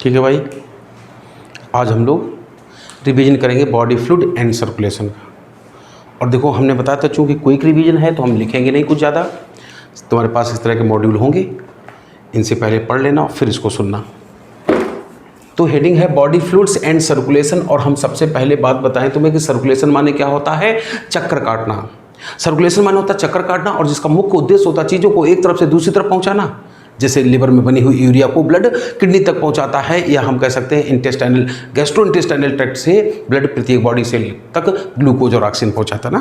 ठीक है भाई, आज हम लोग रिवीजन करेंगे बॉडी फ्लूइड एंड सर्कुलेशन का। और देखो हमने बताया था चूँकि क्विक रिवीजन है तो हम लिखेंगे नहीं कुछ ज़्यादा। तुम्हारे पास इस तरह के मॉड्यूल होंगे, इनसे पहले पढ़ लेना और फिर इसको सुनना। तो हेडिंग है बॉडी फ्लूइड्स एंड सर्कुलेशन। और हम सबसे पहले बात बताएं तुम्हें कि सर्कुलेशन माने क्या होता है। चक्कर काटना। सर्कुलेशन माने होता है चक्कर काटना, और जिसका मुख्य उद्देश्य होता है चीज़ों को एक तरफ से दूसरी तरफ पहुंचाना। जैसे लिवर में बनी हुई यूरिया को ब्लड किडनी तक पहुंचाता है, या हम कह सकते हैं इंटेस्टाइनल गैस्ट्रो इंटेस्टाइनल ट्रैक्ट से ब्लड प्रत्येक बॉडी सेल तक ग्लूकोज और ऑक्सीजन पहुंचाता है ना।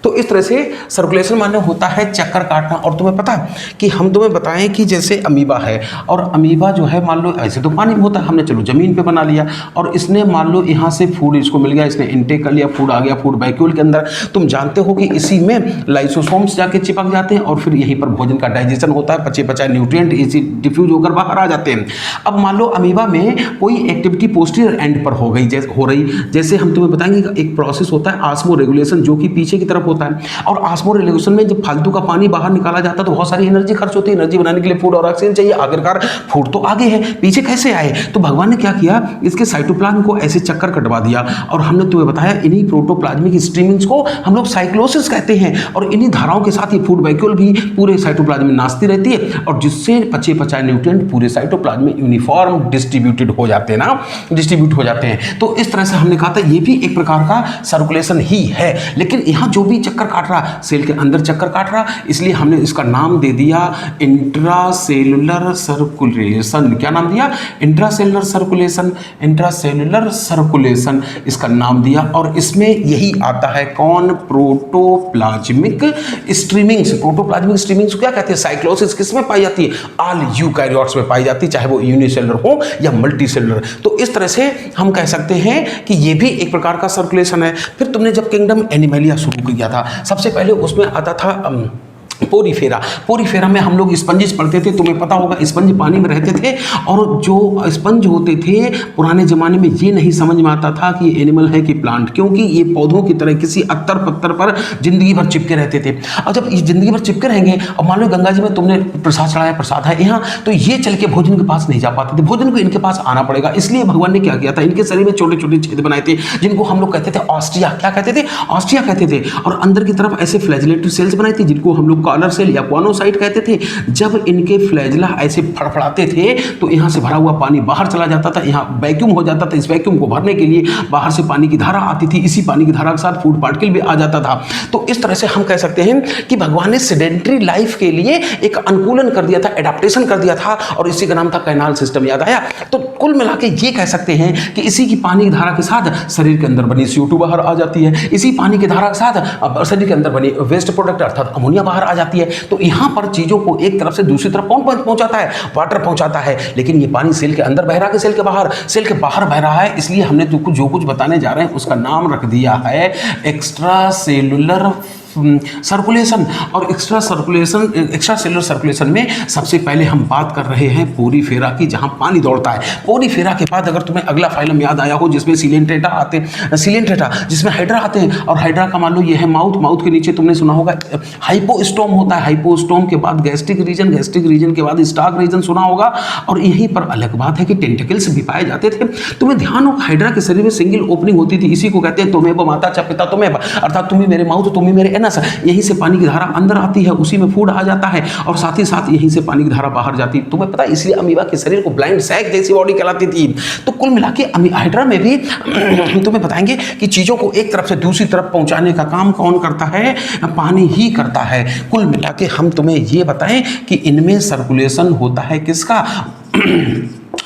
तो इस तरह से सर्कुलेशन माने होता है चक्कर काटना। और तुम्हें पता है कि हम तुम्हें बताएं कि जैसे अमीबा है, और अमीबा जो है मान लो ऐसे तो पानी में होता है, हमने चलो जमीन पे बना लिया, और इसने मान लो यहाँ से फूड इसको मिल गया, इसने इनटेक कर लिया, फूड आ गया फूड वैक्यूल के अंदर। तुम जानते हो कि इसी में लाइसोसोम्स जाके चिपक जाते हैं और फिर यहीं पर भोजन का डाइजेशन होता है, पचे पचाए न्यूट्रिएंट इसी डिफ्यूज होकर बाहर आ जाते हैं। अब मान लो अमीबा में कोई एक्टिविटी पोस्टीरियर एंड पर हो रही, जैसे हम तुम्हें बताएंगे एक प्रोसेस होता है ऑस्मो रेगुलेशन, जो कि पीछे की तरफ होता है। और ऑस्मो रेगुलेशन में जब फालतू का पानी बाहर निकाला जाता है तो बहुत सारी एनर्जी खर्च होती है। एनर्जी बनाने के लिए फूड और ऑक्सीजन चाहिए, आखिरकार फूड तो आगे है, पीछे कैसे आए? तो भगवान ने क्या किया, इसके साइटोप्लाज्म को ऐसे चक्कर कटवा दिया। और हमने तुम्हें बताया इन्हीं प्रोटोप्लाज्मिक स्ट्रीमिंग्स को हम लोग साइक्लोसिस कहते हैं। और इन्हीं धाराओं के साथ ये फूड वैक्यूल भी पूरे साइटोप्लाज्म में नाचती रहती है, और जिससे पचे पचाए न्यूट्रिएंट पूरे साइटोप्लाज्म में यूनिफॉर्म डिस्ट्रीब्यूटेड हो जाते हैं ना, डिस्ट्रीब्यूट हो जाते हैं। तो इस तरह से हमने कहा था ये भी एक प्रकार का सर्कुलेशन ही है। लेकिन यहाँ जो भी चक्कर काट रहा, सेल के अंदर चक्कर काट रहा, इसलिए हमने इसका नाम दे दिया इंट्रासेलुलर सर्कुलेशन। क्या नाम दिया? Intracellular circulation. इंट्रासेलुलर सर्कुलेशन इसका नाम दिया। और इसमें यही आता है कौन? Protoplasmic streamings. प्रोटोप्लाज्मिक स्ट्रीमिंग्स क्या कहते हैं? साइक्लोसिस किसमें पाई जाती है? ऑल यूकैरियोट्स में पाई जाती है, चाहे वो यूनिसेलुलर हो या मल्टीसेलुलर। तो इस तरह से हम कह सकते हैं कि ये भी एक प्रकार का सर्कुलेशन है। फिर तुमने जब किंगडम एनिमलिया शुरू किया था, सबसे पहले उसमें आता था पोरीफेरा। पोरीफेरा में हम लोग स्पंजेस पढ़ते थे, तुम्हें पता होगा स्पंज पानी में रहते थे। और जो स्पंज होते थे पुराने ज़माने में ये नहीं समझ में आता था कि ये एनिमल है कि प्लांट, क्योंकि ये पौधों की तरह किसी अत्तर पत्थर पर जिंदगी भर चिपके रहते थे। और जब ये जिंदगी भर चिपके रहेंगे, और मान लो गंगा जी में तुमने प्रसाद चढ़ाया, प्रसाद है यहाँ, तो ये चल के भोजन के पास नहीं जा पाते थे, भोजन को इनके पास आना पड़ेगा। इसलिए भगवान ने क्या किया था, इनके शरीर में छोटे छोटे छेद बनाए थे, जिनको हम लोग कहते थे ऑस्ट्रिया। क्या कहते थे? ऑस्ट्रिया कहते थे। और अंदर की तरफ ऐसे फ्लैजिलेटरी सेल्स बनाई थी, जिनको हम लोग कॉलर सेल या साइड कहते थे। जब इनके फ्लैजिला ऐसे फड़फड़ाते थे तो यहां से भरा हुआ पानी बाहर चला जाता था, यहां वैक्यूम हो जाता था। इस वैक्यूम को भरने के लिए बाहर से पानी की धारा आती थी, इसी पानी की धारा के साथ फूड पार्टिकल भी आ जाता था। तो इस तरह से हम कह सकते हैं कि भगवान ने सेडेंटरी लाइफ के लिए एक अनुकूलन कर दिया था, एडाप्टेशन कर दिया था, और इसी का नाम था कैनाल सिस्टम। याद आया? तो कुल मिला के ये कह सकते हैं कि इसी की पानी की धारा के साथ शरीर के अंदर बनी CO2 बाहर आ जाती है, इसी पानी की धारा के साथ शरीर के अंदर बनी वेस्ट प्रोडक्ट अर्थात अमोनिया बाहर आ जाती है। तो यहाँ पर चीजों को एक तरफ से दूसरी तरफ कौन पहुंचाता है? वाटर पहुंचाता है। लेकिन ये पानी सेल के अंदर बह रहा है, सेल के बाहर बह रहा है। इसलिए हमने जो कुछ बताने जा रहे हैं उसका नाम रख दिया है एक्स्ट्रा सेलुलर सर्कुलेशन। और एक्स्ट्रा सेलुलर सर्कुलेशन में सबसे पहले हम बात कर रहे हैं पोरीफेरा की, जहां पानी दौड़ता है। पोरीफेरा के बाद अगर तुम्हें अगला फाइलम याद आया हो जिसमें सिलेंट्रेटा आते हैं, जिसमें हाइड्रा आते हैं, और हाइड्रा का मान लो ये है माउथ के नीचे तुमने सुना होगा हाइपोस्टोम होता है। हाइपोस्टोम के बाद गैस्ट्रिक रीजन के बाद स्टॉक रीजन सुना होगा। और यहीं पर अलग बात है कि टेंटिकल्स भी पाए जाते थे। तुम्हें ध्यान हो हाइड्रा के शरीर में सिंगल ओपनिंग होती थी, इसी को कहते हैं तुम्हें माता चा पिता तुम्हें, अर्थात तुम्ही मेरे माउथ तुम्ही मेरे एनस। यहीं से पानी की धारा अंदर आती है, उसी में फूड आ जाता है, और साथ ही साथ यहीं से पानी की धारा बाहर जाती है। तुम्हें पता है इसलिए अमीबा के शरीर को ब्लाइंड सैक जैसी बॉडी कहलाती थी। तो कुल मिला के हाइड्रा में भी हम तुम्हें बताएंगे कि चीजों को एक तरफ से दूसरी तरफ पहुंचाने का काम कौन करता है? पानी ही करता है। कुल मिला के हम तुम्हें ये बताएं कि इनमें सर्कुलेशन होता है किसका?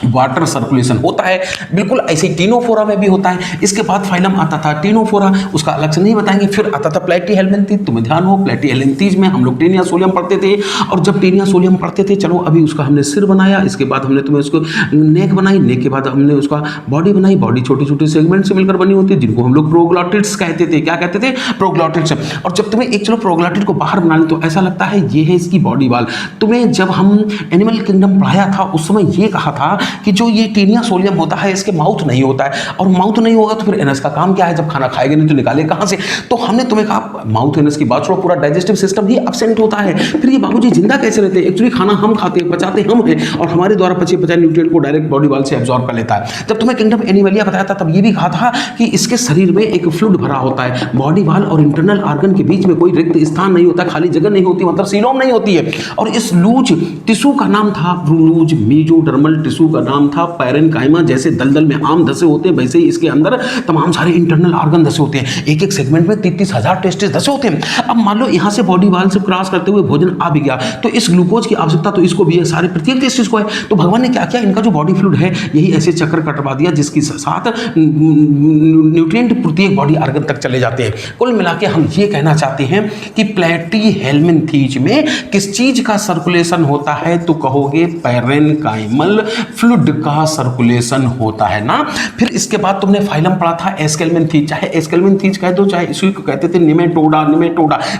वाटर सर्कुलेशन होता है। बिल्कुल ऐसे ही टीनोफोरा में भी होता है। इसके बाद फाइलम आता था टीनोफोरा, उसका अलग से नहीं बताएंगे। फिर आता था प्लेटीहेल्मिन्थीज। तुम्हें ध्यान हो प्लेटीहेल्मिन्थीज में हम लोग टेनिया सोलियम पढ़ते थे, और जब टेनिया सोलियम पढ़ते थे, चलो अभी उसका हमने सिर बनाया, इसके बाद हमने तुम्हें उसको नेक बनाई, नेक के बाद हमने उसका बॉडी बनाई। बॉडी छोटी छोटी सेगमेंट से मिलकर बनी होती है, जिनको हम लोग प्रोग्लॉटिड्स कहते थे। क्या कहते थे? प्रोग्लॉटिड्स। और जब तुम्हें एक चलो प्रोग्लॉटिड को बाहर बना लें तो ऐसा लगता है ये है इसकी बॉडी वाल। तुम्हें जब हम एनिमल किंगडम पढ़ाया था उस समय ये कहा था कि जो ये टीनिया सोलियम होता है इसके माउथ नहीं होता है, और माउथ नहीं होगा तो फिर एनस का काम क्या है, जब खाना खाएगा नहीं तो निकाले कहाँ से। तो हमने तुम्हें कहा माउथ एनस की बात छोड़ो, पूरा डाइजेस्टिव सिस्टम ही एब्सेंट होता है। फिर ये बाबूजी जिंदा कैसे रहते हैं? एक्चुअली खाना हम खाते हैं, पचाते हम हैं, और हमारे द्वारा पचे पचाए न्यूट्रिएंट को डायरेक्ट बॉडी वाल से एब्जॉर्ब कर लेता है। जब तुम्हें किंगडम एनिमलिया बताया था तब ये भी कहा था कि इसके शरीर में एक फ्लूइड भरा होता है, बॉडी वाल और इंटरनल ऑर्गन के बीच में कोई रिक्त स्थान नहीं होता, खाली जगह नहीं होती, मतलब सीलोम नहीं होती है। और इस लूज टिश्यू का नाम था लूज मेसोडर्मल टिश्यू का नाम था पैरेनकाइमा। जैसे दलदल में आम धसे होते हैं वैसे ही इसके अंदर तमाम सारे इंटरनल ऑर्गन धसे होते हैं, एक एक सेगमेंट में 33,000 टेस्टिस धसे होते हैं। अब मान लो यहाँ से बॉडी वाल से क्रॉस करते हुए भोजन आ भी गया तो इस ग्लूकोज की आवश्यकता तो इसको भी है, सारे प्रत्येक टेस्टिस को है। तो भगवान ने क्या किया, इनका जो बॉडी फ्लूइड है यही ऐसे चक्कर कटवा दिया जिसके साथ न्यूट्रिएंट प्रत्येक बॉडी ऑर्गन तक चले जाते हैं। कुल मिला के हम ये कहना चाहते हैं कि प्लैटीहेल्मिन्थेज में किस चीज का सर्कुलेशन होता है, तो कहोगे पैरेनकाइमल फ्लूइड का सर्कुलेशन होता है ना। फिर इसके बाद तुमने फाइलम पढ़ा था एस्केल्मेंथीज, चाहे एस्केल्मेंथीज कह दो चाहे इसी को कहते थे निमेटोडा,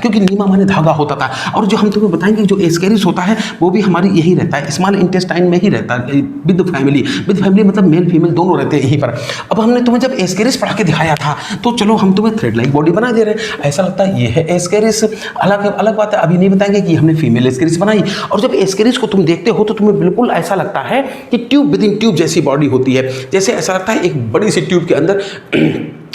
क्योंकि नीमा माने धागा होता था। और जो हम तुम्हें बताएंगे जो एस्केरिस होता है वो भी हमारी यही रहता है, स्मॉल इंटेस्टाइन में ही रहता है, विद फैमिली मतलब मेल फीमेल दोनों रहते हैं यहीं पर। अब हमने तुम्हें जब एस्केरिस पढ़ा के दिखाया था तो चलो हम तुम्हें थ्रेड लाइक बॉडी बना दे रहे हैं, ऐसा लगता है ये है एस्केरिस। अलग बात है, अभी नहीं बताएंगे कि हमने फीमेल एस्केरिस बनाई। और जब एस्केरिस को तुम देखते हो तो तुम्हें बिल्कुल ऐसा लगता है कि ट्यूब विद इन ट्यूब जैसी बॉडी होती है, जैसे ऐसा लगता है एक बड़ी सी ट्यूब के अंदर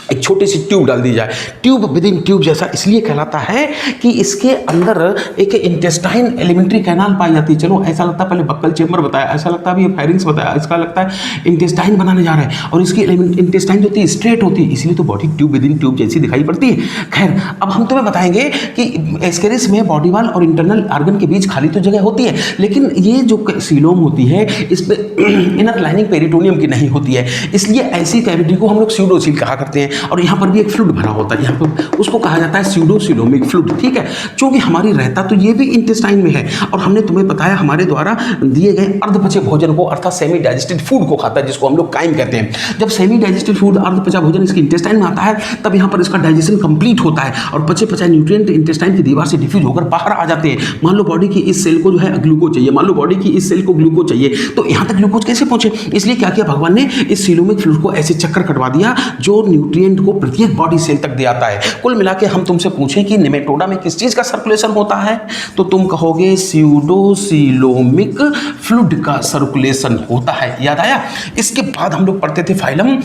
एक छोटी सी ट्यूब डाल दी जाए, ट्यूब विद इन ट्यूब जैसा इसलिए कहलाता है कि इसके अंदर एक इंटेस्टाइन एलिमेंट्री कैनाल पाई जाती है। चलो ऐसा लगता है, पहले बक्कल चेम्बर बताया, ऐसा लगता है अभी फायरिंग्स बताया, इसका लगता है इंटेस्टाइन बनाने जा रहे हैं, और इसकी इंटेस्टाइन जो होती है स्ट्रेट होती है, इसलिए तो body tube with in tube जैसी दिखाई पड़ती है। खैर अब हम तुम्हें बताएंगे कि एस्केरिस में बॉडी वाल और इंटरनल ऑर्गन के बीच खाली तो जगह होती है, लेकिन ये जो सीलोम होती है इस पर इनर लाइनिंग पेरिटोनियम की नहीं होती है, इसलिए ऐसी कैविटी को हम लोग स्यूडोसील कहा करते हैं। और यहाँ पर भी एक फ्लूइड भरा होता है, यहाँ पर उसको कहा जाता है स्यूडोसिलोमिक फ्लूइड, ठीक है। चूंकि हमारी रहता तो ये भी इंटेस्टाइन में है, और हमने तुम्हें बताया हमारे द्वारा दिए गए अर्धपचे भोजन को अर्थात सेमी डाइजेस्टेड फूड को खाता है, जिसको हम लोग काइम कहते हैं। जब सेमी डाइजेस्टेड फूड अर्धपचा भोजन इसके इंटेस्टाइन में आता है तब यहाँ पर इसका डाइजेशन कंप्लीट होता है और पचे पचाए न्यूट्रिएंट इंटेस्टाइन की दीवार से डिफ्यूज होकर बाहर आ जाते हैं। मान लो बॉडी की इस सेल को जो है ग्लूकोज चाहिए, मान लो बॉडी की इस सेल को ग्लूकोज चाहिए, तो यहाँ तक ग्लूकोज कैसे पहुंचे? इसलिए क्या किया भगवान ने, इस सीलोमिक फ्लूइड को ऐसे चक्कर कटवा दिया जो न्यूट्रिएंट को प्रत्येक बॉडी सेल तक दे आता है। कुल मिला के हम तुमसे पूछें कि निमेटोडा में किस चीज का सर्कुलेशन होता है, तो तुम कहोगे स्यूडोसिलोमिक फ्लूइड का सर्कुलेशन होता है। याद आया? इसके बाद हम लोग पढ़ते थे फाइलम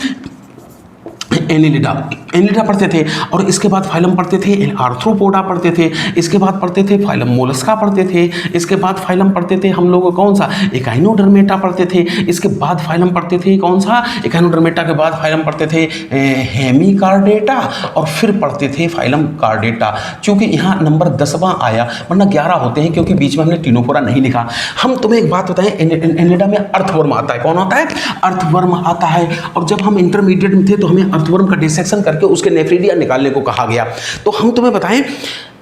एनिलिडा पढ़ते थे, और इसके बाद फाइलम पढ़ते थे आर्थ्रोपोडा पढ़ते थे, इसके बाद पढ़ते थे फाइलम मोलस्का पढ़ते थे, इसके बाद फाइलम पढ़ते थे हम लोग कौन सा एकाइनोडर्मेटा पढ़ते थे, इसके बाद फाइलम पढ़ते थे कौन सा एकाइनोडर्मेटा के बाद फाइलम पढ़ते थे हेमिकार्डेटा, और फिर पढ़ते थे फाइलम कार्डेटा। चूंकि यहाँ नंबर 10वां आया, वरना 11 होते हैं क्योंकि बीच में हमने टिनोफोरा नहीं लिखा। हम तुम्हें एक बात बताएं, एनिलिडा में अर्थवर्म आता है। कौन आता है? अर्थवर्म आता है। और जब हम इंटरमीडिएट में थे तो हमें अर्थवर्म का डिसेक्शन करके उसके नेफ्रिडिया निकालने को कहा गया। तो हम तुम्हें बताएं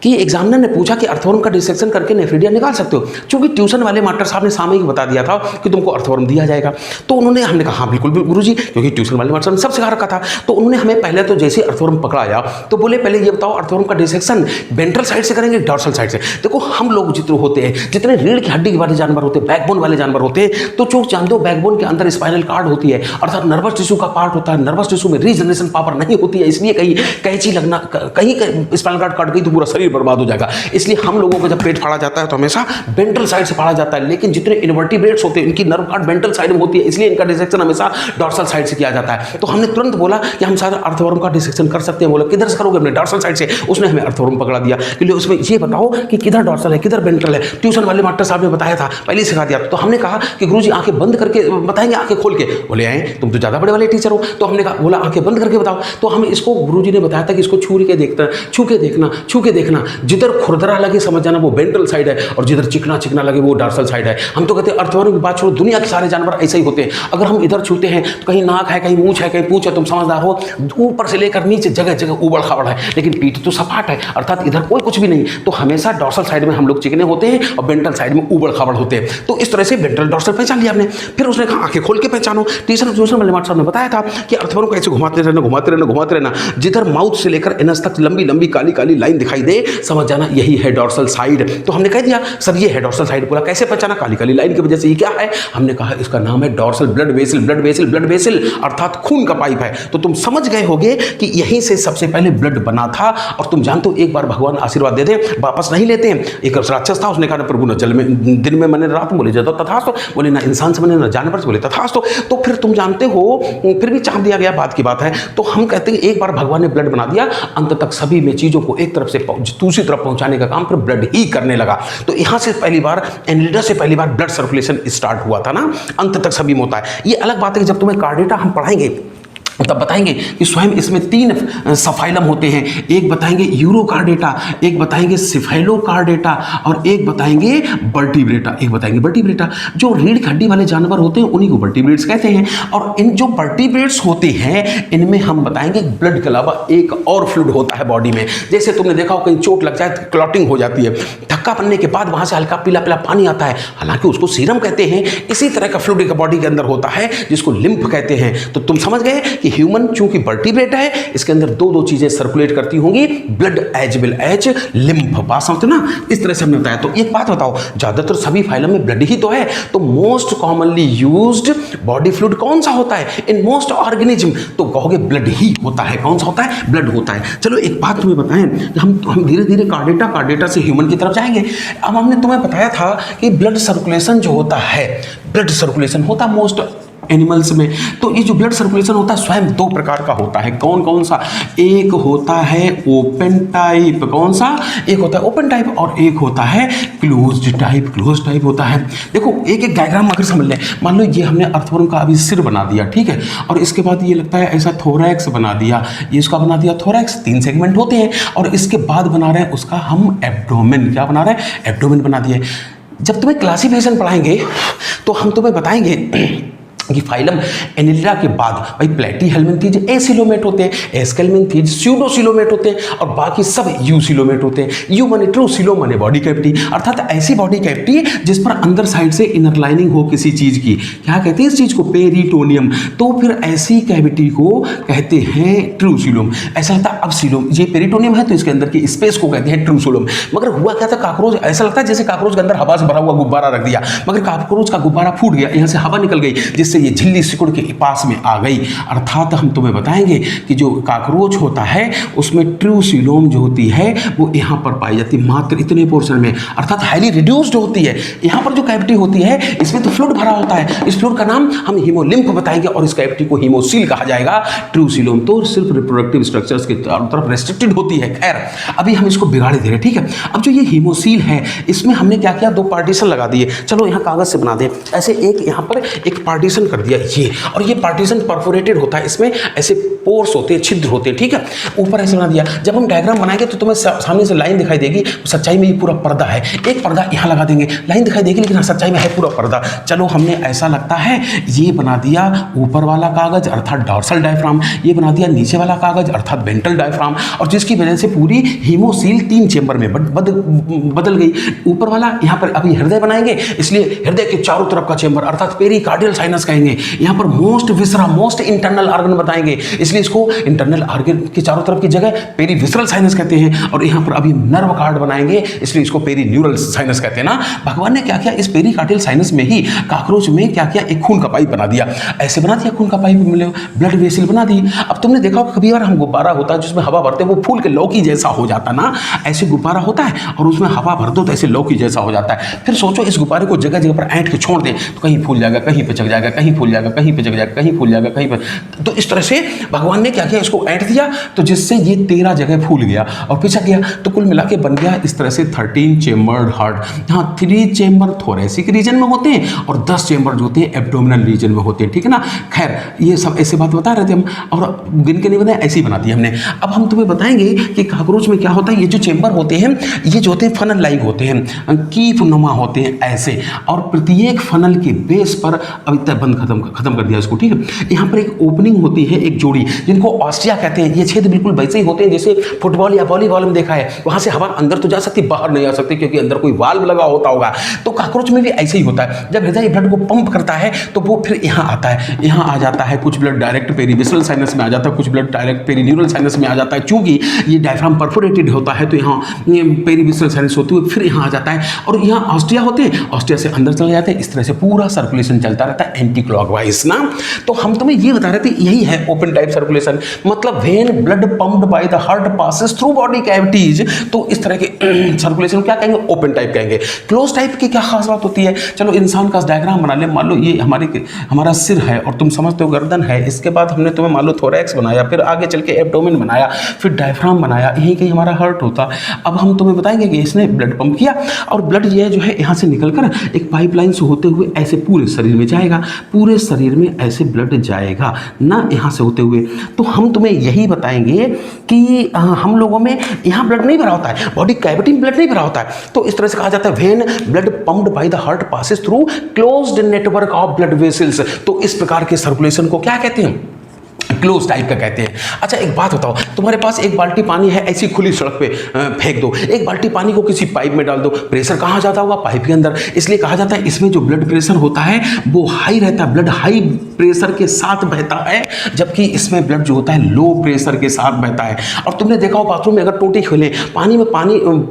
कि एग्जामिनर ने पूछा कि अर्थवर्म का डिसेक्शन करके नेफ्रिडिया निकाल सकते हो, क्योंकि ट्यूशन वाले मास्टर साहब ने सामयिक बता दिया था कि तुमको अर्थवर्म दिया जाएगा। तो हमने कहा हाँ बिल्कुल गुरुजी, क्योंकि ट्यूशन वाले मास्टर ने सब सिखा रखा था। तो उन्होंने हमें पहले तो जैसे अर्थवर्म पकड़ाया तो बोले पहले ये बताओ अर्थवर्म का डिसेक्शन वेंट्रल साइड से करेंगे डॉर्सल साइड से। देखो हम लोग जितने होते हैं, जितने रीढ़ की हड्डी वाले जानवर होते हैं, बैकबोन वाले जानवर होते हैं, तो चूक जान दो बैकबोन के अंदर स्पाइनल कार्ड होती है, अर्थात नर्वस टिश्यू का पार्ट होता है। नर्वस टिश्यू में रीजनरेशन पावर नहीं होती है, इसलिए कहीं कैंची लगना, कहीं स्पाइनल कार्ड काट गई तो पूरा शरीर बर्बाद हो जाएगा। इसलिए हम लोगों को जब पेट फाड़ा जाता है तो हमेशा वेंट्रल साइड से फाड़ा जाता है, लेकिन जितने इनवर्टिब्रेट्स होते हैं इनकी नर्व कार्ड वेंट्रल साइड में होती है, इसलिए इनका डिसेक्शन हमेशा डॉर्सल साइड से किया जाता है। तो हमने तुरंत बोला कि हम शायद अर्थवर्म का डिसेक्शन कर सकते हैं। बोला किधर से करोगे? हमने डॉर्सल साइड से। उसने हमें अर्थवर्म पकड़ा दिया कि उसमें ये बताओ कि किधर डॉर्सल है किधर वेंट्रल है। ट्यूशन वाले मास्टर साहब ने बताया था, पहले सिखा दिया। तो हमने कहा कि गुरुजी आंखें बंद करके बताएंगे, आंखें खोल के? बोले आए तुम तो ज्यादा बड़े वाले टीचर हो। तो हमने कहा बोला आंखें बंद करके बताओ। तो हम इसको गुरुजी ने बताया था कि इसको छू के देखना, जिधर खुरदरा लगे समझ जाना वो वेंट्रल साइड है, और जिधर चिकना चिकना लगे वो डॉर्सल साइड है। हम तो कहते हैं अर्थवर्म की बात छोड़ो, दुनिया के सारे जानवर ऐसे ही होते हैं। अगर हम इधर छूते हैं तो कहीं नाक है, कहीं मूंछ है, कहीं पूंछ है, तुम समझदार हो, ऊपर से लेकर नीचे जगह जगह उबड़ खाबड़ है, लेकिन पीठ तो सपाट है, अर्थात इधर कोई कुछ भी नहीं। तो हमेशा डॉर्सल साइड में हम लोग चिकने होते हैं और वेंट्रल साइड में उबड़ खाबड़ होते हैं। तो इस तरह से वेंट्रल डॉर्सल पहचान लिया हमने। फिर उसने कहा आंखें खोल के पहचानो। ट्यूशन वाले मास्टर साहब ने बताया था कि अर्थवर्म को ऐसे घुमाते रहना, जिधर माउथ से लेकर एनस तक लंबी लंबी काली काली लाइन दिखाई दे समझ जाना यही है डॉर्सल साइड। तो हमने कह दिया सर ये है डॉर्सल साइड। बोला कैसे पहचाना? काली काली लाइन की वजह से। ये क्या है? हमने कहा इसका नाम है dorsal blood vessel. Blood vessel, blood vessel अर्थात खून का पाइप है। तो तुम समझ गए होगे कि यहीं से सबसे पहले ब्लड बना था। और तुम जानते हो एक बार भगवान आशीर्वाद दे दे वापस नहीं लेते हैं। एक राक्षस था, उसने कहा प्रभु न जल में दिन में मैंने रात में, बोले जाता तथास्तु। बोले ना इंसान से मैंने न जानवर से, बोले तथास्तु। तो फिर तुम जानते हो फिर भी चाप दिया गया, बात की बात है। तो हम कहते हैं एक बार भगवान ने ब्लड बना दिया, अंत तक सभी में चीजों को एक तरफ से दूसरी तरफ पहुंचाने का काम फिर ब्लड ही करने लगा। तो यहां से पहली बार एनिलिडा से पहली बार ब्लड सर्कुलेशन स्टार्ट हुआ था ना, अंत तक सभी में होता है। ये अलग बात है कि जब तुम्हें कार्डेटा हम पढ़ाएंगे तब बताएंगे कि स्वयं इसमें 3 सफाइलम होते हैं। एक बताएंगे यूरोकार्डेटा, एक बताएंगे सिफेलोकार्डेटा और एक बताएंगे वर्टिब्रेटा। एक बताएंगे वर्टिब्रेटा। जो रीढ़ की हड्डी वाले जानवर होते हैं उन्हीं को वर्टिब्रेट्स कहते हैं। और इन जो वर्टिब्रेट्स होते हैं इनमें हम बताएंगे ब्लड के अलावा एक और फ्लूइड होता है बॉडी में। जैसे तुमने देखा हो कहीं चोट लग जाए तो क्लॉटिंग हो जाती है, धक्का पड़ने के बाद वहां से हल्का पीला पीला पानी आता है, हालांकि उसको सीरम कहते हैं। इसी तरह का फ्लूइड का बॉडी के अंदर होता है जिसको लिम्फ कहते हैं। तो तुम समझ गए कि ह्यूमन चूंकि वर्टिब्रेट है, इसके अंदर दो चीजें सर्कुलेट करती होंगी, blood as well as lymph. बात समझते ना? इस तरह से हमने बताया। तो एक बात बताओ, ज्यादातर सभी फाइलम में ब्लड ही तो है, तो most commonly used body fluid कौन सा होता है इन मोस्ट ऑर्गेनिज्म? तो कहोगे ब्लड ही होता है। कौन सा होता है? ब्लड होता है। चलो एक बात तुम्हें बताएं, हम धीरे धीरे कार्डेटा से ह्यूमन की तरफ जाएंगे। अब हमने तुम्हें बताया था कि ब्लड सर्कुलेशन जो होता है, ब्लड सर्कुलेशन होता मोस्ट एनिमल्स में। तो ये जो ब्लड सर्कुलेशन होता है स्वयं 2 प्रकार का होता है। कौन कौन सा? एक होता है ओपन टाइप। कौन सा? एक होता है ओपन टाइप और एक होता है क्लोज्ड टाइप। क्लोज्ड टाइप होता है, देखो एक एक डायग्राम अगर समझ लें। मान लो ये हमने अर्थवर्म का अभी सिर बना दिया, ठीक है, और इसके बाद ये लगता है ऐसा थोरैक्स बना दिया, ये इसका बना दिया थोरैक्स, 3 सेगमेंट होते हैं। और इसके बाद बना रहे हैं उसका हम एब्डोमेन। क्या बना रहे हैं? एब्डोमेन बना दिए। जब तुम्हें क्लासिफिकेशन पढ़ाएंगे तो हम तुम्हें बताएंगे कि फाइलम एनिलिडा के बाद भाई प्लेटीहेल्मिन्थीज एसिलोमेट होते हैं, एस्केल्मिन्थीज स्यूडोसिलोमेट होते हैं और बाकी सब यूसिलोमेट होते हैं। यू माने ट्रू, सिलो माने बॉडी कैविटी, अर्थात ऐसी बॉडी कैविटी जिस पर अंदर साइड से इनर लाइनिंग हो किसी चीज की। क्या कहते हैं इस चीज को? पेरिटोनियम। तो फिर ऐसी कैविटी को कहते हैं ट्रूसिलोम। ऐसा लगता है अब सिलोम, ये पेरिटोनियम है तो इसके अंदर की स्पेस को कहते हैं ट्रूसिलोम। मगर हुआ क्या था, काकरोच ऐसा लगता है जैसे काकरोच के अंदर हवा से भरा हुआ गुब्बारा रख दिया, मगर काकरोच का गुब्बारा फूट गया, यहाँ से हवा निकल गई जिससे ये झिल्ली सिकुड़ के पास में आ गई। अर्थात हम तुम्हें बताएंगे कि जो काकरोच होता है उसमें ट्रूसिलोम जो होती है वो यहाँ पर पाई जाती है, मात्र इतने पोर्शन में, अर्थात हाईली रिड्यूस्ड होती है। यहाँ पर जो कैविटी होती है इसमें तो फ्लूइड भरा होता है, इस फ्लूइड का नाम हम हीमोलिम्फ बताएंगे और इस कैविटी को हीमोसील कहा जाएगा। ट्रूसिलोम तो सिर्फ रिप्रोडक्टिव स्ट्रक्चर्स की तरफ रेस्ट्रिक्टेड होती है। खैर अभी हम इसको बिगाड़े दे रहे हैं, ठीक है। अब जो ये हीमोसील है इसमें हमने क्या किया, 2 पार्टीशन लगा दिए। चलो यहाँ कागज से बना दें ऐसे, एक यहाँ पर एक पार्टीशन कर दिया ये, और ये पार्टीशन परफोरेटेड होता है, इसमें ऐसे पोर्स होते हैं, छिद्र होते हैं, ठीक है, ऊपर ऐसे बना दिया। जब हम डायग्राम बनाएंगे तो तुम्हें सामने से लाइन दिखाई देगी, सच्चाई में ये पूरा पर्दा है। एक पर्दा यहाँ लगा देंगे, लाइन दिखाई देगी लेकिन सच्चाई में है पूरा पर्दा। चलो हमने ऐसा लगता है ये बना दिया ऊपर वाला कागज अर्थात डॉर्सल डायफ्राम, ये बना दिया नीचे वाला कागज अर्थात वेंट्रल डायफ्राम, और जिसकी वजह से पूरी हीमोसील 3 चेंबर में बदल गई। ऊपर वाला यहाँ पर अभी हृदय बनाएंगे, इसलिए हृदय के चारों तरफ का चेंबर अर्थात पेरिकार्डियल साइनस कहेंगे। यहाँ पर मोस्ट विसरा, मोस्ट इंटरनल ऑर्गन बताएंगे, इसलिए इसको इंटरनल ऑर्गन के चारों तरफ की जगह पेरी विसरल साइनस कहते हैं। और यहाँ पर अभी नर्व कार्ड बनाएंगे, इसलिए इसको पेरी न्यूरल साइनस कहते हैं ना। भगवान ने क्या किया, इस पेरिकार्डियल साइनस में ही काकरोच में क्या किया, एक खून का पाइप बना दिया, ऐसे बना दिया खून का पाइप, मिले ब्लड वेसल बना दी। अब तुमने देखा होगा कभी बार हम गुब्बारा होता है जिसमें हवा भरते हैं वो फूल के लौकी जैसा हो जाता ना, ऐसे गुब्बारा होता है और उसमें हवा भर दो तो ऐसे लौकी जैसा हो जाता है। फिर सोचो इस गुब्बारे को जगह जगह पर ऐंठ के छोड़ दें तो कहीं फूल जाएगा, कहीं पे चक जाएगा, कहीं फूल जाएगा, कहीं पे चक जाएगा, कहीं फूल जाएगा, कहीं पे। तो इस तरह से भगवान ने क्या किया, इसको ऐंठ दिया तो जिससे ये 13 जगह फूल गया और पिछक गया, तो कुल मिला के बन गया इस तरह से 13 चेम्बर्ड हार्ट। हाँ, 3 चेम्बर थोरेसिक रीजन में होते हैं और 10 चेम्बर जो होते हैं एब्डोमिनल रीजन में होते हैं, ठीक है ना। खैर ये सब ऐसे बात बता रहे थे हम, और गिन के नहीं बताया, ऐसे ही बना दिया हमने। अब हम तुम्हें बताएंगे कि काकरोच में क्या होता है। ये जो चेम्बर होते हैं ये जो होते हैं फनल लाइक होते हैं, कीप नुमा होते हैं ऐसे, और प्रत्येक फनल के बेस पर अभी तक खत्म कर दिया इसको, ठीक है। यहाँ पर एक ओपनिंग होती है, एक जोड़ी, जिनको ऑस्टिया कहते हैं। ये छेद बिल्कुल वैसे ही होते हैं जैसे फुटबॉल या वॉलीबॉल में देखा है, वहाँ से हवा अंदर तो जा सकती, बाहर नहीं आ सकती, क्योंकि अंदर कोई वाल्व लगा होता होगा। तो कॉकरोच में भी ऐसे ही होता है, जब हृदय ब्लड को पंप करता है तो वो फिर यहाँ आता है, यहाँ आ जाता है, कुछ ब्लड डायरेक्ट पेरीविसरल साइनस में आ जाता है, कुछ ब्लड डायरेक्ट पेरीन्यूरल साइनस में आ जाता है। चूंकि ये डायफ्राम परफोरेटेड होता है तो यहाँ पेरीविसरल साइनस होती है, फिर यहाँ आ जाता है, और यहाँ ऑस्टिया होते हैं, ऑस्टिया से अंदर चले जाते हैं। इस तरह से पूरा सर्कुलेशन चलता रहता है एंटी क्लॉकवाइज ना। तो हम तुम्हें ये बता रहे थे, यही है ओपन टाइप सर्कुलेशन, मतलब when blood pumped by the heart passes through body cavities. तो इस तरह के सर्कुलेशन क्या कहेंगे, ओपन टाइप कहेंगे। क्लोज टाइप की क्या खास बात होती है, चलो इंसान का डायग्राम बना ले। मान लो ये हमारा सिर है और तुम समझते हो गर्दन है, इसके बाद हमने तुम्हें मान लो थोरैक्स बनाया, फिर आगे चल के एब्डोमेन बनाया, फिर डायफ्राम बनाया, यहीं कहीं हमारा हार्ट होता। अब हम तुम्हें बताएंगे कि इसने ब्लड पंप किया और ब्लड ये जो है यहाँ से निकलकर एक पाइपलाइन से होते हुए ऐसे पूरे शरीर में जाएगा, पूरे शरीर में ऐसे ब्लड जाएगा ना, यहाँ से होते हुए। तो हम तुम्हें यही बताएंगे कि हम लोगों में यहाँ ब्लड नहीं भरा होता है, बॉडी कैविटी में ब्लड नहीं भरा होता है। तो इस तरह से कहा जाता है when blood pumped by the heart passes through closed network of blood vessels. तो इस प्रकार के सर्कुलेशन को क्या कहते हैं, क्लोज टाइप का कहते हैं। अच्छा एक बात बताओ, तुम्हारे पास एक बाल्टी पानी है, ऐसी खुली सड़क पे फेंक दो, एक बाल्टी पानी को किसी पाइप में डाल दो, प्रेशर कहाँ जाता होगा, पाइप के अंदर। इसलिए कहा जाता है इसमें जो ब्लड प्रेशर होता है वो हाई रहता है, ब्लड हाई प्रेशर के साथ बहता है, जबकि इसमें ब्लड जो होता है लो प्रेशर के साथ बहता है। और तुमने देखा हो बाथरूम में अगर टोटी खोले, पानी में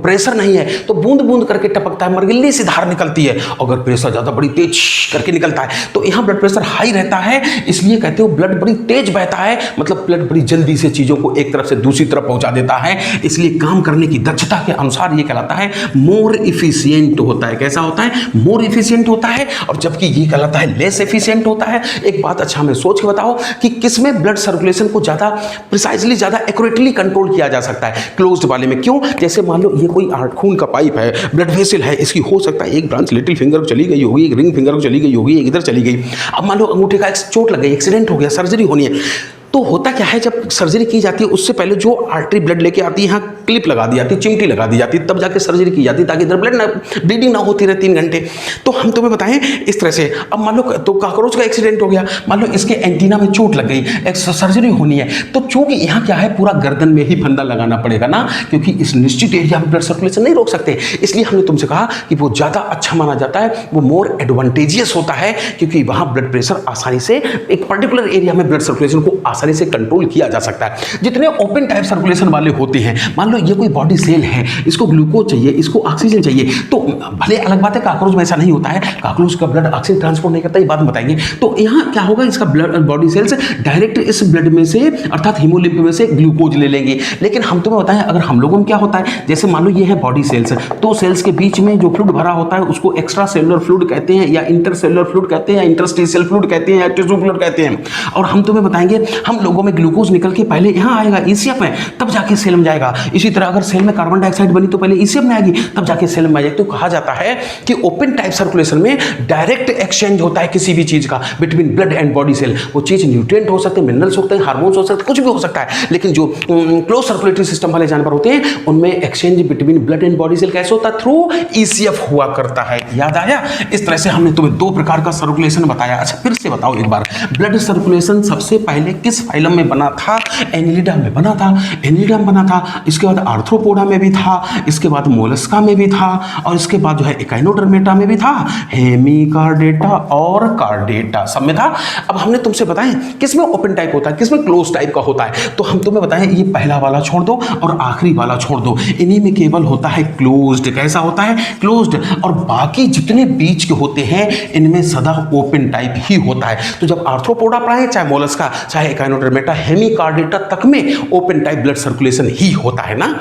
प्रेशर नहीं है तो बूंद बूंद करके टपकता है, मरगिल्ली सी धार निकलती है। अगर प्रेशर ज़्यादा बड़ी तेज करके निकलता है तो यहाँ ब्लड प्रेशर हाई रहता है, इसलिए कहते हो ब्लड बड़ी तेज बहता है, मतलब ब्लड बड़ी जल्दी से चीजों को एक तरफ से दूसरी तरफ पहुंचा देता है। इसलिए काम करने की दक्षता के अनुसार ये कहलाता है मोर इफिशिएंट होता है। कैसा होता है, मोर इफिशिएंट होता है, और जबकि ये कहलाता है लेस एफिशिएंट होता है। एक बात अच्छा हमें सोच के बताओ कि किसमें ब्लड सर्कुलेशन को ज्यादा प्रिसाइजली, ज्यादा एक्यूरेटली कंट्रोल किया जा सकता है, क्लोज्ड वाले में। क्यों, जैसे मान लो ये कोई खून का पाइप है, ब्लड वेसल है, इसकी हो सकता है एक ब्रांच लिटिल फिंगर को चली गई होगी, एक रिंग फिंगर को चली गई होगी, एक इधर चली गई। अब मान लो अंगूठे का चोट लग गई, एक्सीडेंट हो गया, सर्जरी होनी है, तो होता क्या है, जब सर्जरी की जाती है उससे पहले जो आर्टरी ब्लड लेके आती है, यहाँ क्लिप लगा दी जाती है, चिमटी लगा दी जाती है, तब जाके सर्जरी की जाती है, ताकि इधर ब्लड ना ब्लीडिंग ना होती रहे 3 घंटे। तो हम तुम्हें बताएं इस तरह से। अब मान लो तो कॉकरोच का एक्सीडेंट हो गया, मान लो इसके एंटीना में चोट लग गई, एक सर्जरी होनी है, तो चूंकि यहाँ क्या है पूरा गर्दन में ही फंदा लगाना पड़ेगा ना, क्योंकि इस निश्चित एरिया में ब्लड सर्कुलेशन नहीं रोक सकते। इसलिए हमने तुमसे कहा कि वो ज़्यादा अच्छा माना जाता है, वो मोर एडवांटेजियस होता है, क्योंकि वहाँ ब्लड प्रेशर आसानी से एक पर्टिकुलर एरिया में ब्लड सर्कुलेशन को आसानी से कंट्रोल किया जा सकता है। जितने ओपन टाइप सर्कुलेशन वाले होते हैं, मान लो ये कोई बॉडी सेल है, इसको ग्लूकोज चाहिए, इसको ऑक्सीजन चाहिए, तो भले अलग बात है कॉकरोच में ऐसा नहीं होता है, कॉकरोच का ब्लड ऑक्सीजन ट्रांसपोर्ट नहीं करता, ये बात बताएंगे। तो यहाँ क्या होगा, इसका ब्लड बॉडी सेल्स डायरेक्ट इस ब्लड में से अर्थात हीमोलिम्फ में से ग्लूकोज ले लेंगे। लेकिन हम तुम्हें बताएं अगर हम लोगों में क्या होता है, जैसे मान लो ये है बॉडी सेल्स, तो सेल्स के बीच में जो फ्लूइड भरा होता है उसको एक्स्ट्रा सेलुलर फ्लूइड कहते हैं, या इंटरसेलुलर फ्लूइड कहते हैं, या इंटरस्टिशियल फ्लूइड कहते हैं, या टिश्यू फ्लूइड कहते हैं। और हम तुम्हें बताएंगे हम लोगों में ग्लूकोज निकल के पहले यहाँ आएगा ईसीएफ में, तब जाके सेल में जाएगा। इसी तरह अगर सेल में कार्बन डाइऑक्साइड बनी तो पहले ईसीएफ में आएगी, तब जाके सेल में आएगी। तो कहा जाता है कि ओपन टाइप सर्कुलेशन में डायरेक्ट एक्सचेंज होता है किसी भी चीज का between blood and body cell. वो चीज न्यूट्रिएंट हो सकते हैं, मिनरल्स होते हैं, हार्मोन्स हो सकते हैं, कुछ भी हो सकता है। लेकिन जो क्लोज सर्कुलेटरी सिस्टम वाले जानवर होते हैं उनमें exchange between blood and body cell कैसे होता है, थ्रू ईसीएफ हुआ करता है। याद आया? इस तरह से हमने तुम्हें 2 प्रकार का सर्कुलेशन बताया। अच्छा फिर से बताओ एक बार, ब्लड सर्कुलेशन सबसे पहले किस फाइलम में बना था? एनिलिडा में बना था, एनिलिडा में बना था। इसके बाद आर्थ्रोपोडा में भी था, इसके बाद मोलस्का में भी था, और इसके बाद जो है एकाइनोडर्मेटा में भी था, हेमिकार्डेटा और कार्डेटा सब में था। अब हमने तुमसे बताएं किसमें ओपन टाइप होता है, किसमें क्लोज टाइप का होता है। तो हम तुम्हें बताएं ये पहला वाला छोड़ दो और आखिरी वाला छोड़ दो, इन्हीं में केवल होता है क्लोज्ड। कैसा होता है? क्लोज्ड। और बाकी जितने बीच के होते हैं इनमें सदा ओपन टाइप ही होता है। तो जब आर्थ्रोपोडा पढ़ाएं, चाहे मोलस्का, चाहे एकाइनोडर्मेटा, हेमिकार्डेटा तक में ओपन टाइप ब्लड सर्कुलेशन ही होता है ना।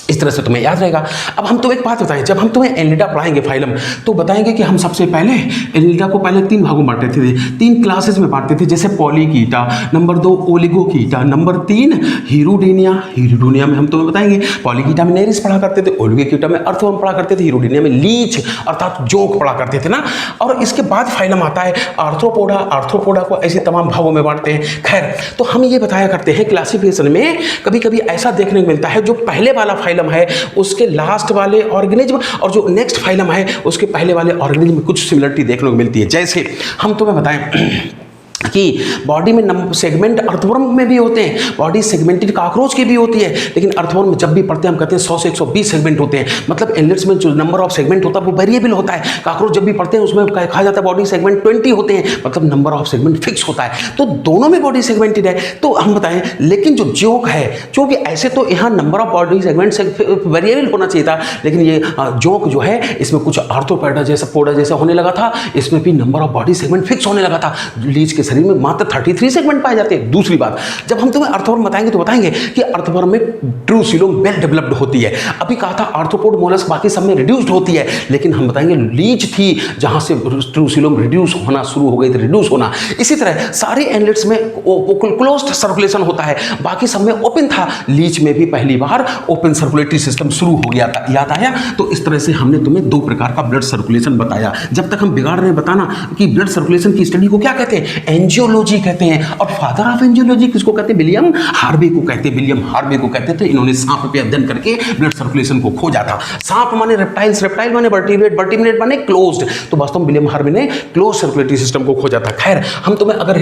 इस तरह से तुम्हें याद रहेगा। अब हम तो एक बात बताएं, जब हम तुम्हें एनिलिडा पढ़ाएंगे फाइलम, तो बताएंगे कि हम सबसे पहले एनिलिडा को पहले 3 भागों में बांटते थे, 3 क्लासेस में बांटते थे, जैसे पॉलीकीटा, नंबर 2 ओलिगोकीटा, नंबर 3 हीरोडेनिया। हीरोडेनिया में हम तुम्हें बताएंगे पॉलीकीटा में नेरिस पढ़ा करते थे, ओलिगोकीटा में अर्थवर्म पढ़ा करते थे, हीरोडेनिया में लीच अर्थात जोंक पढ़ा करते थे ना। और इसके बाद फाइलम आता है आर्थ्रोपोडा। आर्थ्रोपोडा को ऐसे तमाम भागों में बांटते हैं। खैर, तो हम ये बताया करते हैं क्लासिफिकेशन में कभी कभी ऐसा देखने को मिलता है जो पहले वाला फाइलम है उसके लास्ट वाले ऑर्गेनिज्म और जो नेक्स्ट फाइलम है उसके पहले वाले ऑर्गेनिज्म में कुछ सिमिलरिटी देखने को मिलती है। जैसे हम तुम्हें बताएं कि बॉडी में सेगमेंट अर्थवर्म में भी होते हैं, बॉडी सेगमेंटेड कॉकरोच की भी होती है, लेकिन अर्थवर्म में जब भी पढ़ते हैं हम कहते हैं 100 से 120 सेगमेंट होते हैं। मतलब इनलेट्स में जो नंबर ऑफ सेगमेंट होता है वो वेरिएबल होता है। कॉकरोच जब भी पढ़ते हैं उसमें कहा जाता है बॉडी सेगमेंट 20 होते हैं, मतलब नंबर ऑफ सेगमेंट फिक्स होता है। तो दोनों में बॉडी सेगमेंटेड है। तो हम बताएं, लेकिन जो जोक है, क्योंकि ऐसे तो यहाँ number of body segment variable होना चाहिए था, लेकिन ये जोक जो है इसमें कुछ आर्थ्रोपोडा जैसा होने लगा था, इसमें भी number of body segment fix होने लगा था। लीच के शरीर में मात्र 33 सेगमेंट पाए जाते हैं। दूसरी बात, जब हम तुम्हें अर्थवर्म बताएंगे तो बताएंगे कि अर्थवर्म में ट्रू सीलोम वेल डेवलप्ड होती है। अभी कहा था आर्थ्रोपोड मोलस्क बाकी सब में रिड्यूस्ड होती है, लेकिन हम बताएंगे लीच थी जहां से ट्रू सीलोम रिड्यूस होना शुरू हो गई थी, रिड्यूस होना। इसी तरह सारे एनलेट्स में क्लोज्ड सर्कुलेशन होता है, बाकी सब में ओपन था। लीच में भी पहली बार ओपन सर्कुलेटरी सिस्टम शुरू हो गया था, याद आया? तो इस तरह से हमने तुम्हें दो प्रकार का ब्लड सर्कुलेशन बताया। जब तक हम बिगाड़ रहे बताना कि ब्लड सर्कुलेशन की स्टडी को क्या कहते हैं, एंजियोलॉजी कहते हैं। और फादर ऑफ एंजियोलॉजी किसको कहते हैं? विलियम हार्वे को कहते हैं। विलियम हार्वे को कहते थे, इन्होंने सांप पे अध्ययन करके ब्लड सर्कुलेशन को खोजा था। सांप माने रेप्टाइल्स, रेप्टाइल माने वर्टिब्रेट, वर्टिब्रेट माने क्लोज्ड। तो वास्तव में विलियम हार्वे ने क्लोज सर्कुलेटरी सिस्टम को खोजा था। खैर, हम तुम्हें अगर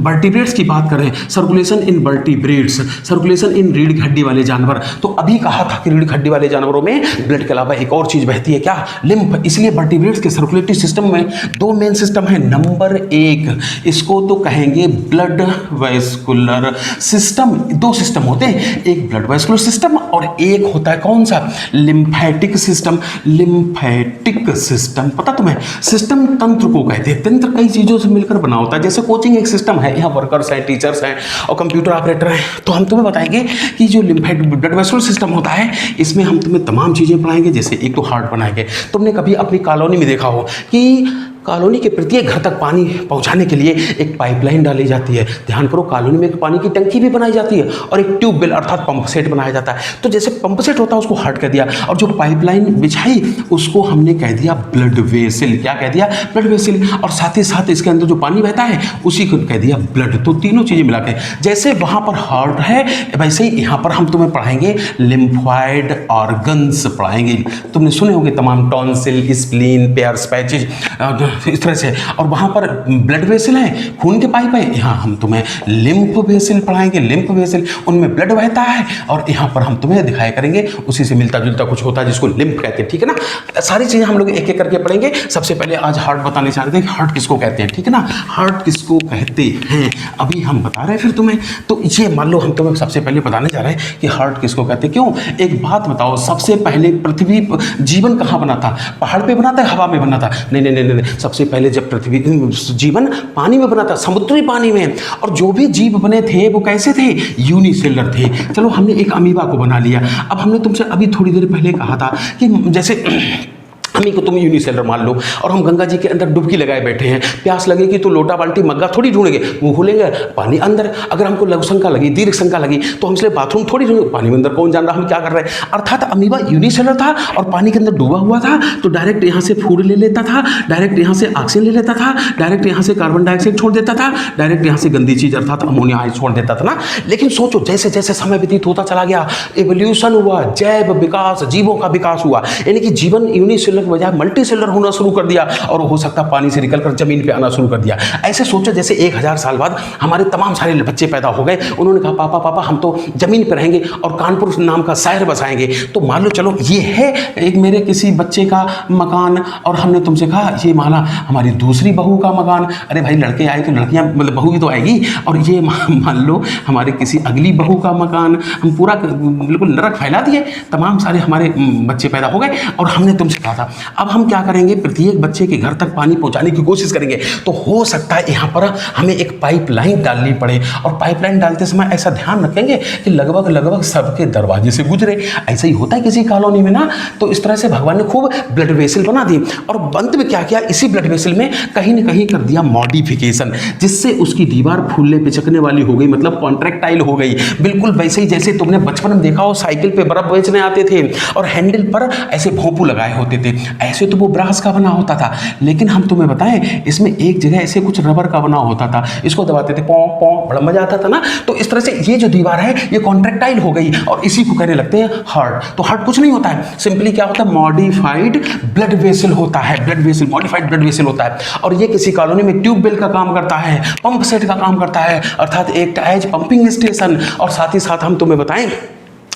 वर्टिब्रेट्स की बात करें, सर्कुलेशन इन वर्टिब्रेट्स, सर्कुलेशन इन रीढ़ की हड्डी वाले जानवर, तो अभी कहा था कि रीढ़ की हड्डी वाले जानवरों में ब्लड के अलावा एक और चीज बहती है, क्या? लिम्फ। इसलिए वर्टिब्रेट्स के सर्कुलेटरी सिस्टम में दो मेन सिस्टम है। नंबर एक, इसको तो कहेंगे ब्लड वेस्कुलर सिस्टम। दो सिस्टम होते हैं, एक ब्लड वेस्कुलर सिस्टम और एक होता है कौन सा? Lymphatic system. लिम्फेटिक सिस्टम पता तुम्हें? सिस्टम तंत्र को कहते हैं। तंत्र कई चीजों से मिलकर बना होता है। जैसे कोचिंग एक सिस्टम है, यहाँ वर्कर्स हैं, टीचर्स हैं और कंप्यूटर ऑपरेटर हैं। तो हम तुम्हें बताएंगे कि जो लिम्फेटिक ब्लड वेस्कुलर सिस्टम होता है, इसमें हम तुम्हें तमाम चीजें पढ़ाएंगे। जैसे एक तो हार्ट बनाएंगे। तुमने कभी अपनी कॉलोनी में देखा हो कि कॉलोनी के प्रत्येक घर तक पानी पहुंचाने के लिए एक पाइपलाइन डाली जाती है। ध्यान करो, कॉलोनी में एक पानी की टंकी भी बनाई जाती है और एक ट्यूबवेल अर्थात पंप सेट बनाया जाता है। तो जैसे पंप सेट होता है उसको हार्ट कह दिया, और जो पाइपलाइन बिछाई उसको हमने कह दिया ब्लड वेसल। क्या कह दिया? Blood vessel. और साथ ही साथ इसके अंदर जो पानी बहता है उसी को कह दिया ब्लड। तो तीनों चीजें मिला के, जैसे वहां पर हार्ट है वैसे ही यहाँ पर हम तुम्हें पढ़ाएंगे लिम्फॉइड ऑर्गन्स पढ़ाएंगे। तुमने सुने होंगे तमाम, टॉन्सिल, स्प्लीन, पेयर्स पैचेज, इस तरह से। और वहाँ पर ब्लड वेसल है, खून के पाइप है, यहाँ हम तुम्हें लिम्फ वेसल पढ़ाएंगे। लिम्फ वेसल, उनमें ब्लड बहता है और यहाँ पर हम तुम्हें दिखाया करेंगे उसी से मिलता जुलता कुछ होता है जिसको लिम्फ कहते हैं। ठीक है ना? सारी चीज़ें हम लोग एक एक करके पढ़ेंगे। सबसे पहले आज हार्ट बताने चाहते हैं कि हार्ट किसको कहते हैं। ठीक है ना? हार्ट किसको कहते हैं अभी हम बता रहे हैं फिर तुम्हें। तो ये मान लो हम तुम्हें सबसे पहले बताने जा रहे हैं कि हार्ट किसको कहते हैं। क्यों? एक बात बताओ, सबसे पहले पृथ्वी जीवन कहाँ बना था? पहाड़ पे बना था, हवा में बना था? नहीं नहीं नहीं नहीं, सबसे पहले जब पृथ्वी जीवन पानी में बना था, समुद्री पानी में। और जो भी जीव बने थे वो कैसे थे? यूनिसेलुलर थे। चलो, हमने एक अमीबा को बना लिया। अब हमने तुमसे अभी थोड़ी देर पहले कहा था कि जैसे हमी को तुम यूनिसेलर मान लो और हम गंगा जी के अंदर डुबकी लगाए बैठे हैं। प्यास लगेगी तो लोटा बाल्टी मग्गा थोड़ी ढूंढेंगे, मुंह खोलेंगे, पानी अंदर। अगर हमको लघु शंका लगी, दीर्घ शंका लगी तो हम इसलिए बाथरूम थोड़ी ढूंढेंगे, पानी में अंदर कौन जान रहा हम क्या कर रहे हैं। अर्थात अमीबा यूनिसेलर था और पानी के अंदर डूबा हुआ था, तो डायरेक्ट यहाँ से फूड ले लेता था, डायरेक्ट यहाँ से ऑक्सीजन ले लेता था, डायरेक्ट यहाँ से कार्बन डाइऑक्साइड छोड़ देता था, डायरेक्ट यहाँ से गंदी चीज अर्थात अमोनिया छोड़ देता था ना। लेकिन सोचो, जैसे जैसे समय व्यतीत होता चला गया, एवोल्यूशन हुआ, जैव विकास, जीवों का विकास हुआ, यानी कि जीवन यूनिसेलर के बजाय मल्टी सेलुलर होना शुरू कर दिया और हो सकता पानी से निकलकर जमीन पे आना शुरू कर दिया। ऐसे सोचो जैसे 1000 साल बाद हमारे तमाम सारे बच्चे पैदा हो गए, उन्होंने कहा पापा पापा हम तो जमीन पे रहेंगे और कानपुर नाम का शहर बसाएंगे। तो मान लो चलो ये है एक मेरे किसी बच्चे का मकान, और हमने तुमसे कहा ये माला हमारी दूसरी बहू का मकान। अरे भाई लड़के आए तो लड़कियां मतलब बहू भी तो आएगी, और ये मान लो हमारे किसी अगली बहू का मकान। हम पूरा बिल्कुल नरक फैला दिए, तमाम सारे हमारे बच्चे पैदा हो गए। और हमने तुमसे कहा था अब हम क्या करेंगे, प्रत्येक बच्चे के घर तक पानी पहुंचाने की कोशिश करेंगे। तो हो सकता है यहाँ पर हमें एक पाइपलाइन डालनी पड़े, और पाइपलाइन डालते समय ऐसा ध्यान रखेंगे कि लगभग लगभग सबके दरवाजे से गुजरे। ऐसा ही होता है किसी कॉलोनी में ना। तो इस तरह से भगवान ने खूब ब्लड वेसल बना दी, और अंत में क्या किया, इसी ब्लड वेसल में कहीं ना कहीं कर दिया मॉडिफिकेशन, जिससे उसकी दीवार फूलने पिचकने वाली हो गई, मतलब कॉन्ट्रैक्टाइल हो गई। बिल्कुल वैसे ही जैसे तुमने बचपन में देखा हो साइकिल पे बर्फ बेचने आते थे और हैंडल पर ऐसे भोंपू लगाए होते थे। ऐसे तो वो ब्रास का बना होता था, लेकिन हम तुम्हें बताएं इसमें एक जगह ऐसे कुछ रबर का बना होता था, इसको दबाते थे, पौ पौ, बड़ा मजा आता था ना। तो इस तरह से ये जो दीवार है ये कॉन्ट्रेक्टाइल हो गई और इसी को कहने लगते हैं हार्ट। तो हार्ट कुछ नहीं होता है, सिंपली क्या होता है, मॉडिफाइड ब्लड वेसल होता है, blood vessel, modified blood vessel होता है। और ये किसी कॉलोनी में ट्यूबवेल का काम करता है, पंप सेट का काम करता है, अर्थात एक एज पंपिंग स्टेशन। और साथ ही साथ हम तुम्हें बताएं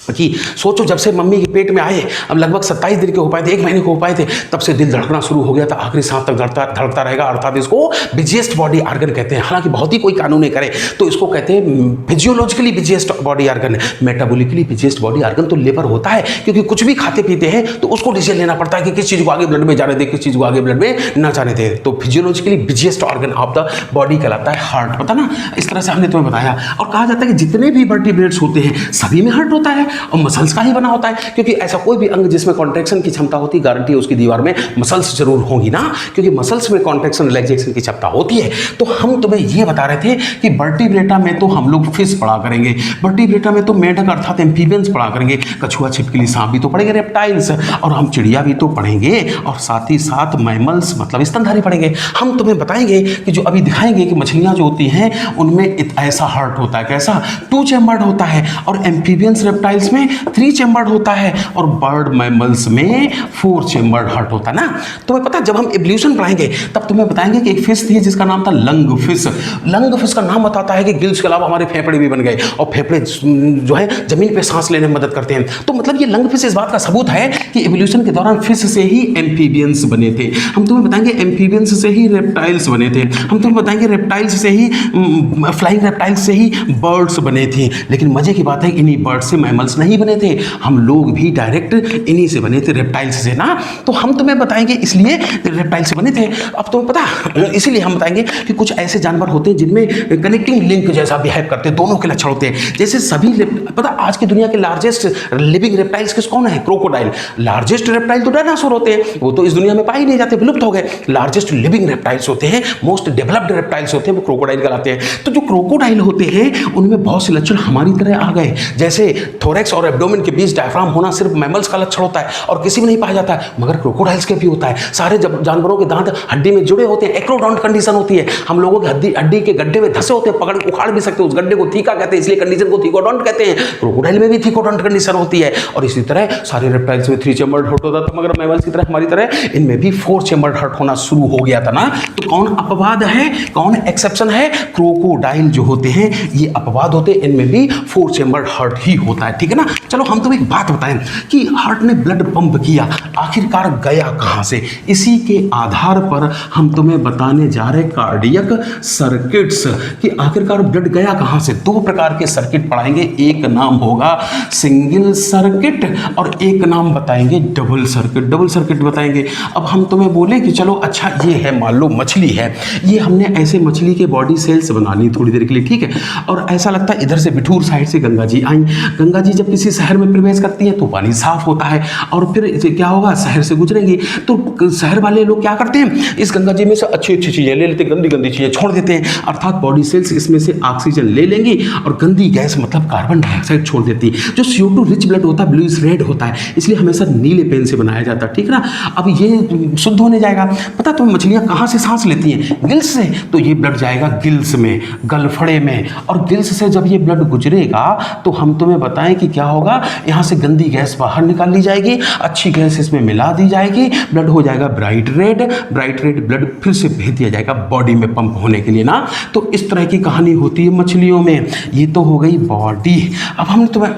कि सोचो जब से मम्मी के पेट में आए, अब लगभग 27 दिन के हो पाए थे, 1 महीने के हो पाए थे, तब से दिल धड़कना शुरू हो गया था, आखिरी सांस तक धड़कता रहेगा। अर्थात इसको बिजिएस्ट बॉडी आर्गन कहते हैं। हालांकि बहुत ही कोई कानून नहीं करे तो इसको कहते हैं physiologically busiest body organ. Metabolically busiest body organ तो लिवर होता है, क्योंकि कुछ भी खाते पीते हैं तो उसको डिसीजन लेना पड़ता है कि किस चीज़ को आगे ब्लड में जाने दे, किस चीज़ को आगे ब्लड में ना जाने दे। तो physiologically busiest organ of the body कहलाता है हार्ट, पता ना। इस तरह से हमने तुम्हें बताया। और कहा जाता है कि जितने भी वर्टिब्रेट्स होते हैं सभी में हार्ट होता है और मसल्स का ही बना होता है, क्योंकि ऐसा कोई भी अंग जिसमें कॉन्ट्रैक्शन की क्षमता होती है, गारंटी है उसकी दीवार में मसल्स जरूर होंगी ना, क्योंकि मसल्स में कॉन्ट्रैक्शन रिलैक्सेशन की क्षमता होती है। तो हम तुम्हें ये बता रहे थे कि वर्टिब्रेटा में तो हम लोग फिश पढ़ा करेंगे, वर्टिब्रेटा में तो मेंढक अर्थात एम्फीबियंस पढ़ा करेंगे, कछुआ, छिपकली, सांप भी तो पढ़ेंगे, रेप्टाइल्स, और हम चिड़िया भी तो पढ़ेंगे, और साथ ही साथ मैमल्स मतलब स्तनधारी पढ़ेंगे। हम तुम्हें बताएंगे कि जो अभी दिखाएंगे कि मछलियां जो होती हैं उनमें ऐसा हार्ट होता है, कैसा, 2 चैम्बर्ड होता है, और एम्फीबियंस रेप्टाइल्स में 3 चैम्बर्ड होता है, और बर्ड मैमल्स में 4 चैम्बर्ड हार्ट होता है ना। तुम्हें पता जब हम एवोल्यूशन पढ़ाएंगे तब तुम्हें बताएंगे कि एक फिश थी जिसका नाम था लंग फिश। लंग फिश का नाम बताता है कि गिल्स के अलावा हमारे फेफड़े भी बन गए, और फेफड़े जो है जमीन पे सांस लेने में मदद करते हैं। तो मतलब ये लंग फिश इस बात का सबूत है कि एवोल्यूशन के दौरान फिश से ही एम्फीबियंस बने थे। हम तुम्हें बताएंगे एम्फीबियंस से ही रेप्टाइल्स बने थे। हम तुम्हें बताएंगे रेप्टाइल्स से ही फ्लाइंग रेप्टाइल्स से ही बर्ड्स बने थे। लेकिन मजे की बात है इन्हीं बर्ड्स से मैमल्स नहीं बने थे, हम लोग भी डायरेक्ट इन्हीं से बने थे, रेप्टाइल्स से ना। तो हम तुम्हें बताएंगे इसलिए रेप्टाइल से बने थे। अब तुम्हें पता इसीलिए हम बताएंगे कि कुछ ऐसे जानवर होते हैं जिनमें कनेक्टिंग लिंक जैसा बिहेव करते हैं, दोनों के लक्षण होते हैं। जैसे सभी पता आज की दुनिया के लार्जेस्ट लिविंग रेप्टाइल्स किस कौन है, क्रोकोडाइल। लार्जेस्ट रेप्टाइल तो डायनासोर होते हैं, वो तो इस दुनिया में पाए ही नहीं जाते, विलुप्त हो गए। लार्जेस्ट लिविंग रेप्टाइल्स होते हैं, मोस्ट डेवलप्ड रेप्टाइल्स होते हैं, वो क्रोकोडाइल कहलाते हैं। तो जो क्रोकोडाइल होते हैं उनमें बहुत से लक्षण हमारी तरह आ गए, जैसे थोरैक्स और एब्डोमेन के बीच डायफ्राम होना सिर्फ मैमल्स का लक्षण होता है और किसी में नहीं पाया जाता है, मगर क्रोकोडाइल्स के भी होता है। सारे जानवरों के दांत हड्डी में जुड़े होते हैं, एक्रोडोंट कंडीशन होती है। हम लोगों के हड्डी के गड्ढे में धसे होते हैं, पकड़ उखाड़ भी सकते हैं, उस गड्ढे को थीका कहते हैं, इसलिए कंडीशन को थीकोडोंट कहते हैं। क्रोकोडाइल में भी थीकोडोंट कंडीशन होती है। और इसी तरह सारे रेप्टाइल्स में 3 चैम्बर्ड हार्ट होता था, मगर मैमल्स की तरह हमारी तरह इनमें भी 4 चैम्बर्ड हार्ट होना शुरू हो गया था ना। तो कौन अपवाद है, कौन एक्सेप्शन है, क्रोकोडाइल जो होते हैं ये अपवाद होते हैं, इनमें भी 4 चैम्बर्ड हार्ट ही होता है, ठीक है ना। चलो हम तुम्हें एक बात बताएं कि हार्ट ने ब्लड पंप किया, आखिरकार गया कहां से, इसी के आधार पर हम तुम्हें बताने जा रहे कार्डियक सर्किट्स कि आखिरकार ब्लड गया कहां से। 2 प्रकार के सर्किट पढ़ाएंगे, एक नाम होगा सिंगल सर्किट और एक नाम बताएंगे डबल सर्किट। डबल सर्किट बताएंगे। अब हम तुम्हें बोले कि चलो अच्छा ये है, मान लो मछली है, ये हमने ऐसे मछली के बॉडी सेल्स बना ली थोड़ी देर के लिए, ठीक है। और ऐसा लगता है इधर से बिठूर साइड से गंगा जी आई, गंगा जी जब किसी शहर में प्रवेश करती है तो पानी साफ होता है, और फिर क्या होगा, शहर से गुजरेंगी तो शहर वाले लोग क्या करते हैं, इस गंगा जी में से अच्छी अच्छी चीजें ले लेते हैं, गंदी गंदी चीजें छोड़ देते हैं। अर्थात बॉडी सेल्स इसमें से ऑक्सीजन ले लेंगी और गंदी गैस मतलब कार्बन डाइऑक्साइड छोड़ देती है। जो CO2 रिच ब्लड होता है ब्लूइश रेड होता है, इसलिए हमेशा नीले पेन से बनाया जाता है, ठीक ना। अब ये शुद्ध होने जाएगा। पता तुम मछलियां कहां से सांस लेती हैं, गिल्स से, तो ये ब्लड जाएगा गिल्स में, गलफड़े में, और गिल्स से जब ये ब्लड गुजरेगा तो हम तुम्हें बताएं कि क्या होगा, यहां से गंदी गैस बाहर निकाल ली जाएगी, अच्छी गैस इसमें मिला दी जाएगी, ब्लड हो जाएगा bright red, bright red blood फिर से भेज दिया जाएगा बॉडी में पंप होने के लिए ना। तो इस तरह की कहानी होती है मछलियों में। ये तो हो गई बॉडी। अब हमने तुम्हें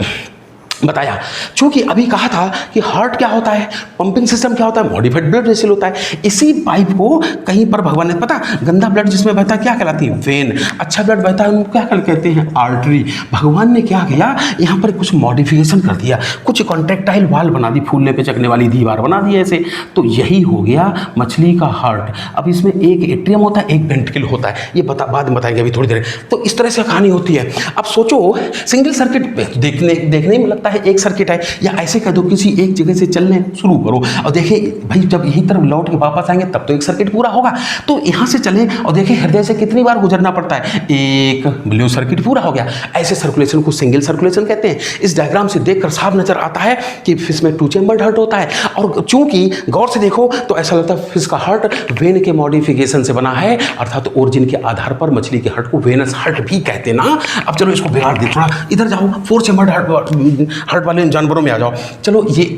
बताया, चूंकि अभी कहा था कि हार्ट क्या होता है, पंपिंग सिस्टम क्या होता है, मॉडिफाइड ब्लड वेसल होता है। इसी पाइप को कहीं पर भगवान ने, पता गंदा ब्लड जिसमें बहता है क्या कहलाती है, वेन, अच्छा ब्लड बहता है उनको क्या कहते हैं, आर्टरी। भगवान ने क्या किया, यहाँ पर कुछ मॉडिफिकेशन कर दिया, कुछ कॉन्ट्रैक्टाइल वाल बना दी, फूलने पे चकने वाली दीवार बना दी ऐसे। तो यही हो गया मछली का हार्ट। अब इसमें एक एट्रियम होता है, एक वेंट्रिकल होता है, ये बाद में बताएंगे अभी थोड़ी देर। तो इस तरह से कहानी होती है। अब सोचो सिंगल सर्किट देखने में लगता लगता है एक सर्किट है, या ऐसे कह दो किसी एक जगह से चलने शुरू करो और देखिए भाई जब यही तरफ लौट के वापस आएंगे तब तो एक सर्किट पूरा होगा। तो यहाँ से चलें और देखिए हृदय से कितनी बार गुजरना पड़ता है, एक, ब्लू सर्किट पूरा हो गया। ऐसे सर्कुलेशन को सिंगल सर्कुलेशन कहते हैं। इस डायग्राम से देखकर साफ नजर आता है कि फिश में 2 चैम्बर्ड हार्ट होता है, और चूंकि गौर से देखो तो ऐसा लगता है फिश का हार्ट वेन के मॉडिफिकेशन से बना है, अर्थात ओरिजिन के आधार पर मछली के हार्ट को वेनस हार्ट भी कहते हैं ना। अब चलो इसको बिगाड़ दे, थोड़ा इधर जाओ, 4 चैम्बर्ड हार्ट वाले जानवरों में आ जाओ। चलो ये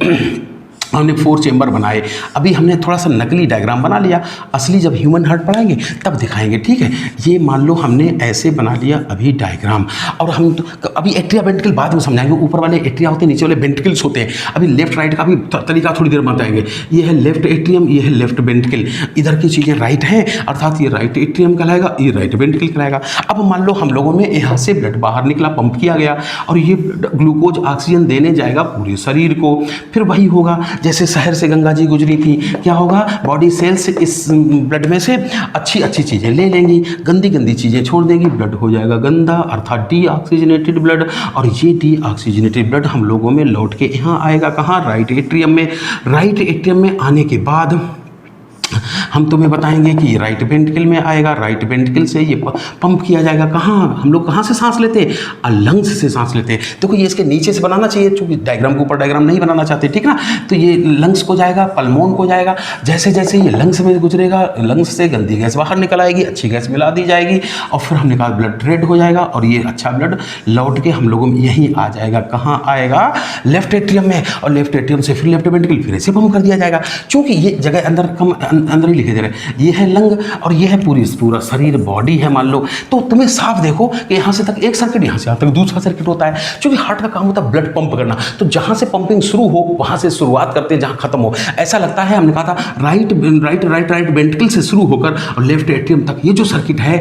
हमने 4 चैम्बर बनाए, अभी हमने थोड़ा सा नकली डायग्राम बना लिया, असली जब ह्यूमन हार्ट पढ़ाएंगे तब दिखाएंगे, ठीक है। ये मान लो हमने ऐसे बना लिया अभी डायग्राम, और हम तो अभी एट्रिया वेंट्रिकल बाद में समझाएंगे, ऊपर वाले एट्रिया होते हैं, नीचे वाले वेंट्रिकल्स होते हैं। अभी लेफ्ट राइट का भी तरीका थोड़ी देर में बताएंगे। ये है लेफ्ट एट्रियम, ये है लेफ्ट वेंट्रिकल, इधर की चीज़ें राइट हैं, अर्थात ये राइट एट्रियम कहलाएगा, ये राइट वेंट्रिकल कहलाएगा। अब मान लो हम लोगों में यहाँ से ब्लड बाहर निकला, पंप किया गया, और ये ग्लूकोज ऑक्सीजन देने जाएगा पूरे शरीर को। फिर वही होगा जैसे शहर से गंगा जी गुजरी थी, क्या होगा, बॉडी सेल्स इस ब्लड में से अच्छी अच्छी चीज़ें ले लेंगी, गंदी गंदी चीज़ें छोड़ देंगी, ब्लड हो जाएगा गंदा, अर्थात डीऑक्सीजनेटेड ब्लड। और ये डीऑक्सीजनेटेड ब्लड हम लोगों में लौट के यहाँ आएगा, कहाँ, राइट एट्रियम में। राइट एट्रियम में आने के बाद हम तुम्हें बताएंगे कि राइट वेंट्रिकल में आएगा, राइट वेंट्रिकल से ये पंप किया जाएगा, कहाँ, हम लोग कहाँ से सांस लेते हैं, लंग्स से सांस लेते हैं। देखो ये इसके नीचे से बनाना चाहिए, क्योंकि डायग्राम के ऊपर डायग्राम नहीं बनाना चाहते, ठीक ना। तो ये लंग्स को जाएगा, पल्मोन को जाएगा, जैसे जैसे ये लंग्स में गुजरेगा, लंग्स से गंदी गैस बाहर निकल आएगी, अच्छी गैस मिला दी जाएगी, और फिर हमने कहा ब्लड रेड हो जाएगा, और ये अच्छा ब्लड लौट के हम लोगों में यहीं आ जाएगा, कहाँ आएगा, लेफ्ट एट्रियम में, और लेफ्ट एट्रियम से फिर लेफ्ट वेंट्रिकल, फिर ऐसे पंप कर दिया जाएगा। चूँकि ये जगह अंदर ही लिखे जा रहे हैं, ये है लंग और ये है पूरा शरीर, बॉडी है मान लो। तो तुम्हें साफ देखो कि यहाँ से तक एक सर्किट, यहाँ से यहाँ तक दूसरा सर्किट होता है, क्योंकि हार्ट का काम होता है ब्लड पंप करना। तो जहाँ से पंपिंग शुरू हो वहाँ से शुरुआत करते हैं, जहाँ खत्म हो। ऐसा लगता है, हमने कहा था राइट वेंट्रिकल से शुरू होकर और लेफ्ट एट्रियम तक ये जो सर्किट है,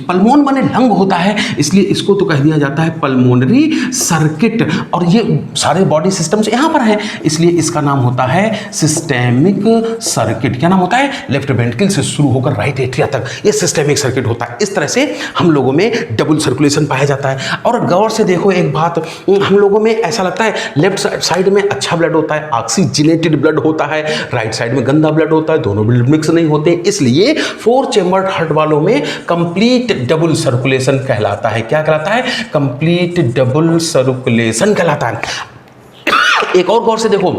पल्मोन माने लंग होता है, इसलिए इसको तो कह दिया जाता है पल्मोनरी सर्किट। और ये सारे बॉडी सिस्टम्स यहाँ पर है, इसलिए इसका नाम होता है सिस्टेमिक सर्किट। क्या नाम होता है, लेफ्ट वेंट्रिकल से शुरू होकर राइट एट्रिया तक ये सिस्टेमिक सर्किट होता है। इस तरह से हम लोगों में डबल सर्कुलेशन पाया जाता है। और गौर से देखो एक बात, हम लोगों में ऐसा लगता है लेफ्ट साइड में अच्छा ब्लड होता है, ऑक्सीजनेटेड ब्लड होता है, राइट साइड में गंदा ब्लड होता है, दोनों ब्लड मिक्स नहीं होते, इसलिए 4 चैम्बर्ड हार्ट वालों में कंप्लीट डबल सर्कुलेशन कहलाता है। क्या कहलाता है, कंप्लीट डबल सर्कुलेशन कहलाता है। एक और गौर से देखो,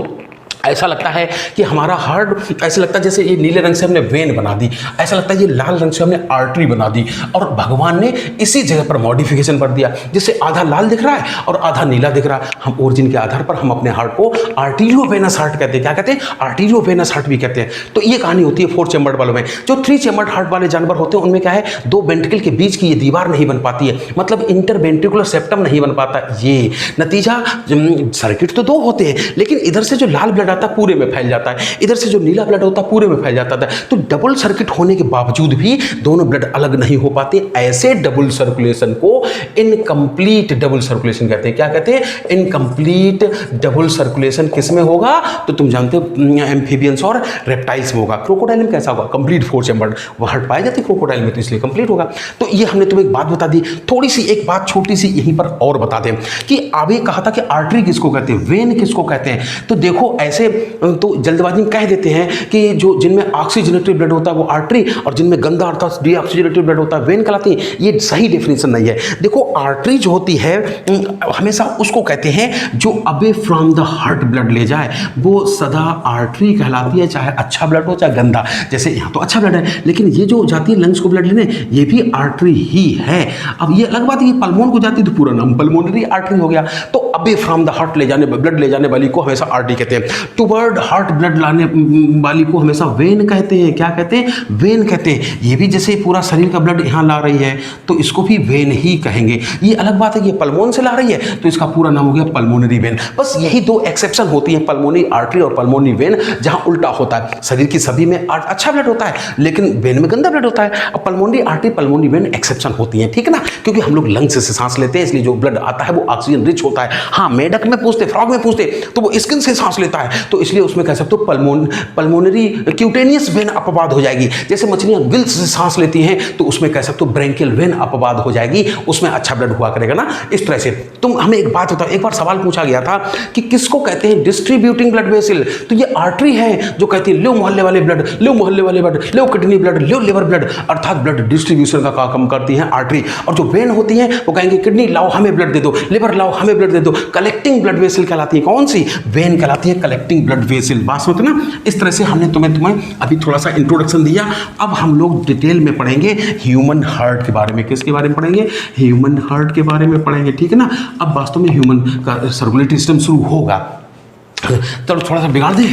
ऐसा लगता है कि हमारा हार्ट, ऐसा लगता है जैसे ये नीले रंग से हमने वेन बना दी, ऐसा लगता है ये लाल रंग से हमने आर्टरी बना दी, और भगवान ने इसी जगह पर मॉडिफिकेशन कर दिया, जिससे आधा लाल दिख रहा है और आधा नीला दिख रहा है। हम ओरिजिन के आधार पर हम अपने हार्ट को आर्टीरियोवेनस हार्ट कहते हैं। क्या कहते हैं, आर्टीरियोवेनस हार्ट भी कहते हैं। तो ये कहानी होती है 4 चैम्बर्ड वालों में। जो 3 चैम्बर्ड हार्ट वाले जानवर होते हैं उनमें क्या है, 2 वेंट्रिकल के बीच की ये दीवार नहीं बन पाती है, मतलब इंटरवेंट्रिकुलर सेप्टम नहीं बन पाता। ये नतीजा, सर्किट तो 2 होते हैं, लेकिन इधर से जो लाल ब्लड आता है पूरे में फैल जाता है, इधर से जो नीला ब्लड होता है पूरे में फैल जाता है। तो डबल सर्किट होने के बावजूद भी दोनों ब्लड अलग नहीं हो पाते। ऐसे डबल सर्कुलेशन को इनकम्प्लीट डबल सर्कुलेशन कहते हैं। क्या कहते हैं, इनकम्प्लीट डबल सर्कुलेशन किस में होगा, तो तुम जानते हो एम्फीबियंस और रेप्टाइल्स में होगा। क्रोकोडाइल में कैसा होगा, कंप्लीट 4 चैम्बर्ड हार्ट पाई जाती है क्रोकोडाइल में, तो इसलिए कंप्लीट होगा। तो ये हमने तुम्हें एक बात बता दी। थोड़ी सी एक बात छोटी सी यहीं पर और बता दें कि अभी कहा था कि आर्टरी किसको कहते हैं, वेन किसको कहते हैं। तो देखो ऐसे तो जल्दबाजी में कह देते हैं कि जो जिनमें ऑक्सीजनेटेड ब्लड होता है वो आर्टरी, और जिनमें गंदा अर्थात डीऑक्सीजनेटेड ब्लड होता है वेन कहलाती है। ये सही डेफिनेशन नहीं है। देखो आर्टरी जो होती है हमेशा उसको कहते हैं जो away from the heart blood ले जाए, वो सदा आर्टरी कहलाती है, चाहे अच्छा ब्लड हो चाहे गंदा। जैसे यहाँ तो अच्छा ब्लड है, लेकिन ये जो जाती है लंग्स को ब्लड लेने, ये भी आर्टरी ही है। अब ये अलग बात है कि पल्मोन को जाती है तो पूरा नाम पल्मोनरी आर्टरी हो गया। तो अवे फ्रॉम द हार्ट ले जाने, ब्लड ले जाने वाली को हमेशा आर्टरी कहते हैं। टुवर्ड हार्ट ब्लड लाने वाली को हमेशा वेन कहते हैं। क्या कहते हैं, वेन कहते हैं। ये भी जैसे पूरा शरीर का ब्लड यहाँ ला रही है तो इसको भी वेन ही कहेंगे। ये अलग बात है कि पल्मोन से ला रही है तो इसका पूरा नाम हो गया पल्मोनरी वेन। बस यही 2 एक्सेप्शन होती हैं, पल्मोनरी आर्टरी और पल्मोनरी वेन, जहाँ उल्टा होता है। शरीर की सभी में अच्छा ब्लड होता है लेकिन वेन में गंदा ब्लड होता है। और pulmonary artery pulmonary vein exception होती हैं, ठीक है ना, क्योंकि हम लोग लंग्स से सांस लेते हैं, इसलिए जो ब्लड आता है वो ऑक्सीजन रिच होता है। हाँ, मेढक में पूछते, फ्रॉग में पूछते तो वो स्किन से सांस लेता है, तो इसलिए उसमें कह सकते हो पल्मोनरी क्यूटेनियस वेन अपवाद हो जाएगी। जैसे मछलियां गिल्स से सांस लेती हैं तो उसमें कह सकते हो ब्रेंकियल वेन अपवाद हो जाएगी, उसमें अच्छा ब्लड हुआ करेगा ना। इस तरह से तुम हमें एक बात बताओ, एक बार सवाल पूछा गया था कि किसको कहते हैं डिस्ट्रीब्यूटिंग ब्लड वेसल, तो ये आर्टरी है जो कहती है लो मोहल्ले वाले ब्लड, लो मोहल्ले वाले ब्लड, लो किडनी ब्लड, लो लिवर ब्लड, अर्थात ब्लड डिस्ट्रीब्यूशन का काम करती है आर्टरी। और जो वेन होती है वो कहेंगे किडनी लाओ हमें ब्लड दे दो, लिवर लाओ हमें ब्लड दे दो। कलेक्टिंग ब्लड वेसल कहलाती है, कौन सी? वेन कहलाती है कलेक्टिंग ब्लड वेसल। बात समझते ना। इस तरह से हमने तुम्हें अभी थोड़ा सा इंट्रोडक्शन दिया। अब हम लोग डिटेल में पढ़ेंगे ह्यूमन हार्ट के बारे में। किसके बारे में पढ़ेंगे? ह्यूमन हार्ट के बारे में पढ़ेंगे, ठीक है ना। अब वास्तव में ह्यूमन का सर्कुलेटरी सिस्टम शुरू होगा, तो थोड़ा सा बिगाड़ दे।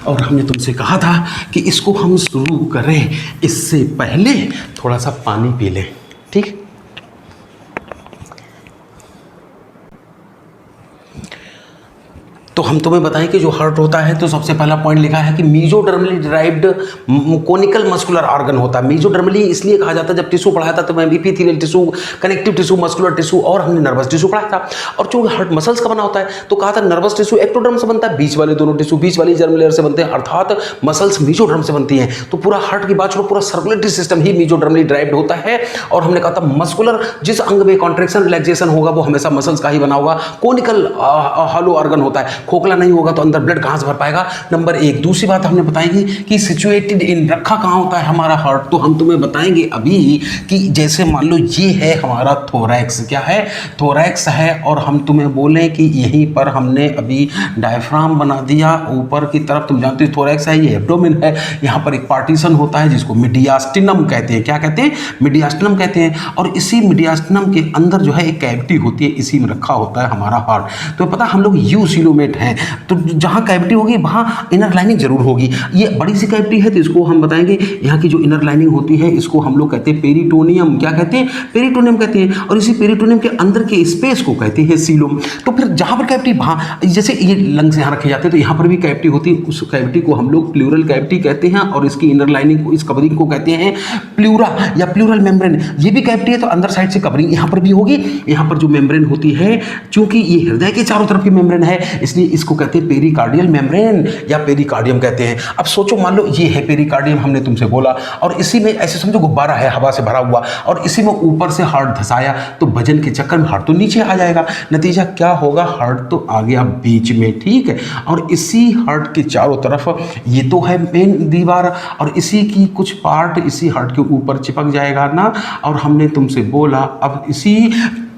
और हमने तुमसे कहा था कि इसको हम शुरू करें इससे पहले थोड़ा सा पानी पी लें, ठीक। तो हम तुम्हें बताएं कि जो हार्ट होता है तो सबसे पहला पॉइंट लिखा है कि mesodermally derived conical muscular organ होता है। मीजोडर्मली इसलिए कहा जाता है, जब टिश्यू पढ़ाया था तो मैं epithelial tissue, connective tissue, muscular tissue और हमने नर्वस टिश्यू पढ़ाया था। और जो हार्ट मसल्स का बना होता है तो कहा था नर्वस टिश्यू एक्टोडर्म से बनता है, बीच वाले दोनों टिश्यू बीच वाली जर्म लेयर से बनते हैं, अर्थात मसल्स मीजोडर्म से बनती हैं। तो पूरा हार्ट की बात छोड़ो, पूरा सर्कुलेटरी सिस्टम ही मीजोडर्मली डिराइव्ड होता है। और हमने कहा था मस्कुलर, जिस अंग में कॉन्ट्रेक्शन रिलैक्सेशन होगा वो हमेशा मसल्स का ही बना होगा। कोनिकल हॉलो ऑर्गन होता है, खोखला नहीं होगा तो अंदर ब्लड कहां से भर पाएगा, नंबर एक। दूसरी बात हमने बताएगी कि सिचुएटेड इन, रखा कहां होता है हमारा हार्ट, तो हम तुम्हें बताएंगे अभी कि जैसे मान लो ये है हमारा थोरैक्स, क्या है? थोरैक्स है। और हम तुम्हें बोलें कि यहीं पर हमने अभी डायफ्राम बना दिया ऊपर की तरफ, तुम जानते हो थोरैक्स है, ये एब्डोमेन है, यहाँ पर एक पार्टीशन होता है जिसको मीडियास्टिनम कहते हैं। क्या कहते हैं? मीडियास्टिनम कहते हैं। और इसी मीडियास्टिनम के अंदर जो है एक कैविटी होती है, इसी में रखा होता है हमारा हार्ट। तो पता हम लोग यूसिलोमेट हैं, तो जहाँ कैविटी होगी वहाँ इनर लाइनिंग जरूर होगी। ये बड़ी सी कैविटी है तो इसको हम बताएंगे, यहाँ की जो इनर लाइनिंग होती है इसको हम लोग कहते हैं पेरिटोनियम। क्या कहते हैं? पेरिटोनियम कहते हैं। और इसी पेरिटोनियम के अंदर के स्पेस को कहते हैं सीलोम। तो फिर जहाँ पर कैविटी, वहाँ जैसे ये लंग्स यहाँ रखे जाते हैं तो यहाँ पर भी कैविटी होती है, उस कैविटी को हम लोग प्लूरल कैविटी कहते हैं। और इसकी इनर लाइनिंग को, इस कवरिंग को कहते हैं प्लूरा या प्लूरल मेम्ब्रेन। ये भी कैविटी है तो अंदर साइड से कवरिंग यहाँ पर भी होगी। यहाँ पर जो मेम्ब्रेन होती है, चूंकि ये हृदय के चारों तरफ की मेम्ब्रेन है इसलिए इसको कहते हैं पेरिकार्डियल मेम्ब्रेन या पेरिकार्डियम कहते हैं। अब सोचो, मान लो ये है पेरिकार्डियम, हमने तुमसे बोला, और इसी में ऐसे समझो गुब्बारा है हवा से भरा हुआ, और इसी में ऊपर से हार्ट धसाया तो वजन के चक्कर में हार्ट तो नीचे आ जाएगा। नतीजा क्या होगा? हार्ट तो आ गया बीच में, ठीक है। और इसी हार्ट के चारों तरफ ये तो है मेन दीवार, और इसी की कुछ पार्ट इसी हार्ट के ऊपर चिपक जाएगा ना। और हमने तुमसे बोला अब इसी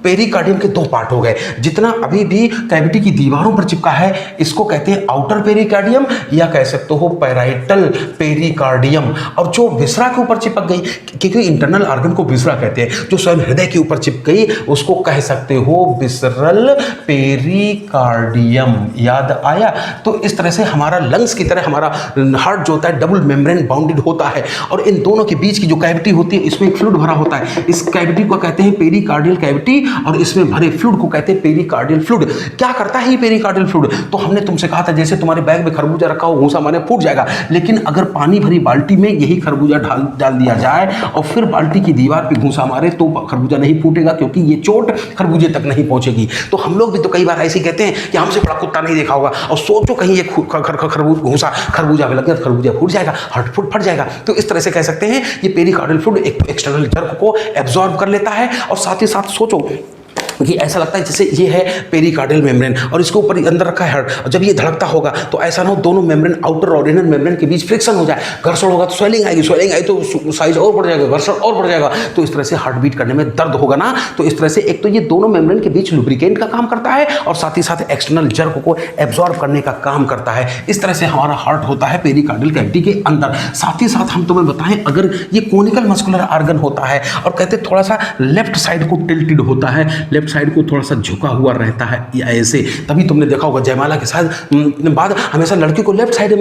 पेरिकार्डियम के दो पार्ट हो गए। जितना अभी भी कैविटी की दीवारों पर चिपका है इसको कहते हैं आउटर पेरिकार्डियम या कह सकते हो पैराइटल पेरिकार्डियम। और जो विसरा के ऊपर चिपक गई, क्योंकि इंटरनल ऑर्गन को विसरा कहते हैं, जो स्वयं हृदय के ऊपर चिपक गई उसको कह सकते हो विसरल पेरिकार्डियम। याद आया? तो इस तरह से हमारा लंग्स की तरह हमारा हार्ट जो होता है डबल मेम्ब्रेन बाउंडेड होता है। और इन दोनों के बीच की जो कैविटी होती है इसमें एक फ्लूइड भरा होता है। इस कैविटी को कहते हैं पेरिकार्डियल कैविटी और इसमें भरे फ्लूइड को कहते हैं पेरिकार्डियल फ्लूइड। क्या करता है ये पेरिकार्डियल फ्लूइड? तो हमने तुमसे कहा था जैसे तुम्हारे बैग में खरबूजा रखा हो, घूंसा मारे फूट जाएगा, लेकिन अगर पानी भरी बाल्टी में यही खरबूजा डाल दिया जाए और फिर बाल्टी की दीवार पे घूंसा मारे तो खरबूजा नहीं फूटेगा, क्योंकि ये चोट खरबूजे तक नहीं पहुंचेगी। तो हम लोग भी तो कई बार ऐसे कहते हैं कि हमसे बड़ा कुत्ता नहीं देखा होगा, और सोचो कहीं ये घूंसा खरबूजा में लग गया, खरबूजा फूट जाएगा, हार्ट फट जाएगा। तो इस तरह से कह सकते हैं ये पेरिकार्डियल फ्लूइड एक एक्सटर्नल जर्क को एब्जॉर्ब कर लेता है। और साथ ही साथ सोचो कि ऐसा लगता है जैसे ये है पेरिकार्डियल मेम्ब्रेन और इसके ऊपर अंदर रखा है हार्ट, और जब ये धड़कता होगा तो ऐसा ना हो दोनों मेम्ब्रेन आउटर और इनर मेम्ब्रेन के बीच फ्रिक्शन हो जाए, घर्षण होगा तो स्वेलिंग आएगी, स्वेलिंग आई तो साइज और बढ़ जाएगा, घर्षण और बढ़ जाएगा, तो इस तरह से हार्ट बीट करने में दर्द होगा ना। तो इस तरह से एक तो ये दोनों मेम्ब्रेन के बीच लुब्रिकेंट का काम करता है और साथ ही साथ एक्सटर्नल जर्क को एब्जॉर्ब करने का काम करता है। इस तरह से हमारा हार्ट होता है पेरिकार्डियल कैविटी के अंदर। साथ ही साथ हम तुम्हें बताएं, अगर ये कोनिकल मस्कुलर ऑर्गन होता है और कहते थोड़ा सा लेफ्ट साइड को टिल्टेड होता है, लेफ्ट साइड को थोड़ा सा झुका हुआ रहता है या ऐसे, तभी तुमने देखा होगा जयमाला के साथ बाद हमेशा लड़की को लेफ्ट साइड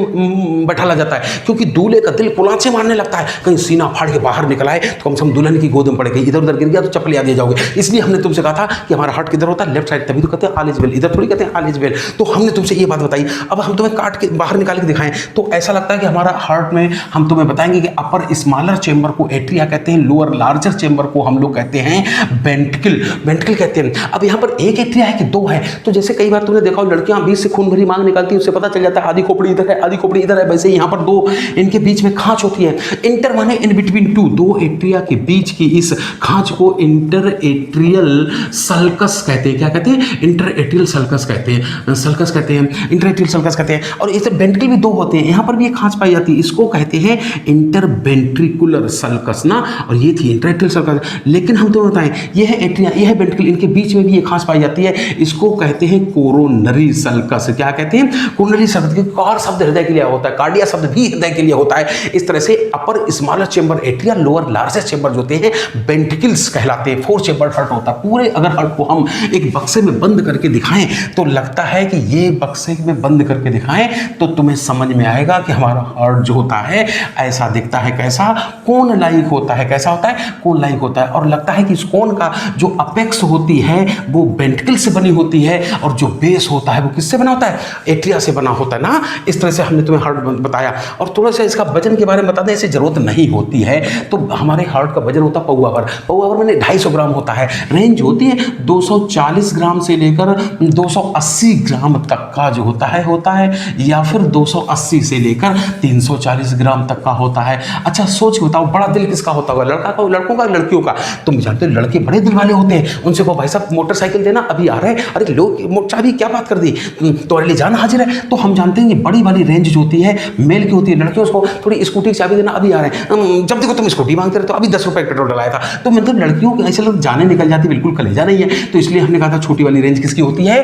बैठाला जाता है, क्योंकि दूल्हे का दिल कुलांच से मारने लगता है, कहीं सीना फाड़ के बाहर निकल आए तो कम से कम दुल्हन की गोद में पड़ गई, इधर उधर गिर गया तो चप्पल याद जाओगे। इसलिए हमने तुमसे कहा था कि हमारा हार्ट किधर होता है? लेफ्ट साइड, तभी तो कहते हैं ऑल इज वेल, इधर थोड़ी कहते हैं ऑल इज वेल। तो हमने तुमसे ये बात बताई। अब हम तुम्हें काट के बाहर निकाल के दिखाएं तो ऐसा लगता है कि हमारा हार्ट में हम तुम्हें बताएंगे कि अपर स्मॉलर चेंबर को एट्रिया कहते हैं, लोअर लार्जर चेंबर को हम लोग कहते हैं वेंट्रिकल। वेंट्रिकल कहते कहते हैं। अब यहाँ पर एक एट्रिया है कि दो है, तो जैसे कई बार तुमने देखा हो लड़कियां बीच से खून भरी मांग निकालती है, उससे पता चल जाता है आधी खोपड़ी इधर है, आधी खोपड़ी इधर है, वैसे यहाँ पर दो इनके बीच में खांच होती है। इंटर माने इन बिटवीन टू, दो एट्रिया के बीच की इस खांच को इंटर एट्रियल सल्कस कहते हैं। क्या कहते हैं? इंटर एट्रियल सल्कस कहते हैं, सल्कस कहते हैं, इंटर एट्रियल सल्कस कहते हैं। और इसे वेंट्रिकल भी दो होते हैं, यहाँ पर भी एक खांच पाई जाती है, इसको कहते हैं इंटरवेंट्रिकुलर सल्कस ना, और ये थी इंटर एट्रियल सल्कस। लेकिन हम तुम्हें बताएं, ये है एट्रिया, ये है वेंट्रिकल, इनके बीच में भी एक खांच पाई जाती है, इसको कहते हैं कोरोनरी सल्कस। क्या कहते हैं? Coronary sulcus. कार शब्द हृदय के लिए होता है, कार्डिया शब्द भी हृदय के लिए होता है। इस तरह से upper smaller chamber atria, lower largest chamber जो होते हैं वेंट्रिकल्स कहलाते हैं। 4 चेंबर हार्ट होता है। पूरे अगर हार्ट को हम एक बक्से में बंद करके दिखाएं तो लगता है कि ये बक्से में बंद करके दिखाएं तो तुम्हें समझ में आएगा कि हमारा हार्ट जो होता है ऐसा दिखता है। कैसा? कोन लाइक होता है। कैसा होता है? कोन लाइक होता है। और लगता है कि इस कोन का जो अपेक्स होती है वो वेंट्रिकल से बनी होती है, और जो बेस होता है वो किससे बना होता है? एट्रिया से बना होता है ना। इस तरह से हमने तुम्हें हार्ट बताया। और थोड़ा सा इसका वजन के बारे में बता दें, इसे जरूरत नहीं होती है। तो हमारे हार्ट का वजन होता है पौवा भर, पौवा भर मैंने 250 ग्राम होता है। रेंज होती है 240 ग्राम से लेकर 280 ग्राम तक का जो होता है, या फिर 280 से लेकर 340 ग्राम तक का होता है। अच्छा सोच के बताओ, बड़ा दिल किसका होता होगा? लड़का का, लड़कों का, लड़कियों का? तुम जानते हो लड़के बड़े दिल वाले होते हैं, उनसे को भाई साहब मोटरसाइकिल देना, अभी आ रहे हैं, अरे लोग चाबी क्या बात कर दी, तो ले जाना हाजिर है। तो हम जानते हैं ये बड़ी वाली रेंज जो होती है मेल की होती है। लड़कियों को थोड़ी स्कूटी की चाबी देना, अभी आ रहे हैं, जब देखो तुम स्कूटी मांगते रहे, तो अभी 10 रुपए पेट्रोल डलाया था। तो मतलब लड़कियों को ऐसे लोग जाने निकल जाती, बिल्कुल कलेजा नहीं है। तो इसलिए हमने कहा था छोटी वाली रेंज किसकी होती है?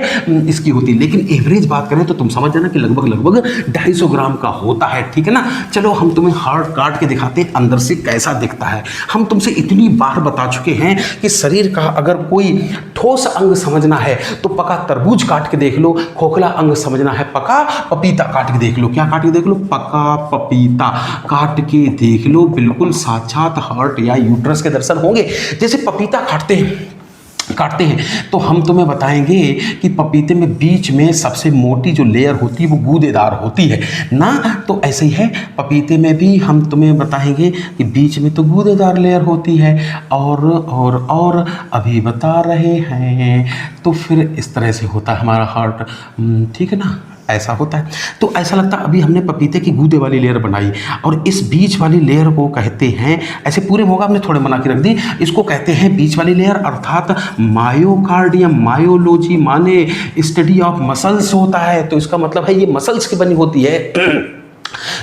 इसकी होती है। लेकिन एवरेज बात करें तो तुम समझ जाना कि लगभग 250 ग्राम का होता है। ठीक है ना। चलो हम तुम्हें हार्ट काट के दिखाते हैं अंदर से कैसा दिखता है। हम तुमसे इतनी बार बता चुके हैं कि शरीर का अगर कोई ठोस अंग समझना है तो पका तरबूज काट के देख लो, खोखला अंग समझना है पका पपीता काट के देख लो। क्या काट के देख लो? पका पपीता काट के देख लो, बिल्कुल साक्षात हार्ट या यूट्रस के दर्शन होंगे। जैसे पपीता काटते हैं तो हम तुम्हें बताएंगे कि पपीते में बीच में सबसे मोटी जो लेयर होती है वो गूदेदार होती है ना। तो ऐसे ही है पपीते में भी, हम तुम्हें बताएंगे कि बीच में तो गूदेदार लेयर होती है। और अभी बता रहे हैं। तो फिर इस तरह से होता है हमारा हार्ट। ठीक है ना, ऐसा होता है। तो ऐसा लगता है अभी हमने पपीते की गूदे वाली लेयर बनाई, और इस बीच वाली लेयर को कहते हैं, ऐसे पूरे होगा हमने थोड़े बना के रख दी, इसको कहते हैं बीच वाली लेयर अर्थात मायोकार्डियम। मायोलॉजी माने स्टडी ऑफ मसल्स होता है, तो इसका मतलब है ये मसल्स की बनी होती है।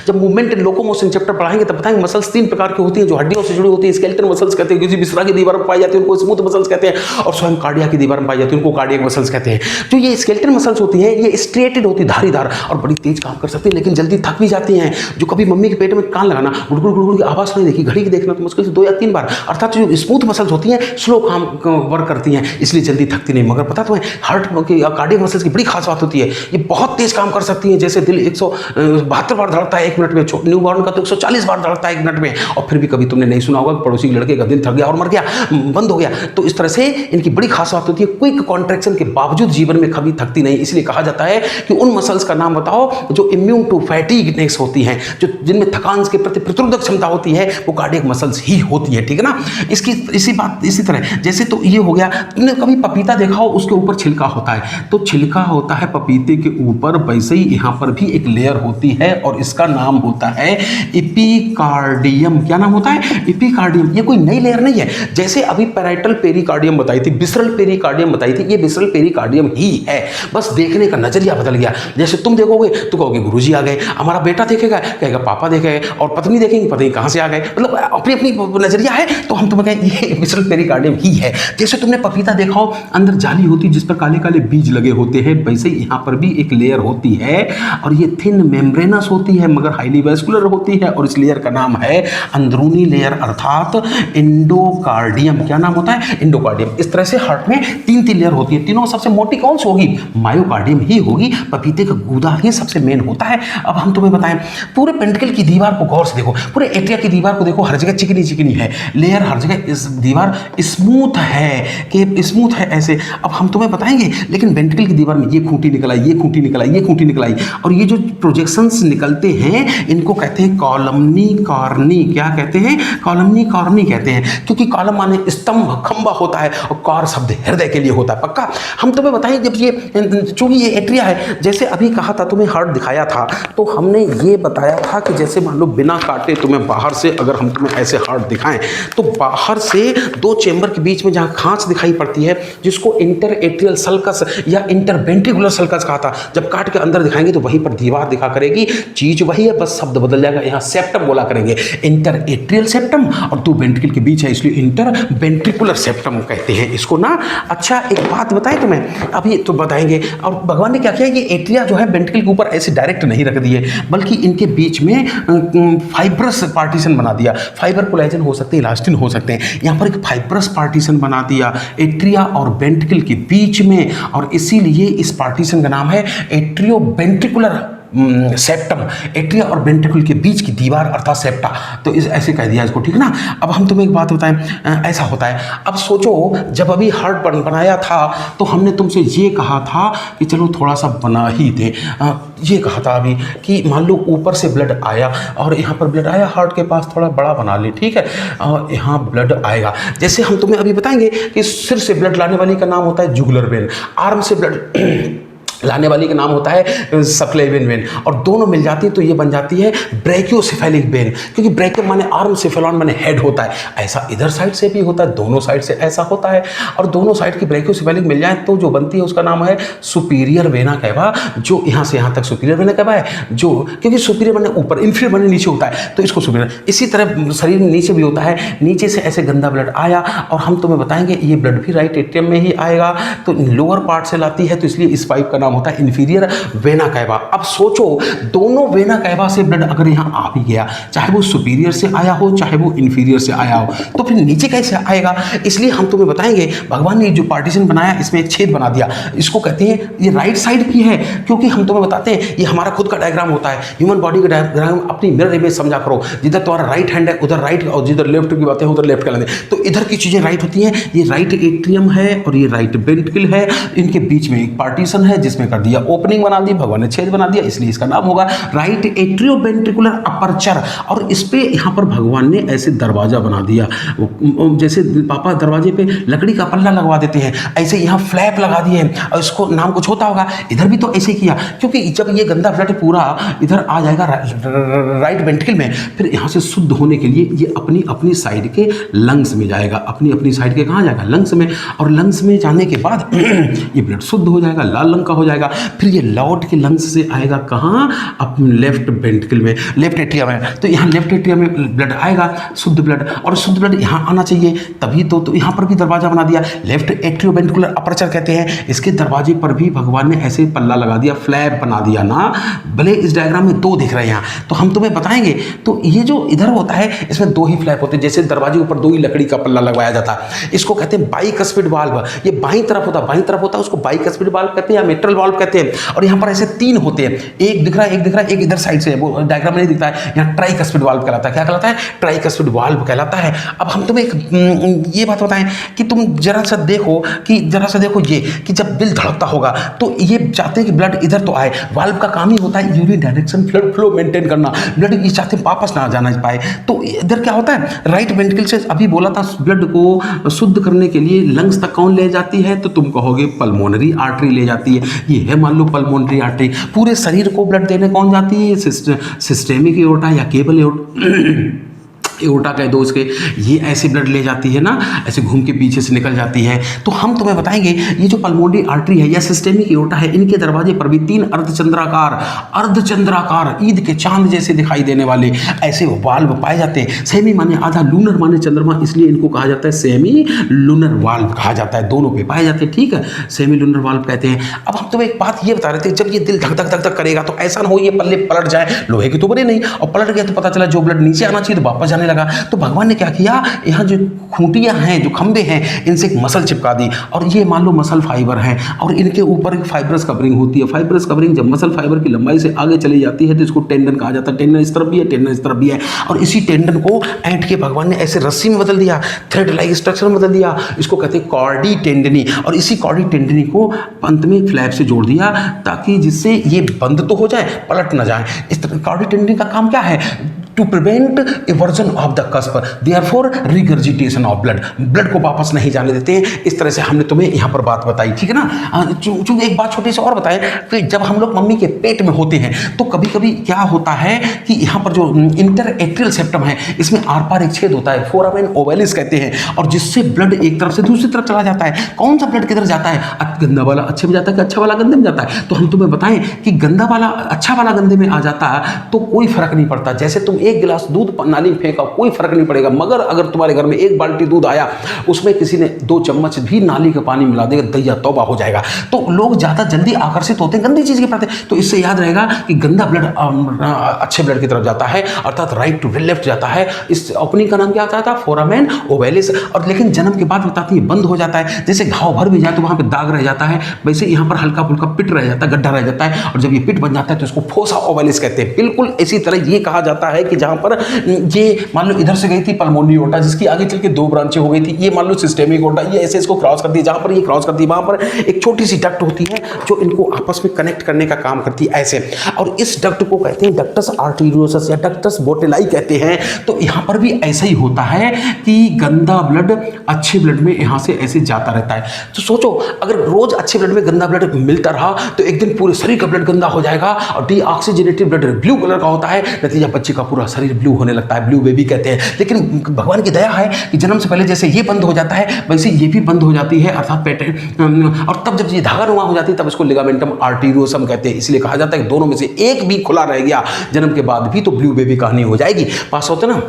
जब मूवमेंट एंड लोकोमोशन चैप्टर पढ़ाएंगे तब बताएंगे मसल्स 3 प्रकार की होती हैं जो हड्डियों से जुड़ी होती है। स्केलेटल मसल्स कहते हैं, किसी बिस्रा की दीवार में पाई जाती है उनको स्मूथ मसल्स कहते हैं, और स्वयं कार्डिया की दीवार में पाई जाती है उनको कार्डियक मसल्स कहते हैं। जो ये स्केलेटल मसल्स होती हैं ये स्ट्रेटेड होती है, धारीदार, और बड़ी तेज काम कर सकती है, लेकिन जल्दी थक भी जाती हैं। जो कभी मम्मी के पेट में कान लगाना, गुड़गुड़ गुड़गुड़ की आवाज़ नहीं देखी, घड़ी की देखना तो मुश्किल से 2 या 3 बार। अर्थात जो स्मूथ मसल्स होती हैं स्लो काम वर्क करती हैं, इसलिए जल्दी थकती नहीं। मगर पता तुम्हें हार्ट की कार्डियक मसल्स की बड़ी खास बात होती है, ये बहुत तेज काम कर सकती हैं। जैसे दिल 172 बार धड़कता है 1 मिनट में, न्यू बॉर्न का तो 140 बार धड़कता है 1 मिनट में। और फिर भी कभी तुमने नहीं सुना होगा पड़ोसी के लड़के का दिल थक गया और मर गया, बंद हो गया। तो इस तरह से इनकी बड़ी खास बात होती है, क्विक कॉन्ट्रैक्शन के बावजूद जीवन में कभी थकती नहीं। इसलिए कहा जाता है कि उन मसल्स का नाम बताओ जो इम्यून टू फैटीगनेस होती हैं, जो जिनमें थकान के प्रति प्रतिरोधक क्षमता होती है, वो कार्डियक मसल्स ही होती है। ठीक है ना। इसी तरह जैसे तो ये हो गया, तुमने कभी पपीता देखा हो उसके ऊपर छिलका होता है, तो छिलका होता है पपीते के ऊपर, वैसे ही यहाँ पर भी एक लेयर होती है और इसका नाम होता है एपिकार्डियम। क्या नाम होता है? एपिकार्डियम। ये कोई नई लेयर नहीं है। जैसे अभी पैराइटल पेरिकार्डियम बताई थी, विसरल पेरिकार्डियम बताई थी, ये विसरल पेरिकार्डियम ही है, बस देखने का नजरिया बदल गया। जैसे तुम देखोगे तो कहोगे गुरुजी आ गए, हमारा बेटा देखेगा कहेगा पापा देखे, और पत्नी देखेंगे पता नहीं कहां से आ गए, मतलब अपनी अपनी नजरिया है। तो हम तुम्हें कहें ये विसरल पेरिकार्डियम ही है। जैसे तुमने पपीता देखा हो अंदर जाली होती है जिस पर काले काले बीज लगे होते हैं, वैसे ही यहाँ पर भी एक लेयर होती है, और ये थिन मेम्ब्रेनस होती है मगर हाईली वैस्कुलर होती है, और इस लेयर का नाम है अंदरूनी लेयर अर्थात एंडोकार्डियम। क्या नाम होता है? एंडोकार्डियम। इस तरह से हार्ट में 3 लेयर होती है। तीनों सबसे मोटी कौन सी होगी? मायोकार्डियम ही होगी। पपीते का गूदा ही सबसे मेन होता है। अब हम तुम्हें बताएं, पूरे पेंटिकल की दीवार को गौर से देखो, पूरे एट्रिया की दीवार को देखो, हर जगह चिकनी चिकनी है लेयर, हर जगह इस दीवार स्मूथ है कि स्मूथ है ऐसे। अब हम तुम्हें बताएंगे, लेकिन वेंट्रिकल की दीवार में ये खूंटी निकल आई, ये खूंटी निकल आई, ये खूंटी निकल आई, और ये जो प्रोजेक्शंस निकलते हैं हैं इनको कहते हैं कॉलमनी कॉर्नी। क्या कहते हैं? कॉलमनी कॉर्नी कहते हैं, क्योंकि कॉलम माने स्तंभ खंबा होता है और कॉर शब्द हृदय के लिए होता है। पक्का? हम तुम्हें बताएं, जब ये चूंकि ये एट्रिया है, जैसे अभी कहा था तुम्हें हार्ट दिखाया था, तो हमने ये बताया था कि जैसे मान लो बिना काटे तुम्हें बाहर से अगर हम तुम्हें ऐसे हार्ट दिखाएं तो बाहर से दो चेंबर के बीच में जहां खांच दिखाई पड़ती है, जिसको इंटर एट्रियल सल्कस या इंटरवेंट्रिकुलर सल्कस कहा था, जब काट के अंदर दिखाएंगे तो वहीं पर दीवार दिखा करेगी, चीज वही है, बस शब्द बदल जाएगा। यहाँ सेप्टम बोला करेंगे, इंटर एट्रियल सेप्टम, और दो वेंट्रिकल के बीच है इसलिए इंटर वेंट्रिकुलर सेप्टम कहते हैं इसको ना। अच्छा, एक बात बताएं तुम्हें, अभी तो बताएंगे। और भगवान ने क्या किया, ये एट्रिया जो है वेंट्रिकल के ऊपर ऐसे डायरेक्ट नहीं रख दिए, बल्कि इनके बीच में फाइब्रस पार्टीशन बना दिया। फाइबर कोलेजन हो सकते हैं, इलास्टिन हो सकते हैं, यहाँ पर एक फाइब्रस पार्टीशन बना दिया एट्रिया और वेंट्रिकल के बीच में, और इसीलिए इस पार्टीशन का नाम है एट्रियो वेंट्रिकुलर सेप्टम। एट्रिया और वेंट्रिकल के बीच की दीवार अर्थात सेप्टा, तो इस ऐसे कह दिया इसको, ठीक ना। अब हम तुम्हें एक बात बताएं, ऐसा होता है। अब सोचो, जब अभी हार्ट बनाया था तो हमने तुमसे ये कहा था कि चलो थोड़ा सा बना ही दे। ये कहा था अभी कि मान लो ऊपर से ब्लड आया और यहाँ पर ब्लड आया, हार्ट के पास थोड़ा बड़ा बना ले, ठीक है, और यहाँ ब्लड आएगा। जैसे हम तुम्हें अभी बताएंगे कि सिर से ब्लड लाने वाली का नाम होता है जुगुलर वेन, आर्म से ब्लड लाने वाली का नाम होता है सबक्लेवियन वेन, और दोनों मिल जाती है तो ये बन जाती है ब्रैकियोसेफेलिक वेन, क्योंकि ब्रैकियो माने आर्म, सेफेलॉन माने हेड होता है। ऐसा इधर साइड से भी होता है, दोनों साइड से ऐसा होता है, और दोनों साइड की ब्रैकियोसेफेलिक मिल जाए तो जो बनती है उसका नाम है सुपीरियर वेना कैवा। जो यहाँ से यहाँ तक सुपीरियर वेना कैवा है, जो क्योंकि सुपीरियर माने ऊपर, इंफीरियर माने नीचे होता है, तो इसको सुपीरियर। इसी तरह शरीर में नीचे भी होता है, नीचे से ऐसे गंदा ब्लड आया और हम तुम्हें बताएंगे ये ब्लड भी राइट एट्रियम में ही आएगा, तो लोअर पार्ट से लाती है, तो इसलिए इस पाइप का नाम होता है इंफीरियर वेना कैवा। अब सोचो, दोनों वेना कैवा से ब्लड अगर यहाँ आ भी गया, चाहे वो सुपीरियर से आया हो चाहे वो इंफीरियर से आया हो, तो फिर नीचे कैसे आएगा? इसलिए हम तुम्हें बताएंगे, भगवान ने जो पार्टीशन बनाया इसमें एक छेद बना दिया, इसको कहते हैं, ये राइट साइड की है, क्योंकि हम तुम्हें बताते हैं ये हमारा खुद का डायग्राम होता है, ह्यूमन बॉडी का डायग्राम अपनी मिरर इमेज समझा करो, जिधर तुम्हारा राइट हैंड है उधर राइट, और जिधर लेफ्ट की बातें उधर लेफ्ट कर लेंगे, तो इधर की चीजें राइट होती हैं। ये राइट एट्रियम है और ये राइट वेंट्रिकल है, इनके बीच में एक पार्टीशन है जिसमें कर दिया ओपनिंग बना दी, भगवान ने छेद बना दिया, इसलिए इसका नाम होगा राइट एट्रियो वेंट्रिकुलर अपर्चर। और इस पे यहाँ पर भगवान ने ऐसे दरवाजा बना दिया, जैसे पापा दरवाजे पे लकड़ी का पल्ला लगवा देते हैं, ऐसे यहाँ फ्लैप लगा दिए, और इसको नाम कुछ होता होगा, इधर भी तो ऐसे किया, क्योंकि जब ये गंदा ब्लड पूरा इधर आ जाएगा राइट वेंट्रिकल में, फिर यहाँ से शुद्ध होने के लिए ये अपनी अपनी साइड के लंग्स में जाएगा, अपनी अपनी साइड के कहाँ जाएगा? लंग्स में, और लंग्स में जाने के बाद ये ब्लड शुद्ध हो जाएगा, लाल रंग का हो जाएगा, फिर ये लौट के लंग्स से आएगा कहाँ? अपने लेफ्ट वेंट्रिकल में, लेफ्ट एट्रिया में, तो यहाँ लेफ्ट एट्रिया में ब्लड आएगा, शुद्ध ब्लड, और शुद्ध ब्लड यहाँ आना चाहिए, तभी तो यहाँ पर भी दरवाजा बना दिया, लेफ्ट एट्रियो वेंट्रिकुलर अपर्चर कहते हैं। इसके दरवाजे पर भी भगवान ने ऐसे पल्ला लगा दिया, फ्लैप बना दिया ना, भले इस डायग्राम में दो दिख रहे हैं यहाँ, तो हम तुम्हें बताएंगे, तो ये जो इधर होता है इसमें दो ही फ्लैप होते हैं, जैसे दरवाजे ऊपर दो ही लकड़ी का पल्ला लगवाया जाता है, इसको कहते हैं बाइकस्पिड वाल्व। ये बाईं तरफ होता है, उसको बाइकस्पिड वाल्व कहते हैं या मिट्रल वाल्व कहते हैं, और यहाँ पर ऐसे तीन होते हैं, एक दिख रहा है, एक इधर साइड से, वो डायग्राम में नहीं दिखता है, यहाँ ट्राइकस्पिड वाल्व कहलाता है। क्या कहलाता है? ट्राइकस्पिड वाल्व कहलाता है। अब हम तुम्हें एक ये बात बताएं कि तुम जरा सा देखो ये कि जब दिल धड़कता होगा तो ये चाहते हैं कि ब्लड इधर तो आए, वाल्व का काम ही होता है urine direction blood flow maintain करना, ब्लड ये चाहते हैं वापस ना जाना पाए, तो इधर क्या होता है? राइट वेंट्रिकल से अभी बोला था ब्लड को शुद्ध करने के लिए लंग्स तक कौन ले जाती है? तो तुम कहोगे पल्मोनरी आर्टरी ले जाती है। ये है मान लो पल्मोनरी आर्टरी। पूरे शरीर को ब्लड देने कौन जाती है? सिस्टेमिक एओर्टा या केबल एओर्टा कह दो उसके, ये ऐसे ब्लड ले जाती है ना, ऐसे घूम के पीछे से निकल जाती है। तो हम तुम्हें बताएंगे ये जो पल्मोनरी आर्टरी है या सिस्टेमिक एओर्टा है, इनके दरवाजे पर भी तीन अर्धचंद्राकार ईद के चांद जैसे दिखाई देने वाले ऐसे वाल्व पाए जाते हैं। सेमी माने आधा, लूनर माने चंद्रमा, इसलिए इनको कहा जाता है सेमी लूनर वाल्व कहा जाता है, दोनों पे पाए जाते हैं, ठीक है, सेमी लूनर वाल्व कहते हैं। अब हम तुम्हें एक बात ये बता रहे थे, जब ये दिल धक धक धक धक करेगा तो ऐसा ना हो ये पल्ले पलट जाए, लोहे के तो बने नहीं, और पलट गया तो पता चला जो ब्लड नीचे आना चाहिए तो वापस जाने लगा। तो भगवान ने क्या किया, यहाँ जो खूंटियाँ हैं, जो खंबे हैं, इनसे एक मसल चिपका दी, और ये मान लो मसल फाइबर है, और इनके ऊपर एक फाइबरस कवरिंग होती है। फाइबरस कवरिंग जब मसल फाइबर की लंबाई से आगे चली जाती है तो इसको टेंडन कहा जाता है। टेंडन इस तरफ भी है, टेंडन इस तरफ भी है, और इसी टेंडन को ऐंठ के भगवान ने ऐसे रस्सी में बदल दिया, थ्रेड लाइक स्ट्रक्चर में बदल दिया। इसको कहते हैं कॉर्डी टेंडनी, और इसी कॉर्डी टेंडनी को अंत में फ्लैप से जोड़ दिया, ताकि जिससे ये बंद तो हो जाए, पलट ना जाए। इस तरह कॉर्डी टेंडनी का काम क्या है, to prevent eversion of the cusp, therefore regurgitation of blood, blood को वापस नहीं जाने देते हैं। इस तरह से हमने तुम्हें यहाँ पर बात बताई, ठीक है ना। चूंकि एक बात छोटी सी और बताएं कि जब हम लोग मम्मी के पेट में होते हैं तो कभी कभी क्या होता है कि यहाँ पर जो इंटरएट्रियल सेप्टम है, इसमें आर पार एक छेद होता है, फोरामेन ओवैलिस कहते हैं, और जिससे ब्लड एक तरफ से दूसरी तरफ चला जाता है। कौन सा ब्लड किधर जाता है, गंदा वाला अच्छे में जाता है कि अच्छा वाला गंदे में जाता है। तो हम तुम्हें बताएं कि गंदा वाला अच्छा वाला गंदे में आ जाता है तो कोई फर्क नहीं पड़ता। जैसे तुम एक गिलास दूध नाली में फेंका, कोई फर्क नहीं पड़ेगा, मगर अगर तुम्हारे घर में एक बाल्टी दूध आया, उसमें किसी ने 2 चम्मच भी नाली का पानी मिला देगा, दैया तौबा हो जाएगा। तो लोग ज्यादा जल्दी आकर्षित होते हैं गंदी चीज के प्रति। तो इससे याद रहेगा कि गंदा ब्लड अच्छे ब्लड की तरफ जाता है, अर्थात राइट टू लेफ्ट जाता है। इस ओपनिंग का नाम क्या होता था, फोरामेन ओवैलिस। और लेकिन जन्म के बाद बताती है बंद हो जाता है। जैसे घाव भर भी जाए तो वहां पे दाग रह जाता है, वैसे यहाँ पर हल्का फुल्का पिट रह जाता है, गड्ढा रह जाता है, और जब ये पिट बन जाता है तो इसको फोसा ओवैलिस कहते हैं। बिल्कुल इसी तरह ये कहा जाता है कि जहां पर ये मान लो इधर से गई थी पल्मोनरी ओटा, जिसकी आगे चल के 2 ब्रांचें हो गई थी, ये मान लो सिस्टेमिक ओटा, ये ऐसे इसको क्रॉस करती है, जहां पर ये क्रॉस करती है वहां पर एक छोटी सी डक्ट होती है जो इनको आपस में कनेक्ट करने का काम करती है ऐसे, और इस डक्ट को कहते हैं डक्टस आर्टेरियोसस या डक्टस बोटेलाई कहते हैं। तो यहाँ पर भी ऐसा ही होता है कि गंदा ब्लड अच्छे ब्लड में यहाँ से ऐसे जाता रहता है। तो सोचो अगर रोज अच्छे ब्लड में गंदा ब्लड मिलता रहा तो एक दिन पूरे शरीर का ब्लड गंदा हो जाएगा, और डीऑक्सीजनेटेड ब्लड ब्लू कलर का होता है, नतीजा बच्चे का पूरा शरीर ब्लू होने लगता है, ब्लू बेबी कहते हैं। लेकिन भगवान की दया है कि जन्म से पहले जैसे ये बंद हो जाता है वैसे ये भी बंद हो जाती है, अर्थात और तब जब ये धागा नुमा हो जाती है तब इसको लिगामेंटम आर्टेरियोसम कहते हैं। इसलिए कहा जाता है कि दोनों में से एक भी खुला रह गया जन्म के बाद भी तो ब्लू बेबी कहानी हो जाएगी। पास होते ना।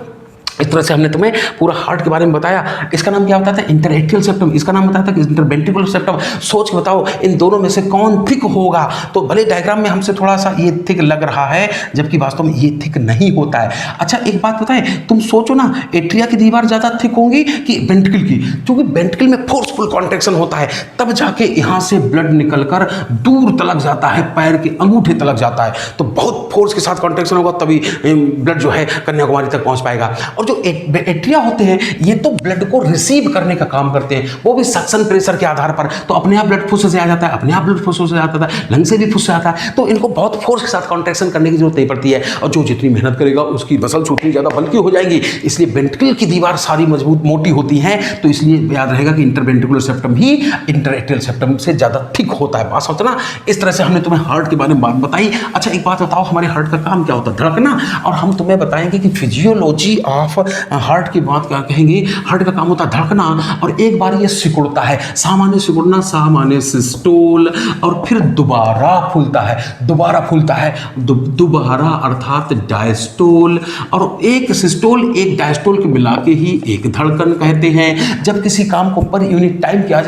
इस तरह से हमने तुम्हें पूरा हार्ट के बारे में बताया। इसका नाम क्या होता था, इंटरएट्रियल सेप्टम, इसका नाम बताया था कि इंटरवेंट्रिकुलर सेप्टम। सोच के बताओ इन दोनों में से कौन थिक होगा। तो भले डायग्राम में हमसे थोड़ा सा ये थिक लग रहा है जबकि वास्तव में ये थिक नहीं होता है। अच्छा एक बात बताएं, तुम सोचो ना एट्रिया की दीवार ज्यादा थिक होंगी कि वेंट्रिकल की, क्योंकि वेंट्रिकल में फोर्सफुल कॉन्ट्रैक्शन होता है, तब जाके यहाँ से ब्लड निकलकर दूर तलक जाता है, पैर के अंगूठे तलक जाता है। तो बहुत फोर्स के साथ कॉन्ट्रैक्शन होगा तभी ब्लड जो है कन्याकुमारी तक पहुंच पाएगा। और जो एट्रिया होते हैं ये तो ब्लड को रिसीव करने का काम करते हैं, वो भी सक्शन प्रेशर के आधार पर। तो अपने आप ब्लड फुस से आ जाता है, अपने आप ब्लड फुस से आता है, लंग से भी फुस से आता है। तो इनको बहुत फोर्स के साथ कॉन्ट्रैक्शन करने की जरूरत नहीं पड़ती है, और जो जितनी मेहनत करेगा उसकी मसल्स उतनी ज्यादा बल्कि हो जाएंगी। इसलिए वेंट्रिकल की दीवार सारी मजबूत मोटी होती है। तो इसलिए याद रहेगा कि इंटरवेंट्रिकुलर सेप्टम ही इंटरएट्रियल सेप्टम से ज्यादा थिक होता है। बात समझना। इस तरह से हमने तुम्हें हार्ट के बारे में बात बताई। अच्छा एक बात बताओ, हमारे हार्ट का काम क्या होता है, धड़कना। और हम तुम्हें बताएंगे कि फिजियोलॉजी ऑफ हार्ट की बात क्या कहेंगे। हार्ट का काम होता है धड़कना, और एक बार ये सिकुड़ता है, सामान्य सिकुड़ना, सामान्य सिस्टोल, और फिर दोबारा फूलता है, दोबारा फूलता है, दोबारा अर्थात डायस्टोल, और एक सिस्टोल एक डायस्टोल के मिला के ही एक धड़कन कहते हैं। जब किसी काम को पर यूनिट टाइम किया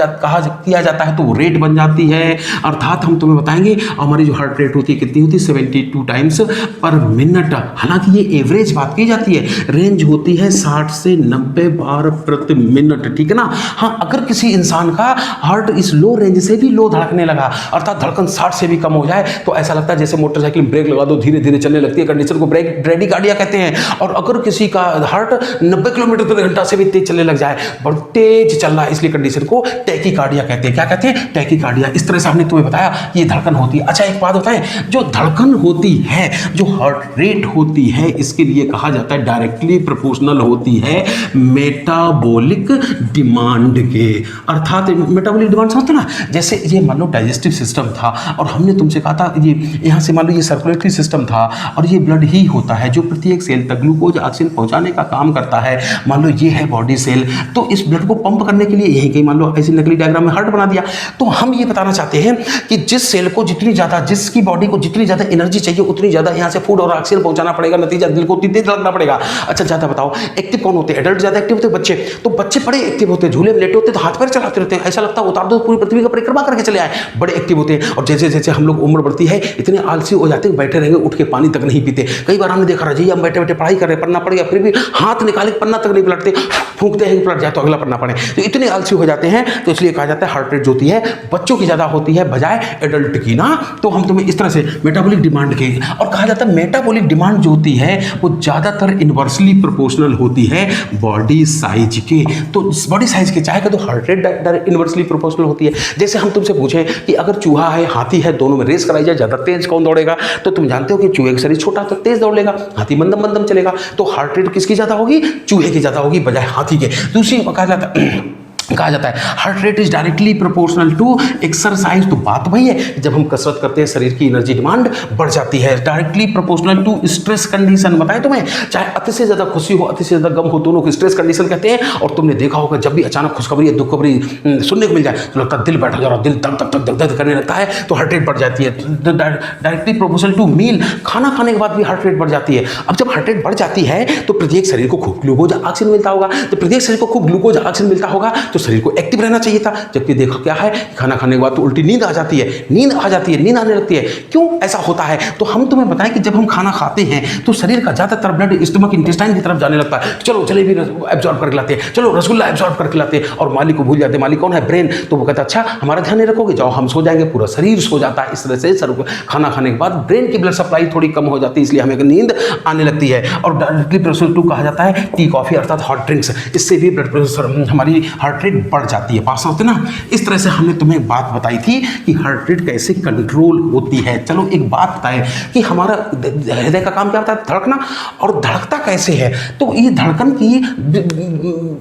जाता है तो वो रेट बन जाती है। अर्थात हम तुम्हें बताएंगे हमारी जो हार्ट रेट होती है कितनी होती है, 72 टाइम्स पर मिनट। हालांकि ये एवरेज बात की जाती है, रेंज होती है 60 से 90 बार प्रति मिनट, ठीक है ना। हाँ अगर किसी इंसान का हार्ट इस लो रेंज से भी लो धड़कने लगा, अर्थात धड़कन 60 से भी कम हो जाए, तो ऐसा लगता है जैसे मोटरसाइकिल में ब्रेक लगा दो धीरे धीरे चलने लगती है, कंडीशन को ब्रेडिकार्डिया कहते हैं। और अगर किसी का हार्ट 90 किलोमीटर प्रति घंटा से भी तेज चलने लग जाए, बहुत तेज चल रहा है, इसलिए कंडीशन को टैकीकार्डिया कहते हैं। क्या कहते हैं, टैकीकार्डिया। इस तरह से हमने तुम्हें बताया कि ये धड़कन होती है। अच्छा एक बात होता है, जो धड़कन होती है, जो हार्ट रेट होती है, इसके लिए कहा जाता है डायरेक्टली प्रोपोर्शनल होती है मेटाबॉलिक डिमांड के। अर्थात मेटाबॉलिक डिमांड समझते ना, जैसे ये मान लो डाइजेस्टिव सिस्टम था और हमने तुमसे कहा था ये यहाँ से मान लो ये सर्कुलेटरी सिस्टम था और ये ब्लड ही होता है जो प्रत्येक सेल तक ग्लूकोज ऑक्सीजन पहुंचाने का काम करता है। मान लो ये है बॉडी सेल, तो इस ब्लड को पंप करने के लिए यहीं कहीं मान लो ऐसी नकली ग्राफिकली डायग्राम में हार्ट बना दिया। तो हम ये बताना चाहते हैं कि जिस सेल को जितनी ज़्यादा, जिसकी बॉडी को जितनी ज़्यादा एनर्जी चाहिए उतनी ज़्यादा यहाँ से फूड और ऑक्सीजन पहुंचाना पड़ेगा, नतीजा दिल को उतनी तेज लगना पड़ेगा। अच्छा ज़्यादा बताओ, एक्टिव कौन होते हैं? एडल्ट ज़्यादा एक्टिव होते हैं, बच्चे? तो बच्चे बड़े एक्टिव होते हैं, झूले में लेटे होते हैं तो हाथ पैर चलाते रहते हैं, ऐसा लगता है उतार दो पूरी पृथ्वी का परिक्रमा करके चले आए, बड़े एक्टिव होते हैं। और जैसे जैसे हम लोग उम्र बढ़ती है इतने आलसी हो जाते हैं, बैठे रहेंगे, उठ के पानी तक नहीं पीते। कई बार हमने देखा रजी हम बैठे बैठे पढ़ाई कर रहे, पढ़ना पड़ गया, फिर भी हाथ निकाले पन्ना तक नहीं पलटते, फूंकते हैं पलट जाए तो अगला पढ़ना पड़े, तो इतने आलसी हो जाते हैं। तो इसलिए कहा जाता है हार्ट रेट जो होती है बच्चों की ज़्यादा होती है बजाय एडल्ट की ना। तो हम तुम्हें इस तरह से मेटाबॉलिक डिमांड के, और कहा जाता है मेटाबॉलिक डिमांड जो होती है वो ज़्यादातर इन्वर्सली प्रोपोर्शनल होती है बॉडी साइज के। तो बॉडी साइज के चाहे तो हार्ट रेट इन्वर्सली प्रोपोर्शनल होती है। जैसे हम तुमसे पूछें कि अगर चूहा है हाथी है, दोनों में रेस कराई जाए, ज़्यादा तेज कौन दौड़ेगा, तो तुम जानते हो कि चूहे का शरीर छोटा तो तेज दौड़ लेगा, हाथी मंदम मंदम चलेगा। तो हार्ट रेट किसकी ज़्यादा होगी? चूहे की ज़्यादा होगी बजाय हाथी के। दूसरी कहा जाता है heart rate is directly proportional to exercise. तो बात वही है, जब हम कसरत करते हैं शरीर की एनर्जी डिमांड बढ़ जाती है। Directly proportional to stress condition, बताए तुम्हें, चाहे अति से ज्यादा खुशी हो अति से ज्यादा गम हो, दोनों को स्ट्रेस कंडीशन कहते हैं। और तुमने देखा होगा जब भी अचानक खुशखबरी या दुखखबरी सुनने को मिल जाए तो लगता है दिल बैठा जा रहा, दिल तक तक तक दर्द करने लगता है, तो हार्ट रेट बढ़ जाती है। डायरेक्टली प्रोपोर्शनल टू मील, खाना खाने के बाद भी हार्ट रेट बढ़ जाती है। अब जब हार्ट रेट बढ़ जाती है तो प्रत्येक शरीर को खूब ग्लूकोज ऑक्सीजन मिलता होगा, तो प्रत्येक शरीर को खूब ग्लूकोज ऑक्सीजन मिलता होगा तो शरीर को एक्टिव रहना चाहिए था। जबकि देखो क्या है, खाना खाने के बाद तो उल्टी नींद आ जाती है, नींद आने लगती है। क्यों ऐसा होता है? तो हम तुम्हें बताएं कि जब हम खाना खाते हैं तो शरीर का ज्यादातर ब्लड स्टमक इंटेस्टाइन की तरफ जाने लगता है। चलो जलेबी एब्जॉर्ब करके लाते हैं, चलो रसगुल्ला एब्जॉर्ब करके लाते हैं, और मालिक को भूल जाते हैं। मालिक कौन है? ब्रेन। तो वो कहता है अच्छा हमारा ध्यान नहीं रखोगे, जाओ हम सो जाएंगे, पूरा शरीर सो जाता है। इस तरह से खाना खाने के बाद ब्रेन की ब्लड सप्लाई थोड़ी कम हो जाती है, इसलिए हमें नींद आने लगती है। और डायरेक्टली प्रोपोर्शनल टू कहा जाता है टी कॉफी अर्थात हॉट ड्रिंक्स, इससे भी ब्लड प्रेशर हमारी हार्ट रेट बढ़ जाती है। पास होते ना। इस तरह से हमने तुम्हें एक बात बताई थी कि हार्ट रेट कैसे कंट्रोल होती है। चलो एक बात बताए कि हमारा हृदय का काम क्या होता है? धड़कना। और धड़कता कैसे है? तो ये धड़कन की,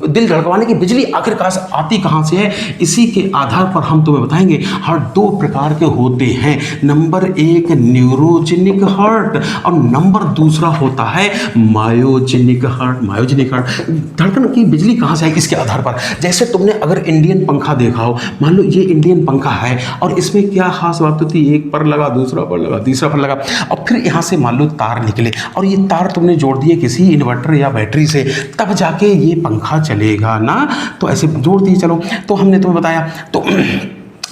दिल धड़कवाने की बिजली आखिरकार आती कहां से है, इसी के आधार पर हम तुम्हें बताएंगे। हार्ट दो प्रकार के होते हैं, नंबर एक न्यूरोजेनिक हार्ट और नंबर दूसरा होता है मायोजेनिक हार्ट। मायोजेनिक हार्ट धड़कन की बिजली कहां से है इसके आधार पर। जैसे तुमने अगर इंडियन पंखा देखा हो, मान लो ये इंडियन पंखा है और इसमें क्या खास बात होती है, एक पर लगा, दूसरा पर लगा, तीसरा पर लगा, और फिर यहाँ से मान लो तार निकले और ये तार तुमने जोड़ दिए किसी इन्वर्टर या बैटरी से, तब जाके ये पंखा चलेगा ना। तो ऐसे जोड़ दिए। चलो तो हमने तुम्हें बताया। तो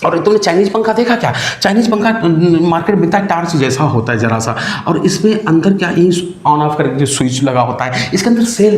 और तुमने चाइनीज पंखा देखा क्या? चाइनीज पंखा मार्केट में मिलता है, टार्च जैसा होता है जरा सा, और इसमें अंदर क्या है, ऑन ऑफ करके जो स्विच लगा होता है, इसके अंदर सेल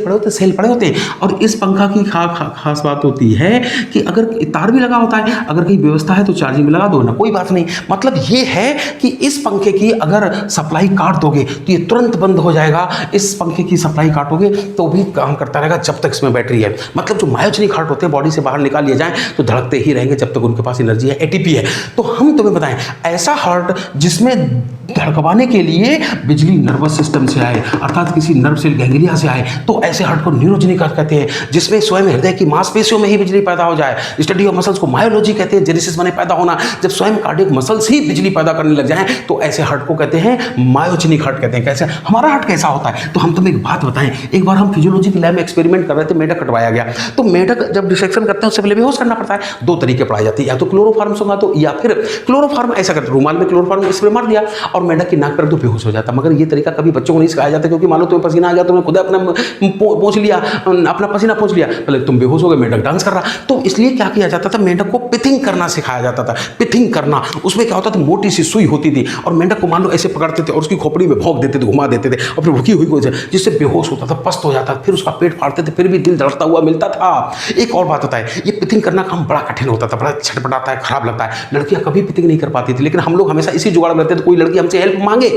पड़े होते हैं। और इस पंखा की खास बात होती है कि अगर तार भी लगा होता है, अगर कहीं व्यवस्था है तो चार्जिंग में लगा दो ना, कोई बात नहीं। मतलब ये है कि इस पंखे की अगर सप्लाई काट दोगे तो ये तुरंत बंद हो जाएगा। इस पंखे की सप्लाई काटोगे तो भी काम करता रहेगा जब तक इसमें बैटरी है। मतलब जो मायोजेनिक हार्ट होते हैं बॉडी से बाहर निकाल लिए जाएं तो धड़कते ही रहेंगे जब तक उनके पास एनर्जी एटीपी है। तो हम तुम्हें बताएं ऐसा हार्ट जिसमें धड़कवाने के लिए बिजली नर्वस सिस्टम से आए, अर्थात किसी नर्व सेल गैंग्लिया से आए, तो ऐसे हार्ट को न्यूरोजेनिक हार्ट कहते हैं। जिसमें स्वयं हृदय की मांसपेशियों में ही बिजली पैदा हो जाए, स्टडी ऑफ मसल्स को मायोलॉजी कहते हैं। जेनेसिस माने पैदा होना, जब स्वयं कार्डियक मसल्स ही बिजली पैदा करने लग जाएं तो ऐसे हार्ट को कहते हैं मायोजेनिक हार्ट कहते हैं। कैसे हमारा हार्ट कैसा होता है? तो हम तुम्हें एक बात बताएं। एक बार हम फिजियोलॉजी की लैब में एक्सपेरिमेंट कर रहे थे, मेढक कटवाया गया। तो मेढक जब डिसेक्शन करते हैं उससे पहले बेहोश करना पड़ता है। दो तरीके पढ़ाई जाती है, या तो क्लोरोफार्म होगा तो, या फिर क्लोरोफार्म ऐसा करते, रुमाल में क्लोरोफार्म स्प्रे मार दिया और मेढक की नाक पर तो बेहोश हो जाता। मगर ये तरीका कभी बच्चों को नहीं सिखाया जाता, क्योंकि मान लो तुम्हें पसीना आ गया, तुमने खुद अपना पहुंच लिया, अपना पसीना पहुंच लिया, पहले तुम बेहोश हो गए, मेढक डांस कर रहा। तो इसलिए क्या किया जाता था, मेढक को पिथिंग करना सिखाया जाता था। पिथिंग करना, उसमें क्या होता था, मोटी सी सुई होती थी और मेढक को मान लो ऐसे पकड़ते थे और उसकी खोपड़ी में भोंक देते थे, घुमा देते थे और फिर रुकी हुई को, जिससे बेहोश होता था, पस्त हो जाता, फिर उसका पेट फाड़ते थे, फिर भी दिल धड़कता हुआ मिलता था। एक और बात होता है, ये पिथिंग करना काम बड़ा कठिन होता था, बड़ा छटपटाता है, खराब लगता है। लड़कियां कभी पिथिंग नहीं कर पाती थी, लेकिन हम लोग हमेशा इसी जुगाड़ में रहते थे, कोई लड़की हमसे हेल्प मांगे,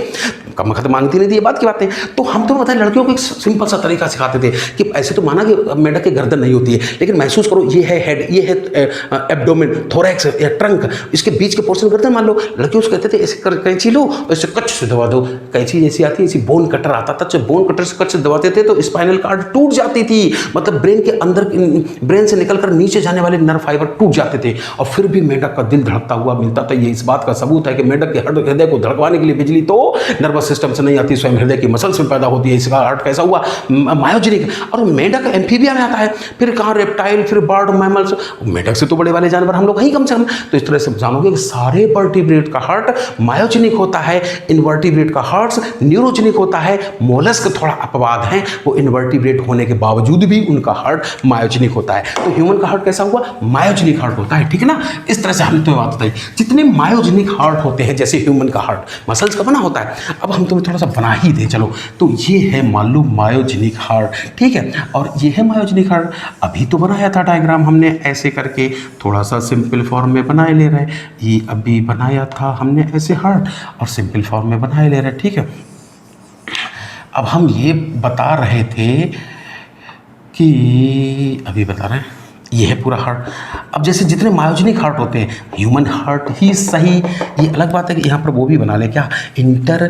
कम वक्त मांगती नहीं थी, ये बात की बात है। तो हम तो बताएं लड़कियों को एक सिंपल सा तरीका सिखाते थे कि ऐसे तो माना कि मेढक की गर्दन नहीं होती है, लेकिन महसूस करो ये है हेड, ये है एब्डोमेन, थोरैक्स या ट्रंक, इसके बीच के पोर्शन गर्दन मान लो। लड़कियों से कहते थे ऐसे कैंची लो, ऐसे कच्च से दबा दो, कैंची जैसी आती है, ऐसी बोन कटर आता था, जब बोन कटर से कच्च से दबाते थे तो स्पाइनल कार्ड टूट जाती थी। मतलब ब्रेन के अंदर, ब्रेन से निकलकर नीचे जाने वाले नर्व फाइबर टूट जाते थे और फिर भी मेढक का दिल धड़कता हुआ मिलता था। ये इस बात का सबूत है कि मेढक के हृदय को धड़कवाने चलाने के लिए बिजली तो नर्वस सिस्टम से नहीं आती, स्वयं हृदय की मसल से पैदा होती है। इसका हार्ट कैसा हुआ, मायोजेनिक। और मेंढक एम्फीबिया में आता है, फिर कहाँ रेप्टाइल, फिर बर्ड, मैमल्स। मेंढक से तो बड़े वाले जानवर हम लोग हैं कम से कम। तो इस तरह से जानोगे कि सारे वर्टिब्रेट का हार्ट मायोजेनिक होता है, इनवर्टिब्रेट का हार्ट न्यूरोजेनिक होता है। मोलस्क थोड़ा अपवाद हैं, वो इनवर्टिब्रेट होने के बावजूद भी उनका हार्ट मायोजेनिक होता है। तो ह्यूमन का हार्ट कैसा हुआ, मायोजेनिक हार्ट होता है, ठीक है ना। इस तरह से हम तुम्हें बात बताई, जितने मायोजेनिक हार्ट होते हैं, जैसे ह्यूमन का हार्ट मसल्स का बना होता है। अब हम तुम्हें थोड़ा सा बना ही दे चलो। तो ये है मान लो मायोजेनिक हार्ट, ठीक है। और ये है मायोजेनिक हार्ट। अभी तो बनाया था डायग्राम हमने ऐसे करके, थोड़ा सा सिंपल फॉर्म में बनाए ले रहे हैं। ये अभी बनाया था हमने ऐसे हार्ट और सिंपल फॉर्म में बनाए ले रहे हैं, ठीक है। अब हम ये बता रहे थे कि अभी बता रहे हैं ये है पूरा हार्ट। अब जैसे जितने मायोजेनिक हार्ट होते हैं, ह्यूमन हार्ट ही सही, ये अलग बात है कि यहाँ पर वो भी बना लें, क्या इंटर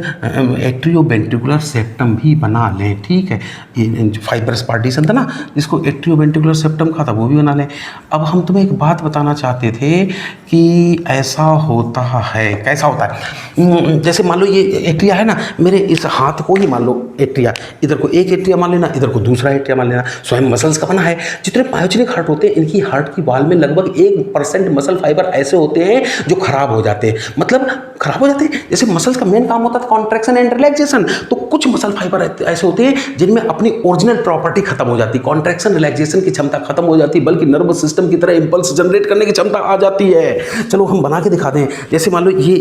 एट्रियोवेंट्रिकुलर सेप्टम भी बना लें, ठीक है। ये फाइब्रस पार्टीशन था ना, जिसको एट्रियोवेंट्रिकुलर सेप्टम कहा था, वो भी बना लें। अब हम तुम्हें एक बात बताना चाहते थे कि ऐसा होता है, कैसा होता है, जैसे मान लो ये एट्रिया है ना, मेरे इस हाथ को ही मान लो एट्रिया, इधर को एक एट्रिया मान लेना, इधर को दूसरा एट्रिया मान लेना, स्वयं मसल्स का बना है। जितने मायोजेनिक हार्ट होते हैं, इनकी हार्ट की वॉल में लगभग 1% मसल फाइबर ऐसे होते हैं जो खराब हो जाते हैं। मतलब खराब हो जाते हैं, जैसे मसल्स का मेन काम होता है कॉन्ट्रैक्शन एंड रिलैक्सेशन, तो कुछ मसल फाइबर ऐसे होते हैं जिनमें अपनी ओरिजिनल प्रॉपर्टी खत्म हो जाती है, कॉन्ट्रैक्शन रिलैक्सेशन की क्षमता खत्म हो जाती है, बल्कि नर्वस सिस्टम की तरह इंपल्स जनरेट करने की क्षमता आ जाती है। चलो हम बना के दिखाते हैं। जैसे मान लो ये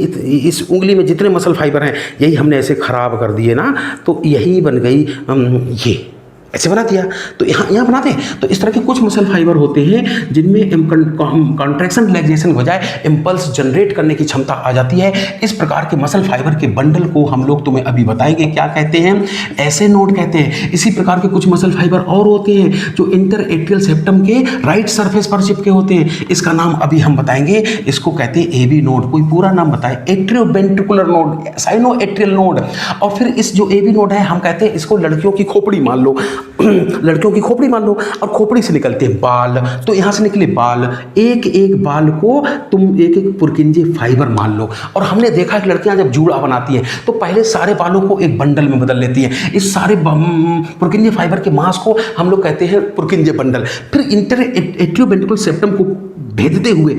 इस उंगली में जितने मसल फाइबर हैं, यही हमने ऐसे खराब कर दिए ना, तो यही बन गई ये ऐसे बना दिया। तो यहाँ बनाते हैं, तो इस तरह के कुछ मसल फाइबर होते हैं जिनमें कॉन्ट्रैक्शन रिलैक्सेशन हो जाए, इम्पल्स जनरेट करने की क्षमता आ जाती है। इस प्रकार के मसल फाइबर के बंडल को हम लोग तुम्हें अभी बताएंगे क्या कहते हैं, ऐसे नोड कहते हैं। इसी प्रकार के कुछ मसल फाइबर और होते हैं जो इंटर एट्रियल सेप्टम के राइट सरफेस पर चिपके होते हैं, इसका नाम अभी हम बताएंगे, इसको कहते हैं एबी नोड। कोई पूरा नाम बताए, atrioventricular node, cyano atrial node. और फिर इस जो एबी नोड है, हम कहते हैं इसको लड़कियों की खोपड़ी मान लो, लड़कियों की खोपड़ी मान लो, और खोपड़ी से निकलते हैं बाल, तो यहां से निकले बाल, एक एक बाल को तुम एक एक पुरकिंजे फाइबर मान लो। और हमने देखा कि लड़कियां जब जूड़ा बनाती हैं तो पहले सारे बालों को एक बंडल में बदल लेती हैं। इस सारे पुरकिंजे फाइबर के मास को हम लोग कहते हैं पुरकिंजे बंडल। फिर इंटर एट्रियोवेंट्रिकुलर सेप्टम को भेदते हुए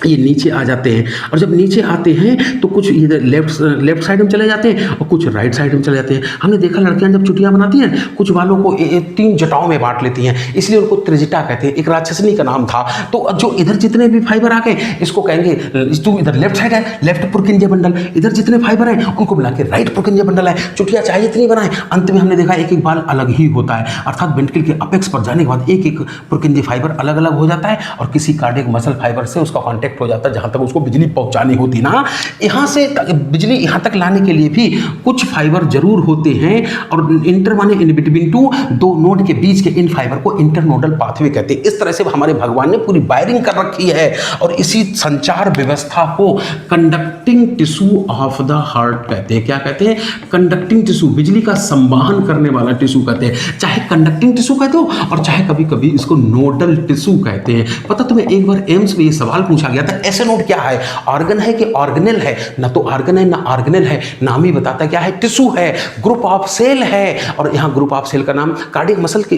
ये नीचे आ जाते हैं, और जब नीचे आते हैं तो कुछ इधर लेफ्ट साइड में चले जाते हैं और कुछ राइट साइड में चले जाते हैं। हमने देखा लड़कियां जब चुटियां बनाती हैं, कुछ बालों को 3 जटाओं में बांट लेती हैं, इसलिए उनको त्रिजटा कहते हैं, एक राक्षसनी का नाम था। तो जो इधर जितने भी फाइबर आ गए, इसको कहेंगे, तो इधर लेफ्ट साइड है, लेफ्ट पुरकिंजे बंडल, इधर जितने फाइबर हैं उनको मिला के राइट पुरकिंजे बंडल है। चुटियां चाहे जितनी बनाए, अंत में हमने देखा एक एक बाल अलग ही होता है, अर्थात वेंट्रिकल के अपेक्स पर जाने के बाद एक एक पुरकिंजे फाइबर अलग अलग हो जाता है, और किसी कार्डियक मसल फाइबर से उसका कॉन्टेक्ट हो जाता है, जहां तक उसको बिजली पहुंचानी होती ना। यहां से बिजली यहां तक लाने के लिए भी कुछ फाइबर जरूर होते हैं, और इंटर माने इन बिटवीन टू, दो नोड के बीच के इन फाइबर को इंटरनोडल पाथवे कहते हैं। इस तरह से हमारे भगवान ने पूरी वायरिंग कर रखी है, और इसी संचार व्यवस्था को conducting tissue of the heart कहते हैं। क्या कहते हैं? कंडक्टिंग टिश्यू, बिजली का संवहन करने वाला टिश्यू कहते हैं। चाहे कंडक्टिंग टिश्यू कहते हो, और चाहे कभी कभी इसको नोडल टिश्यू कहते हैं। पता तुम्हें एक बार एम्स में ये सवाल पूछा गया था, ऐसे नोड क्या है, ऑर्गन है कि ऑर्गेनेल है? ना तो ऑर्गन है ना ऑर्गेनेल है, नाम ही बताता क्या है, टिश्यू है, ग्रुप ऑफ सेल है। और यहाँ ग्रुप ऑफ सेल का नाम कार्डियक मसल की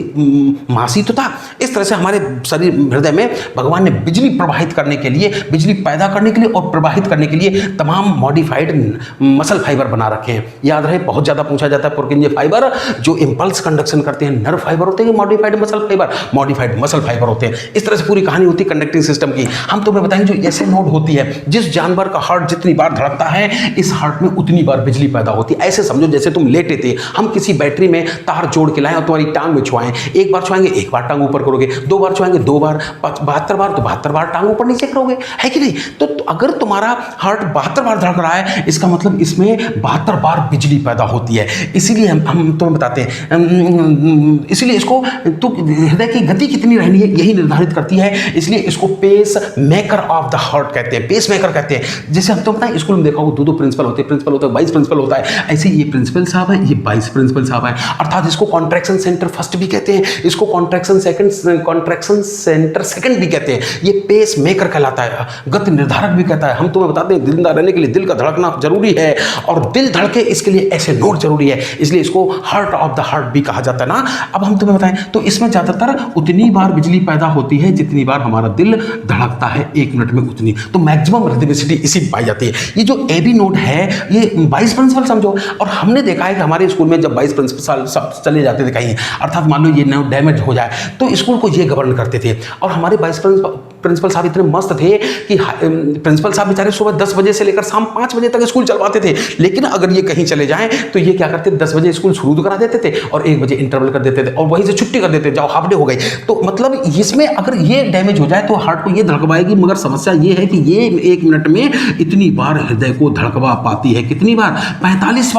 मासी तो था। इस तरह से हमारे शरीर हृदय में भगवान ने बिजली प्रवाहित करने के लिए, बिजली पैदा करने के लिए और प्रवाहित करने के लिए तमाम मॉडिफाइड मसल फाइबर बना रखे हैं। याद रहे, बहुत ज्यादा पूछा जाता है, पुरकिंजे फाइबर जो इंपल्स कंडक्शन करते हैं नर्व फाइबर होते हैं, modified muscle fibre, modified muscle fibre होते हैं। इस तरह से पूरी कहानी होती है कंडक्टिंग सिस्टम की। हम तुम्हें बताएंगे जो ऐसे नोड होती है, जिस जानवर का हार्ट जितनी बार धड़कता है, इस हार्ट में उतनी बार बिजली पैदा होती है। ऐसे समझो जैसे तुम लेटे थे, हम किसी बैटरी में तार जोड़ के लाएं और तुम्हारी टांग में छुआएं। एक बार छुआएंगे, एक बार टांग ऊपर करोगे, 2 बार छुआएंगे, 2 बार, 72 बार तो 72 बार टांग ऊपर नीचे करोगे, है कि नहीं? तो अगर तुम्हारा हार्ट 72 बार धड़क रहा है, इसका मतलब इसमें 72 बार बिजली पैदा होती है। इसीलिए हम तुम्हें बताते हैं, इसलिए इसको तो हृदय की गति कितनी रहनी है यही निर्धारित करती है। इसलिए इसको pacemaker of the heart कहते हैं, पेस मेकर कहते हैं। जैसे हम तो बताएं स्कूल में देखा होगा दो प्रिंसिपल होते हैं, प्रिंसिपल होता है, वाइस प्रिंसिपल होता है, ऐसे ये प्रिंसिपल साहब है, ये वाइस प्रिंसिपल साहब है। अर्थात इसको कॉन्ट्रैक्शन सेंटर फर्स्ट भी कहते हैं, इसको कॉन्ट्रैक्शन सेंटर सेकंड भी कहते हैं। ये पेस मेकर कहलाता है, गति निर्धारक भी कहता है। हम तुम्हें बताते हैं जिंदा रहने के लिए दिल का धड़कना जरूरी है, और दिल धड़के इसके लिए ऐसे नोट जरूरी है, इसलिए इसको हार्ट ऑफ द हार्ट भी कहा जाता है ना। अब हम तुम्हें बताएं तो इसमें ज्यादातर उतनी बार बिजली पैदा होती है जितनी बार हमारा दिल धड़कता है, 1 मिनट में उतनी, तो मैक्सिमम रिदमिसिटी इसी पाई जाती है। ये जो एबी नोड है ये वाइस प्रिंसिपल समझो, और हमने देखा है कि हमारे स्कूल में जब वाइस प्रिंसिपल सब चले जाते थे कहीं, अर्थात मान लो ये नोड डैमेज हो जाए तो स्कूल को ये गवर्न करते थे। और हमारे वाइस प्रिंसिपल साहब इतने मस्त थे कि प्रिंसिपल साहब बेचारे सुबह 10 बजे से लेकर शाम 5 बजे तक स्कूल चलवाते थे, लेकिन अगर ये कहीं चले जाएं तो ये क्या करते, 10 बजे स्कूल शुरू करा देते थे और 1 बजे इंटरवल कर देते थे और वहीं से छुट्टी कर देते, जाओ हाफ डे हो गई। तो मतलब इसमें अगर ये डैमेज हो जाए तो हार्ट को ये धड़कवाएगी, मगर समस्या ये है कि ये 1 मिनट में इतनी बार हृदय को धड़कवा पाती है। कितनी बार? 45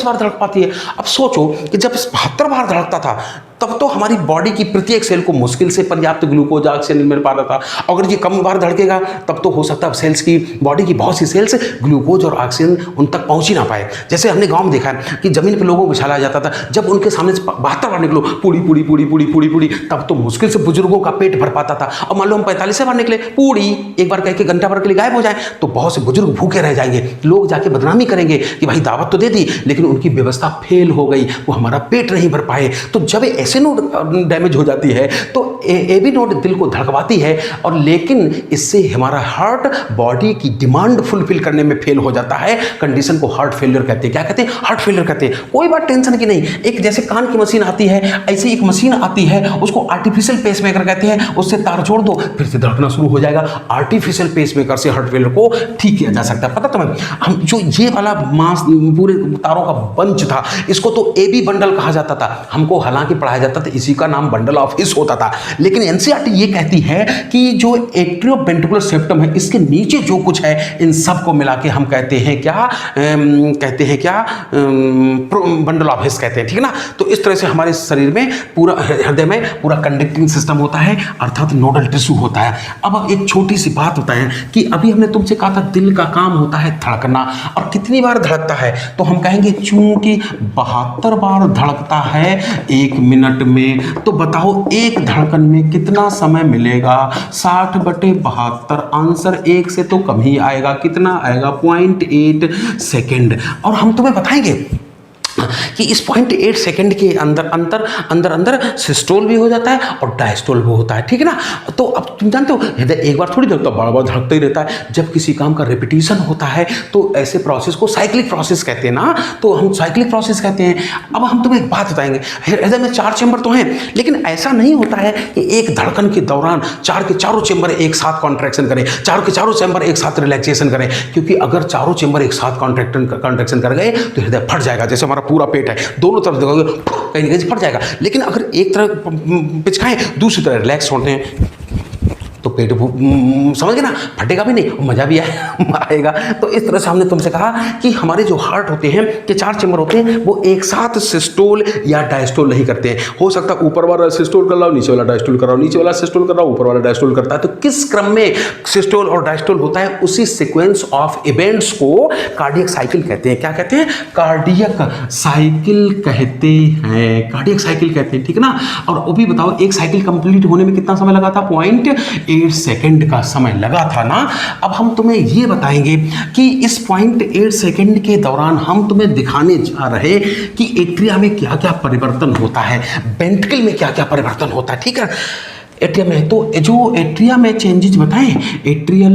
बार धड़क पाती है। अब सोचो कि जब 72 बार धड़कता था तब तो हमारी बॉडी की प्रत्येक सेल को मुश्किल से पर्याप्त ग्लूकोज ऑक्सीजन मिल पा रहा था। अगर ये कम बार धड़केगा तब तो हो सकता है सेल्स की, बॉडी की बहुत सी सेल्स ग्लूकोज और ऑक्सीजन उन तक पहुंच ही ना पाए। जैसे हमने गांव में देखा है कि जमीन पर लोगों को बिछाया जाता था, जब उनके सामने 72 बार निकलो पूड़ी पूड़ी पूड़ी पूड़ी पूड़ी पूड़ी, तब तो मुश्किल से बुजुर्गों का पेट भर पाता था। और मान लो हम 45 बार निकले पूड़ी एक बार कह के घंटा भर के लिए गायब हो जाए तो बहुत से बुजुर्ग भूखे रह जाएंगे, लोग जाके बदनामी करेंगे कि भाई दावत तो दे दी लेकिन उनकी व्यवस्था फेल हो गई, वो हमारा पेट नहीं भर पाए। तो जब ऐसे नोड डैमेज हो जाती है तो एबी नोड दिल को धड़कवाती है, और लेकिन इससे हमारा हार्ट बॉडी की डिमांड फुलफिल करने में फेल हो जाता है। कंडीशन को हार्ट फेलियर कहते हैं। क्या कहते हैं? हार्ट फेलियर कहते हैं। कोई बात टेंशन की नहीं, एक जैसे कान की मशीन आती है ऐसी एक मशीन आती है, उसको आर्टिफिशियल पेसमेकर कहते हैं। उससे तार जोड़ दो फिर से धड़कना शुरू हो जाएगा। आर्टिफिशियल पेसमेकर से हार्ट फेलियर को ठीक किया जा सकता है। पता तुम्हें, हम जो ये वाला मास पूरे तारों का बंच था इसको तो एबी बंडल कहा जाता था। हमको हालांकि पढ़ाया जाता था इसी का नाम बंडल ऑफ हिस होता था, लेकिन एनसीईआरटी ये कहती है कि जो एट्रियोवेंट्रिकुलर सेप्टम है इसके नीचे जो कुछ है इन सब को मिला के हम कहते हैं क्या, बंडल ऑफ हिस कहते हैं, ठीक है ना। तो इस तरह से हमारे शरीर में पूरा, हृदय में पूरा कंडक्टिंग सिस्टम होता है, अर्थात नोडल टिश्यू होता है। अब एक छोटी सी बात होता है कि अभी हमने तुमसे कहा था दिल का काम होता है धड़कना, और कितनी बार धड़कता है तो हम कहेंगे चूंकि 72 बार धड़कता है 1 मिनट में, तो बताओ एक धड़कन में कितना समय मिलेगा? 60/72। आंसर 1 से तो कम ही आएगा। कितना आएगा? 0.8 सेकेंड। और हम तुम्हें बताएंगे कि इस 0.8 सेकंड के अंदर सिस्टोल भी हो जाता है और डायस्टोल भी होता है, ठीक है ना। तो अब तुम जानते हो हृदय एक बार थोड़ी धड़कता, बार बार धड़कता ही रहता है। जब किसी काम का रिपीटिशन होता है तो ऐसे प्रोसेस को साइक्लिक प्रोसेस कहते हैं ना, तो हम साइक्लिक प्रोसेस कहते हैं। अब हम तुम्हें एक बात बताएंगे, हृदय में 4 चेंबर तो हैं, लेकिन ऐसा नहीं होता है कि एक धड़कन के दौरान 4 के चारों चेंबर एक साथ कॉन्ट्रैक्शन करें, 4 के चारों चेंबर एक साथ रिलैक्सेशन करें, क्योंकि अगर चारों चेंबर एक साथ कॉन्ट्रैक्शन कर गए तो हृदय फट जाएगा। जैसे हमारा पूरा पेट है, दोनों तरफ देखोगे कहीं ना कहीं फट जाएगा, लेकिन अगर एक तरफ पिचकाएं दूसरी तरफ रिलैक्स होते हैं तो पेट समझ गए ना, फटेगा भी नहीं, मजा भी आएगा। तो इस तरह से हमने तुमसे कहा कि हमारे जो हार्ट होते हैं कि 4 चेंबर होते हैं, वो एक साथ सिस्टोल या डायस्टोल नहीं करते हैं। हो सकता है ऊपर वाला सिस्टोल कर रहा हो, नीचे वाला डायस्टोल कर रहा हो, नीचे वाला सिस्टोल कर रहा हो, ऊपर वाला डायस्टोल करता है। तो किस क्रम में सिस्टोल और डायस्टोल होता है, उसी सीक्वेंस ऑफ इवेंट्स को कार्डियक साइकिल कहते हैं। क्या कहते हैं? कार्डियक साइकिल कहते हैं, कार्डियक साइकिल कहते हैं, ठीक है ना। और वो भी बताओ एक साइकिल कंप्लीट होने में कितना समय लगा था? 0.8 सेकंड का समय लगा था ना। अब हम तुम्हें ये बताएंगे कि इस 0.8 सेकंड के दौरान हम तुम्हें दिखाने जा रहे कि एट्रिया में क्या क्या परिवर्तन होता है, वेंट्रिकल में क्या क्या परिवर्तन होता है, ठीक है। एट्रिया में तो जो एट्रिया में चेंजेस बताएं, एट्रियल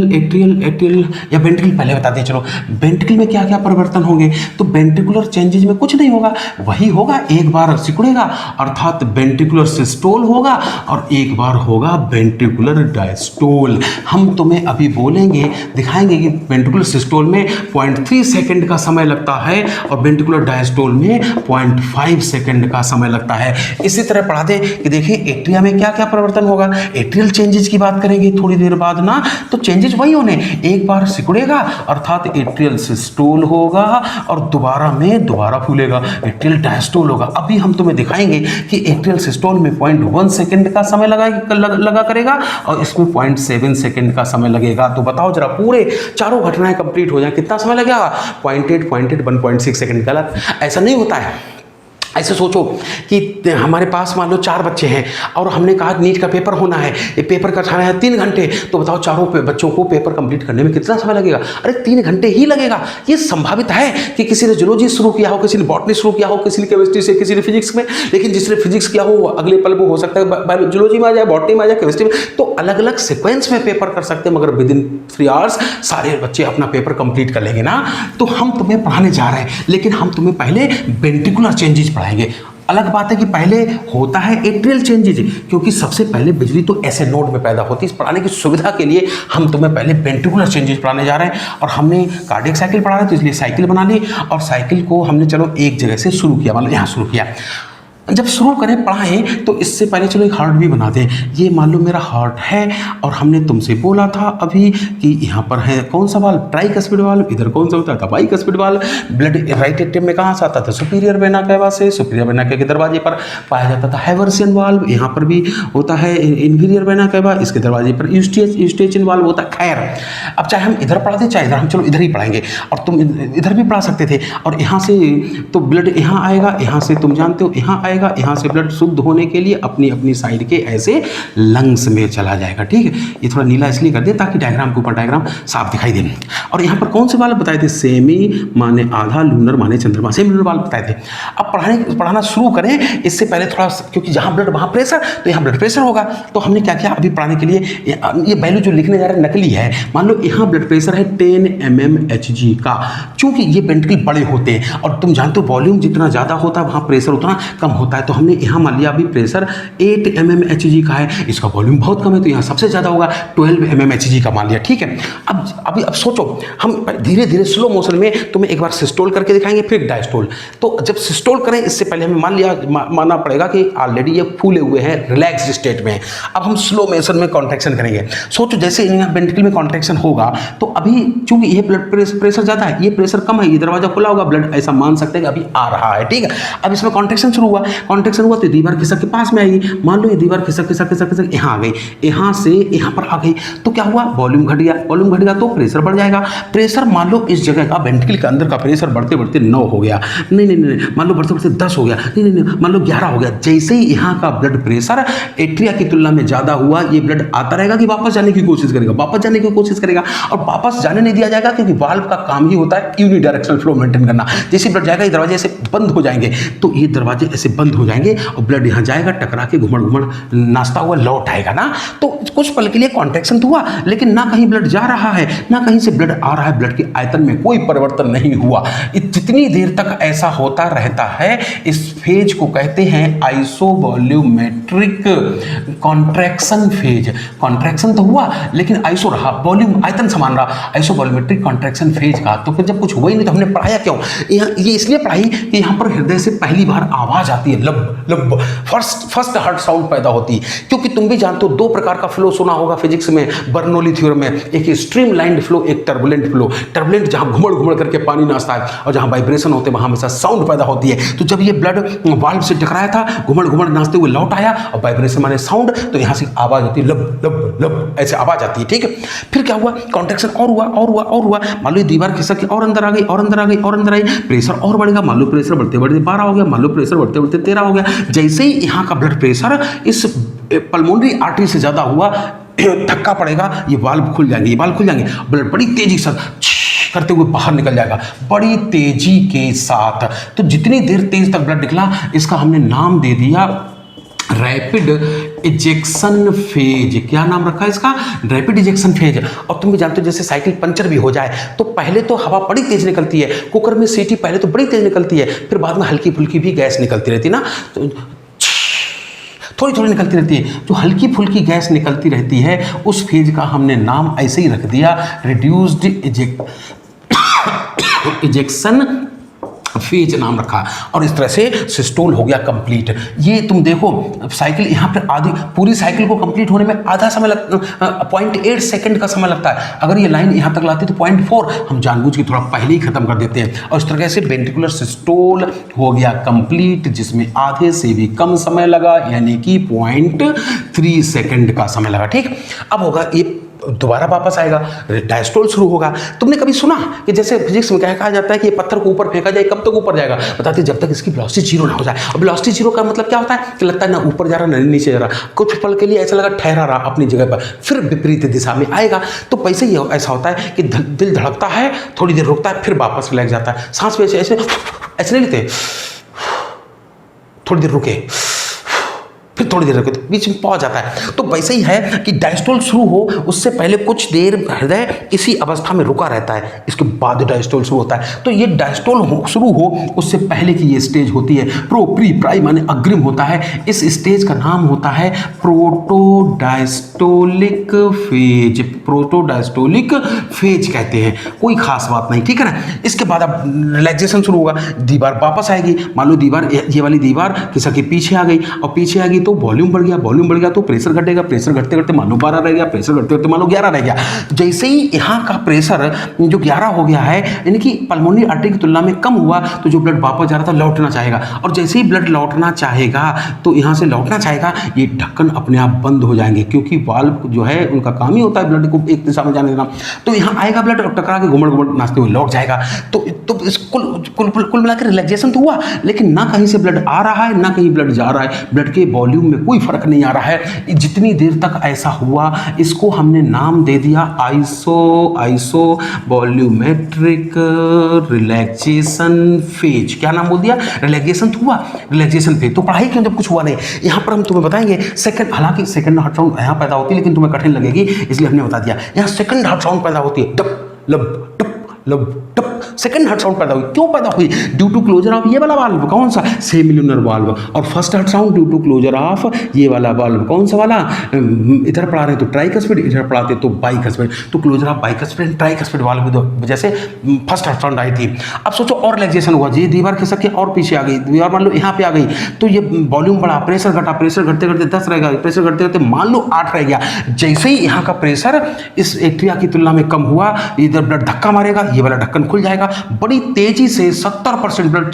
या वेंट्रिकल पहले बता दें। चलो वेंट्रिकल में क्या क्या परिवर्तन होंगे, तो वेंट्रिकुलर चेंजेस में कुछ नहीं होगा, वही होगा एक बार सिकुड़ेगा अर्थात वेंट्रिकुलर सिस्टोल होगा, और एक बार होगा वेंट्रिकुलर डायस्टोल। हम तुम्हें अभी बोलेंगे, दिखाएंगे कि वेंट्रिकुलर सिस्टोल में 0.3 सेकंड का समय लगता है और वेंट्रिकुलर डायस्टोल में 0.5 सेकंड का समय लगता है। इसी तरह पढ़ा दें कि देखिए एट्रिया में क्या क्या परिवर्तन होगा। होगा। एट्रियल चेंजेस की बात करेंगे थोड़ी देर बाद ना, तो चेंजेस वही होने, एक बार सिकुड़ेगा अर्थात एट्रियल सिस्टोल होगा और दोबारा फूलेगा, एट्रियल डायस्टोल होगा। अभी हम तुम्हें दिखाएंगे कि एट्रियल सिस्टोल में 0.1 सेकंड का समय लगा करेगा और इसमें 0.7 सेकंड का समय लगेगा। तो बताओ जरा, पूरे चारों घटनाएं कंप्लीट हो जाए कितना समय लगेगा? 0.8, 1.6 सेकंड। गलत, ऐसा नहीं होता है। ऐसे सोचो कि हमारे पास मान लो 4 बच्चे हैं और हमने कहा नीट का पेपर होना है, ये पेपर का समय है 3 घंटे, तो बताओ चारों बच्चों को पेपर कंप्लीट करने में कितना समय लगेगा? अरे 3 घंटे ही लगेगा। ये संभावित है कि किसी ने जूलॉजी शुरू किया हो, किसी ने बॉटनी शुरू किया हो, किसी ने केमिस्ट्री से, किसी ने फिजिक्स में, लेकिन जिसने फिजिक्स किया हो अगले पल वो हो सकता है जूलॉजी में आ जाए, बॉटनी में आ जाए, केमिस्ट्री में, तो अलग अलग सिक्वेंस में पेपर कर सकते हैं, मगर विदिन 3 आवर्स सारे बच्चे अपना पेपर कंप्लीट कर लेंगे ना। तो हम तुम्हें पढ़ाने जा रहे हैं, लेकिन हम तुम्हें पहले वेंट्रिकुलर चेंजेस पढ़ाएंगे। अलग बात है कि पहले होता है एट्रियल चेंजेस, क्योंकि सबसे पहले बिजली तो ऐसे नोड में पैदा होती है। इस पढ़ाने की सुविधा के लिए हम तुम्हें पहले वेंट्रिकुलर चेंजेस पढ़ाने जा रहे हैं, और हमने कार्डियक साइकिल पढ़ा है तो इसलिए साइकिल बना ली, और साइकिल को हमने चलो एक जगह से शुरू किया, मतलब यहाँ शुरू किया। जब शुरू करें पढ़ाएं तो इससे पहले चलो एक हार्ट भी बना दें। ये मान लो मेरा हार्ट है और हमने तुमसे बोला था अभी कि यहाँ पर है कौन सा वाल्व? Tricuspid valve. इधर कौन सा होता था? Bicuspid valve. Blood right atrium में कहाँ से आता था? सुपीरियर वेना कैवा से। सुपीरियर वेना कैवा के दरवाजे पर पाया जाता था हैवर्सियन वाल्व। यहाँ पर भी होता है इंफीरियर वेना कैवा, इसके दरवाजे पर यूस्टेचियन वाल्व होता है। खैर, अब चाहे हम इधर पढ़ा दें चाहे इधर, हम चलो इधर ही पढ़ाएंगे, और तुम इधर भी पढ़ा सकते थे। और यहाँ से तो ब्लड यहाँ आएगा, यहाँ से तुम जानते हो यहाँ आएगा, यहाँ से ब्लड शुद्ध होने के लिए अपनी अपनी साइड के ऐसे लंग्स में चला जाएगा। ठीक है, ये थोड़ा नीला इसलिए कर दिया ताकि डायग्राम के ऊपर डायग्राम साफ दिखाई दे। और यहाँ पर कौन से वाल्व बताए थे? सेमी माने आधा, लूनर माने चंद्रमा, सेमी लूनर वाल्व बताए थे। अब पढ़ाना शुरू करें इससे पहले थोड़ा, क्योंकि जहाँ ब्लड वहाँ प्रेशर, तो यहाँ ब्लड प्रेशर होगा। तो हमने क्या किया अभी पढ़ाने के लिए, ये वैल्यू जो लिखने जा रहे हैं नकली है। मान लो यहाँ ब्लड प्रेशर है 10 mmHg का, चूंकि ये वेंट्रिकल बड़े होते हैं और तुम जानते हो वॉल्यूम जितना ज़्यादा होता है वहाँ प्रेशर उतना कम होता है। तो हमने यहाँ मान लिया अभी प्रेशर 8 mmHg का है, इसका वॉल्यूम बहुत कम है तो यहाँ सबसे ज़्यादा होगा 12 mmHg का मान लिया। ठीक है, अब सोचो, हम धीरे धीरे स्लो मोशन में तुम्हें एक बार सिस्टोल करके दिखाएंगे फिर डायस्टोल। तो जब सिस्टोल करें इससे पहले हमें मानना पड़ेगा कि ऑलरेडी ये फूले हुए हैं, रिलैक्स स्टेट में। अब हम स्लो मोशन में कॉन्ट्रैक्शन करेंगे। सोचो जैसे यहाँ वेंट्रिकल में कॉन्ट्रैक्शन होगा तो अभी चूंकि ये ब्लड प्रेशर ज़्यादा है, ये प्रेशर कम है, ये दरवाजा खुला होगा, ब्लड ऐसा मान सकते हैं कि अभी आ रहा है। ठीक है, अब इसमें कॉन्ट्रैक्शन शुरू हुआ, तो दीवार खिसक के पास में आएगी। मान लो ये दीवार खिसक यहाँ आ गई, यहाँ से यहाँ पर आ गई, तो क्या हुआ? वॉल्यूम घट गया तो प्रेशर बढ़ जाएगा। प्रेशर मान लो इस जगह का वेंट्रिकल के अंदर का प्रेशर बढ़ते बढ़ते 9 हो गया, नहीं, मान लो बढ़ते बढ़ते 10 हो गया, नहीं, मान लो 11 हो गया। जैसे ही यहाँ का ब्लड प्रेशर एट्रिया की तुलना में ज़्यादा हुआ, ये ब्लड आता रहेगा कि वापस जाने की कोशिश करेगा, और वापस जाने नहीं दिया जाएगा, क्योंकि वाल्व का काम ही होता है यूनिडायरेक्शनल फ्लो मेंटेन करना। जैसे ब्लड जाएगा ये दरवाजे ऐसे बंद हो जाएंगे, तो ये दरवाजे ऐसे बंद हो जाएंगे और ब्लड यहाँ जाएगा, टकरा के घुमड़ नाचता हुआ लौट आएगा ना। तो कुछ पल के लिए कॉन्ट्रैक्शन तो हुआ, लेकिन ना कहीं ब्लड जा रहा है ना कहीं से ब्लड आ रहा है, ब्लड के आयतन में कोई परिवर्तन नहीं हुआ। जितनी देर तक ऐसा होता रहता है इस फेज को कहते हैं आइसोवॉल्यूमेट्रिक कॉन्ट्रैक्शन फेज। कॉन्ट्रैक्शन तो हुआ लेकिन आइसो रहा, वॉल्यूम आयतन समान रहा, आइसोवॉल्यूमेट्रिक कॉन्ट्रैक्शन फेज का। तो फिर जब कुछ हुआ ही नहीं तो हमने पढ़ाया क्यों? ये इसलिए पढ़ाई कि यहाँ पर हृदय से पहली बार आवाज आती है, लब लब, फर्स्ट हार्ट साउंड पैदा होती है। क्योंकि तुम भी जानते हो 2 प्रकार का फ्लो सुना होगा फिजिक्स में, बर्नौली थ्योरम में, एक स्ट्रीमलाइंड फ्लो, एक टर्बुलेंट फ्लो। टर्बुलेंट जहां घुमड़ करके पानी नाचता है और जहां वाइब्रेशन होते हैं वहां हमेशा साउंड पैदा होती है। तो जब ये ब्लड वाल्व से टकराया था, घुमड़ नाचते हुए लौट आया और वाइब्रेशन माने साउंड, तो यहां से आवाज होती है, लब लब लब, ऐसे आवाज आती है। ठीक है, फिर क्या हुआ? कॉन्ट्रैक्शन और हुआ। मान लो दीवार खिसक के और अंदर आ गई, प्रेशर और बढ़ेगा। मान लो प्रेशर बढ़ते 12 हो गया, मान लो प्रेशर बढ़ते 13 हो गया। जैसे ही यहाँ का ब्लड प्रेशर इस पल्मोनरी आर्टरी से ज्यादा हुआ, धक्का पड़ेगा, ये वाल्व खुल जाएंगे, ब्लड बड़ी तेजी से करते हुए बाहर निकल जाएगा, बड़ी तेजी के साथ। तो जितनी देर तेज तक ब्लड निकला, इसका हमने नाम दे दिया रैपिड इजेक्शन फेज। क्या नाम रखा है इसका? Rapid ejection phase. और तुम भी जानते हो जैसे साइकिल पंचर भी हो जाए तो पहले तो हवा बड़ी तेज निकलती है, कुकर में सीटी पहले तो बड़ी तेज निकलती है, फिर बाद में हल्की फुल्की भी गैस निकलती रहती ना, तो थोड़ी निकलती रहती है। जो हल्की फुल्की गैस निकलती रहती है उस फेज का हमने नाम ऐसे ही रख दिया, रिड्यूस्ड इजेक्शन फेज नाम रखा और इस तरह से सिस्टोल हो गया कंप्लीट। ये तुम देखो साइकिल यहाँ पर आधी पूरी साइकिल को कंप्लीट होने में आधा समय लगता, 0.8 सेकंड का समय लगता है। अगर ये लाइन यहाँ तक लाती तो 0.4, हम जानबूझ के थोड़ा पहले ही खत्म कर देते हैं। और इस तरह से वेंट्रिकुलर सिस्टोल हो गया कंप्लीट, जिसमें आधे से भी कम समय लगा, यानी कि 0.3 सेकंड का समय लगा। ठीक, अब होगा ये दोबारा वापस आएगा, डायस्टोल शुरू होगा। तुमने कभी सुना कि जैसे फिजिक्स में क्या कहा जाता है कि ये पत्थर को ऊपर फेंका जाए, कब तक ऊपर जाएगा? बताते जब तक इसकी वेलोसिटी जीरो ना हो जाए। और वेलोसिटी जीरो का मतलब क्या होता है कि लगता है ना ऊपर जा रहा ना नीचे जा रहा, कुछ पल के लिए ऐसा लगा ठहरा रहा अपनी जगह पर, फिर विपरीत दिशा में आएगा। तो वैसे ही ऐसा होता है कि दिल धड़कता है, थोड़ी देर रुकता है, फिर वापस रिलैक्स जाता है। सांस भी ऐसे नहीं लेते, थोड़ी देर रुके, फिर थोड़ी देर रखे, तो बीच में पहुंच जाता है। तो वैसे ही है कि डायस्टोल शुरू हो उससे पहले कुछ देर हृदय इसी अवस्था में रुका रहता है, इसके बाद डायस्टोल शुरू होता है। तो ये डायस्टोल शुरू हो उससे पहले की ये स्टेज होती है प्री प्राई माने अग्रिम होता है। इस स्टेज का नाम होता है प्रोटोडायस्टोलिक फेज। प्रोटोडायस्टोलिक फेज कहते हैं, कोई खास बात नहीं, ठीक है ना। इसके बाद अब रिलैक्सेशन शुरू होगा, दीवार वापस आएगी। मान लो दीवार, ये वाली दीवार किसी के पीछे आ गई, और पीछे आ गई तो वॉल्यूम बढ़ गया तो प्रेशर घटेगा, प्रेशर घटते घटते मान लो 12 रह गया, प्रेशर घटते घटते मान लो 11 रह गया। जैसे ही यहाँ का प्रेशर जो 11 हो गया है, यानी कि पल्मोनरी आर्टरी की तुलना में कम हुआ, तो जो ब्लड वापस जा रहा था लौटना चाहेगा, और जैसे ही ब्लड लौटना चाहेगा तो यहाँ से लौटना चाहेगा, ये ढक्कन अपने आप बंद हो जाएंगे, क्योंकि वाल्व जो है उनका काम ही होता है ब्लड को एक दिशा में जाने देना। तो यहाँ आएगा ब्लड और टकरा के घुमड़ घुमड़ नाचते हुए लौट जाएगा। तो कुल मिलाकर रिलैक्सेशन तो हुआ, लेकिन ना कहीं से ब्लड आ रहा है ना कहीं ब्लड जा रहा है, ब्लड के वॉल्यूम में कोई फर्क नहीं आ रहा है। जितनी देर तक ऐसा हुआ, इसको हमने नाम दे दिया आइसो वॉल्यूमेट्रिक रिलैक्सेशन फेज। क्या नाम बोल दिया? रिलैक्सेशन हुआ, रिलैक्सेशन फेज। तो पढ़ाई के अंदर कुछ हुआ नहीं। यहाँ पर हम तुम्हें बताएंगे सेकंड, हालांकि सेकंड हार्ट साउंड यहाँ पैदा होती है, लेकिन तुम्हें कठिन लगेगी इसलिए हमने बता दिया। यहाँ सेकंड हार्ट साउंड पैदा होती है, टप लब टप लब टप। सेकंड हार्ट साउंड पैदा हुई, क्यों पैदा हुई? ड्यू टू क्लोजर ऑफ ये वाला वाल्व, कौन सा? Semilunar valve. और first heart sound due to closure of ये वाला वाल्व, कौन सा वाला? इधर पढ़ा रहे तो ट्राइकस्पिड, इधर पढ़ाते तो बाइकस्पिड। तो closure of bicuspid and tricuspid valve की वजह से फर्स्ट हार्ट साउंड आई थी। अब सोचो और रिलैक्सेशन हुआ, ये दीवार खिसक के और पीछे आ गई, दीवार मान लो यहाँ पे आ गई, तो ये वॉल्यूम बढ़ा, प्रेशर घटा, प्रेशर घटते घटते 10 रहेगा, प्रेशर घटते घटते मान लो 8 रह गया। जैसे ही यहाँ का प्रेशर इस एट्रिया की तुलना में कम हुआ, इधर ब्लड धक्का मारेगा, ये वाला ढक्कन खुल जाएगा, बड़ी तेजी से 70% ब्लड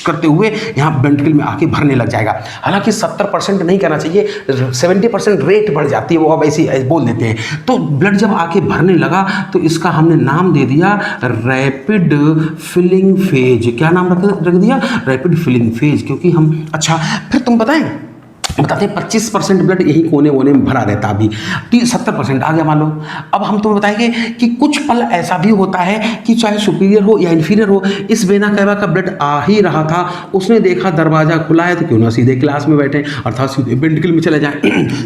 करते हुए यहाँ वेंट्रिकल में आके भरने लग जाएगा। हालांकि 70% नहीं कहना चाहिए, 70% रेट बढ़ जाती है, वो अब ऐसी बोल देते हैं। तो ब्लड जब आके भरने लगा तो इसका हमने नाम दे दिया रैपिड फिलिंग फेज। क्या नाम रख दिया? Rapid filling phase. क्योंकि हम, अच्छा फिर तुम बताते हैं 25% ब्लड यही कोने वोने में भरा रहता अभी, तो 70% आ गया मान लो। अब हम तुम्हें बताएंगे कि कुछ पल ऐसा भी होता है कि चाहे सुपीरियर हो या इन्फीरियर हो, इस वेना कैवा का ब्लड आ ही रहा था, उसने देखा दरवाजा खुला है तो क्यों ना सीधे क्लास में बैठे, अर्थात सीधे वेंट्रिकल में चले जाए।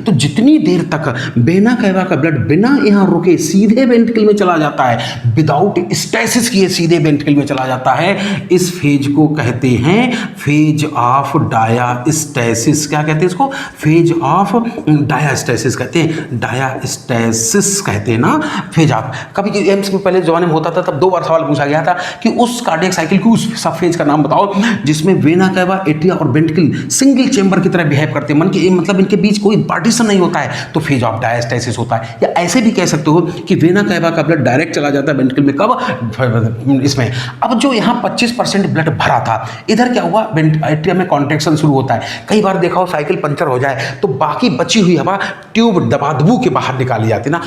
तो जितनी देर तक वेना कैवा का ब्लड बिना यहाँ रुके सीधे वेंट्रिकल में चला जाता है, विदाउट स्टेसिस किए सीधे वेंट्रिकल में चला जाता है, इस फेज को कहते हैं फेज ऑफ डायास्टेसिस। क्या कहते हैं इसको? फेज ऑफ डायास्टेसिस कहते हैं, डायास्टेसिस कहते हैं ना फेज ऑफ। कभी एम्स में पहले जमाने में होता था, तब 2 बार सवाल पूछा गया था कि उस कार्डियक साइकिल की उस सब फेज का नाम बताओ जिसमें वेना कैवा, एट्रिया और वेंट्रिकल सिंगल चेंबर की तरह बिहेव करते हैं, मतलब इनके बीच कोई पार्टीशन नहीं होता है, तो फेज ऑफ डायास्टेसिस होता है। या ऐसे भी कह सकते हो कि वेना कैवा का ब्लड डायरेक्ट चला जाता है वेंट्रिकल में, कब? इसमें। अब जो यहाँ 25% ब्लड भरा था, इधर क्या हुआ? एट्रिया में कॉन्ट्रैक्शन शुरू होता है। कई बार देखा हो साइकिल पंचर हो जाए तो बाकी बची हुई हवा ट्यूब दबादबू के बाहर निकाली जाती है ना,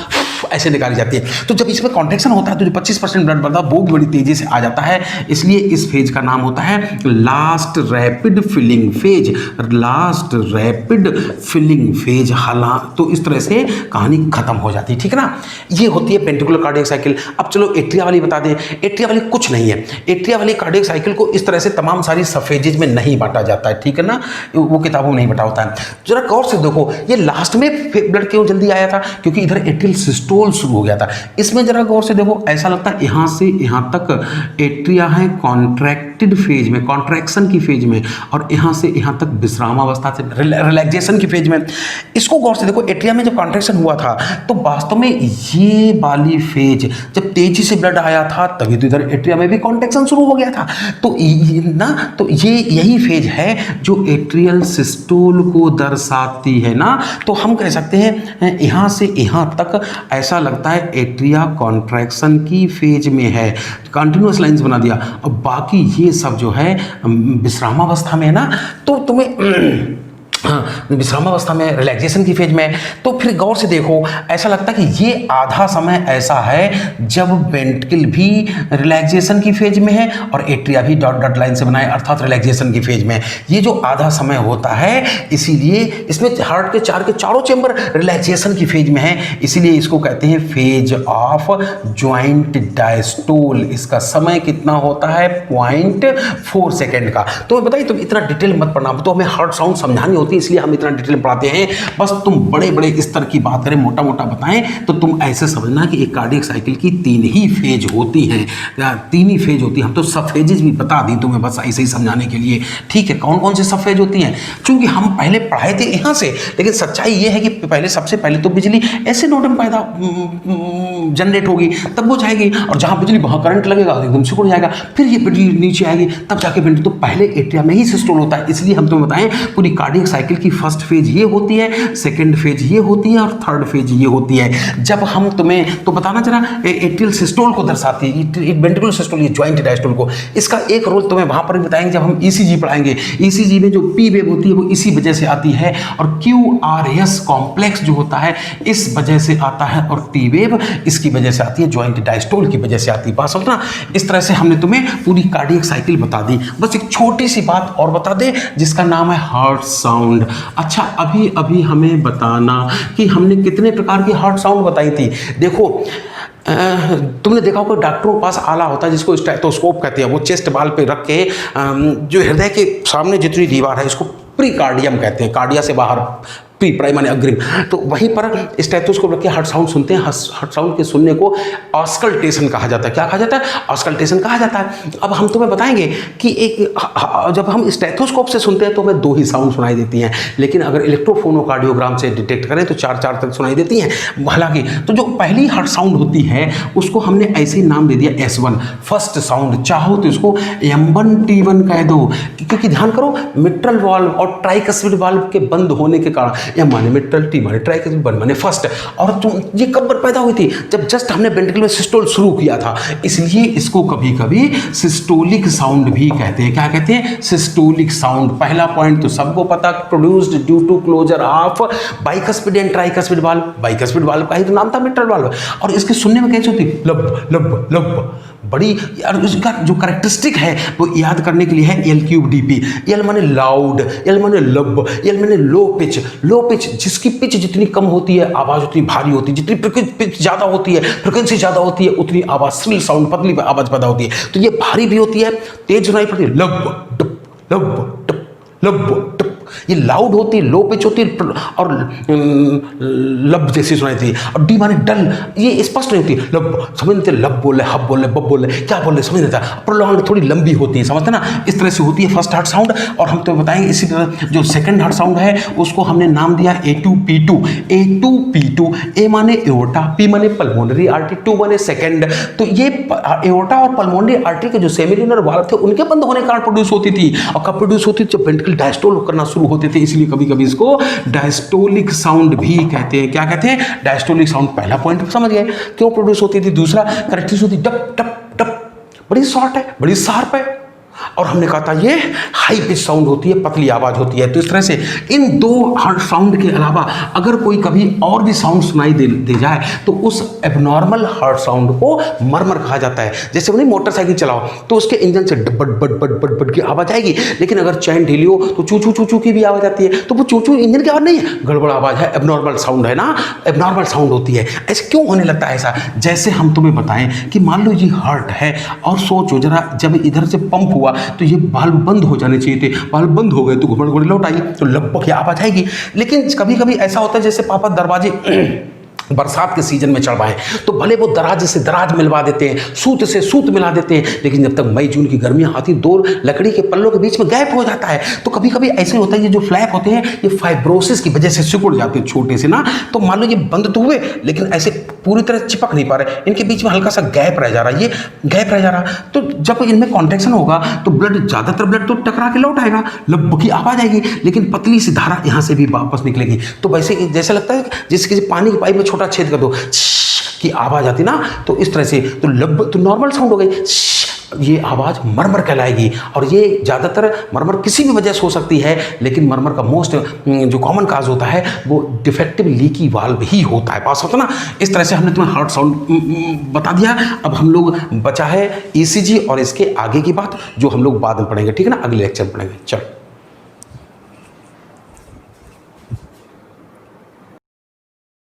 ऐसे निकाली जाती है। तो जब इसमें कॉन्ट्रैक्शन होता है तो जो 25% ब्लड बढ़ता है वो बड़ी तेजी से आ जाता है, इसलिए इस फेज का नाम होता है last rapid filling phase. Last rapid filling phase. हालांकि तो इस तरह से कहानी खत्म हो जाती है, ठीक है ना। ये होती है वेंट्रिकुलर कार्डियक साइकिल। अब चलो एट्रिया वाली बता दें। एट्रिया वाली कुछ नहीं है, एट्रिया वाली कार्डियक साइकिल को इस तरह से तमाम सारी सब फेजेज में नहीं बांटा जाता है, ठीक है ना, वो किताबों में नहीं बता होता है। जरा गौर से देखो, ये लास्ट में ब्लड क्यों जल्दी आया था, क्योंकि इधर एट्रियल सिस्टोल शुरू हो गया था। इसमें जरा गौर से देखो, ऐसा लगता है यहाँ से यहाँ तक एट्रिया है कॉन्ट्रैक्टेड फेज में, कॉन्ट्रैक्शन की फेज में, और यहाँ से यहाँ तक विश्रामावस्था से रिलैक्सेशन की फेज में। इसको गौर से देखो, एट्रिया में जब कॉन्ट्रैक्शन हुआ था तो वास्तव में ये वाली फेज जब तेजी से ब्लड आया था तभी तो इधर एट्रिया में भी कॉन्ट्रैक्शन शुरू हो गया था। तो ये यही फेज है जो एट्रियल सिस्टोल को दर्शाती है ना। तो हम कह सकते हैं यहाँ से यहाँ तक ऐसा लगता है एट्रिया कॉन्ट्रैक्शन की फेज में है, कंटिन्यूअस लाइंस बना दिया। अब बाकी ये सब जो है विश्रामावस्था में है ना, तो तुम्हें विश्रामावस्था में, रिलैक्सेशन की फेज में। तो फिर गौर से देखो, ऐसा लगता है कि ये आधा समय ऐसा है जब वेंट्रिकल भी रिलैक्सेशन की फेज में है और एट्रिया भी डॉट डॉट लाइन से बनाए, अर्थात रिलैक्सेशन की फेज में। ये जो आधा समय होता है, इसीलिए इसमें हार्ट के चारों चेंबर रिलैक्सेशन की फेज में है, इसीलिए इसको कहते हैं फेज ऑफ ज्वाइंट डायस्टोल। इसका समय कितना होता है? 0.4 सेकेंड का। तो बताइए, तुम इतना डिटेल मत पढ़ना, तो हमें हार्ट साउंड समझानी होती है, इसलिए हम इतना डिटेल पढ़ाते हैं। बस तुम बड़े बड़े स्तर की बात करें, मोटा मोटा बताएं, तो तुम ऐसे समझना कि एक कार्डियक साइकिल की 3 ही फेज होती हैं, 3 ही फेज होती है। हम तो सब फेजेज भी बता दी तुम्हें, बस ऐसे ही समझाने के लिए, ठीक है। कौन कौन से सब फेज होती हैं? चूंकि हम पहले पढ़ाए थे यहाँ से, लेकिन सच्चाई ये है कि पहले सबसे पहले तो बिजली ऐसे नोड में पैदा जनरेट होगी, तब वो जाएगी, और जहाँ बिजली वहाँ करंट लगेगा एकदम सिकुड़ जाएगा, फिर ये बिजली नीचे आएगी, तब जाके वेंट्रिकल। तो पहले एट्रिया में ही सिस्टोल होता है। इसलिए हम तुम्हें बताएं, पूरी कार्डियक साइकिल की फर्स्ट फेज ये होती है, सेकंड फेज ये होती है, और थर्ड फेज ये होती है। जब हम तुम्हें तो बताना जरा, एट्रियल सिस्टोल को दर्शाती है, वेंट्रिकुलर सिस्टोल, ये ज्वाइंट डायस्टोल को। इसका एक रोल तुम्हें वहां पर भी बताएंगे जब हम ईसीजी पढ़ाएंगे। ईसीजी में जो पी वेव होती है वो इसी वजह से आती है, और क्यूआरएस कॉम्प्लेक्स जो होता है इस वजह से आता है, और टी वेव इसकी वजह से आती है, ज्वाइंट डायस्टोल की वजह से आती है। बात समझना, इस तरह से हमने तुम्हें पूरी कार्डियक साइकिल बता दी। बस एक छोटी सी बात और बता दे, जिसका नाम है हार्ट साउंड। अच्छा, अभी अभी हमें बताना कि हमने कितने प्रकार की हार्ट साउंड बताई थी। देखो, तुमने देखा होगा डॉक्टरों के पास आला होता है जिसको स्टेथोस्कोप कहते हैं, वो चेस्ट बाल पे रख के जो हृदय के सामने जितनी दीवार है इसको प्रीकार्डियम कहते हैं, कार्डिया से बाहर, प्री प्राइम माने अग्रिम। तो वहीं पर स्टेथोस्कोप रख के हार्ट साउंड सुनते हैं। हार्ट साउंड के सुनने को ऑस्कल्टेशन कहा जाता है। क्या कहा जाता है? ऑस्कल्टेशन कहा जाता है। अब हम तुम्हें बताएंगे कि जब हम स्टेथोस्कोप से सुनते हैं तो हमें 2 ही साउंड सुनाई देती हैं, लेकिन अगर इलेक्ट्रोफोनोकार्डियोग्राम से डिटेक्ट करें तो 4 तक सुनाई देती हैं। हालांकि तो जो पहली हार्ट साउंड होती है उसको हमने ऐसे ही नाम दे दिया S1, फर्स्ट साउंड। चाहो तो इसको M1 T1 कह दो, क्योंकि ध्यान करो, मिट्रल वाल्व और ट्राइकस्पिड वाल्व के बंद होने के कारण M माने मिट्रल, T माने ट्राइकस्पिड, 1 माने फर्स्ट। और ये कब पैदा हुई थी? जब जस्ट हमने वेंट्रिकल में सिस्टोल शुरू किया था, इसलिए इसको कभी कभी सिस्टोलिक साउंड भी कहते हैं। क्या कहते हैं? Systolic sound. पहला पॉइंट तो सबको पता, produced due to closure of bicuspid and tricuspid valve. Bicuspid valve का ही तो नाम था मिट्रल वाल्व। और इसके सुनने में कैसे होती? लब लब लब। बड़ी, और उसका जो कैरेक्टरिस्टिक है वो याद करने के लिए है L3DP। एल माने लाउड, एल माने लब, एल माने लो पिच। लो पिच, जिसकी पिच जितनी कम होती है आवाज़ उतनी भारी होती है, जितनी पिच ज़्यादा होती है, फ्रिक्वेंसी ज़्यादा होती है, उतनी आवाज़ श्रिल साउंड, पतली आवाज़ पैदा होती है। तो ये भारी भी होती है, तेज सुनाई पड़ती है, लब डप लब डप लब डप। ये लाउड होती है, लो पिच होती है, और लब जैसी सुनाई देती है। और डी माने डल, ये स्पष्ट नहीं होती, लब समझ नहीं, लब बोल रहे, हब बोल रहे, बब बोल रहे, क्या बोल रहे समझ नहीं आता। प्रोलॉन्ग, थोड़ी लंबी होती है, समझते ना, इस तरह से होती है फर्स्ट हार्ट साउंड। और हम तो बताएंगे इसी तरह जो सेकंड हार्ट साउंड है उसको हमने नाम दिया A2P2। A2P2, ए माने एओर्टा, पी माने पल्मोनरी आर्टरी, 2 माने सेकंड। तो ये एओर्टा और पल्मोनरी आर्टरी के जो सेमिल्यूनर वाल्व थे उनके बंद होने के कारण प्रोड्यूस होती थी। और कब प्रोड्यूस होती थी? जब वेंट्रिकल डायस्टोल करना शुरू होते थे, इसलिए कभी कभी इसको डायस्टोलिक साउंड भी कहते हैं। क्या कहते हैं? Diastolic sound. पहला पॉइंट समझ गए क्यों प्रोड्यूस होती थी। दूसरा कैरेक्टरिस्टिक होती डप टप टप, बड़ी शॉर्ट है, बड़ी शार्प है। और हमने कहा था ये हाई पिच साउंड होती है, पतली आवाज होती है। तो इस तरह से इन 2 हार्ट साउंड के अलावा अगर कोई कभी और भी साउंड सुनाई दे जाए तो उस एबनॉर्मल हार्ट साउंड को मरमर कहा जाता है। जैसे वो नहीं, मोटरसाइकिल चलाओ तो उसके इंजन से but but but but but की आवाज आएगी, लेकिन अगर चैन ढीली हो तो चू चू चू चू की भी आवाज आती है। तो वो चू चू इंजन की आवाज नहीं है, गड़बड़ आवाज है, एबनॉर्मल साउंड है ना, एबनॉर्मल साउंड होती है। ऐसे क्यों होने लगता है ऐसा? जैसे हम तुम्हें बताएं कि मान लो ये हार्ट है और सोचो जरा, जब इधर से पंप हुआ हुआ तो ये वाल्व बंद हो जाने चाहिए थे, वाल्व बंद हो गए तो घुमड़ घुमड़ लौट आई तो लगभग आवाज़ आएगी। लेकिन कभी कभी ऐसा होता है जैसे पापा दरवाजे बरसात के सीजन में चढ़वाएं तो भले वो दराज से दराज मिलवा देते हैं, सूत से सूत मिला देते हैं, लेकिन जब तक मई जून की गर्मियाँ आती दो लकड़ी के पल्लों के बीच में गैप हो जाता है। तो कभी कभी ऐसे होता है ये जो फ्लैप होते हैं ये फाइब्रोसिस की वजह से सिकुड़ जाते हैं छोटे से ना, तो मान लो ये बंद तो हुए लेकिन ऐसे पूरी तरह चिपक नहीं पा रहे, इनके बीच में हल्का सा गैप रह जा रहा है, ये गैप रह जा रहा। तो जब इनमें कॉन्ट्रैक्शन होगा तो ब्लड, ज़्यादातर ब्लड तो टकरा के लौट आएगा, लब्ब की आवाज़ आएगी, लेकिन पतली सी धारा यहाँ से भी वापस निकलेगी। तो वैसे जैसे लगता है जैसे किसी पानी की पाइप में छोटा छेद कर दो की आवाज़ आती ना, तो इस तरह से तो लब तो नॉर्मल साउंड हो गई, ये आवाज़ मरमर कहलाएगी। और ये ज़्यादातर मरमर किसी भी वजह से हो सकती है, लेकिन मरमर का मोस्ट जो कॉमन काज होता है वो डिफेक्टिव लीकी वाल्व ही होता है, पास होता ना। इस तरह से हमने तुम्हें हार्ट साउंड बता दिया। अब हम लोग बचा है ईसीजी और इसके आगे की बात जो हम लोग बाद में पढ़ेंगे, ठीक है ना, अगले लेक्चर में पढ़ेंगे। चलो।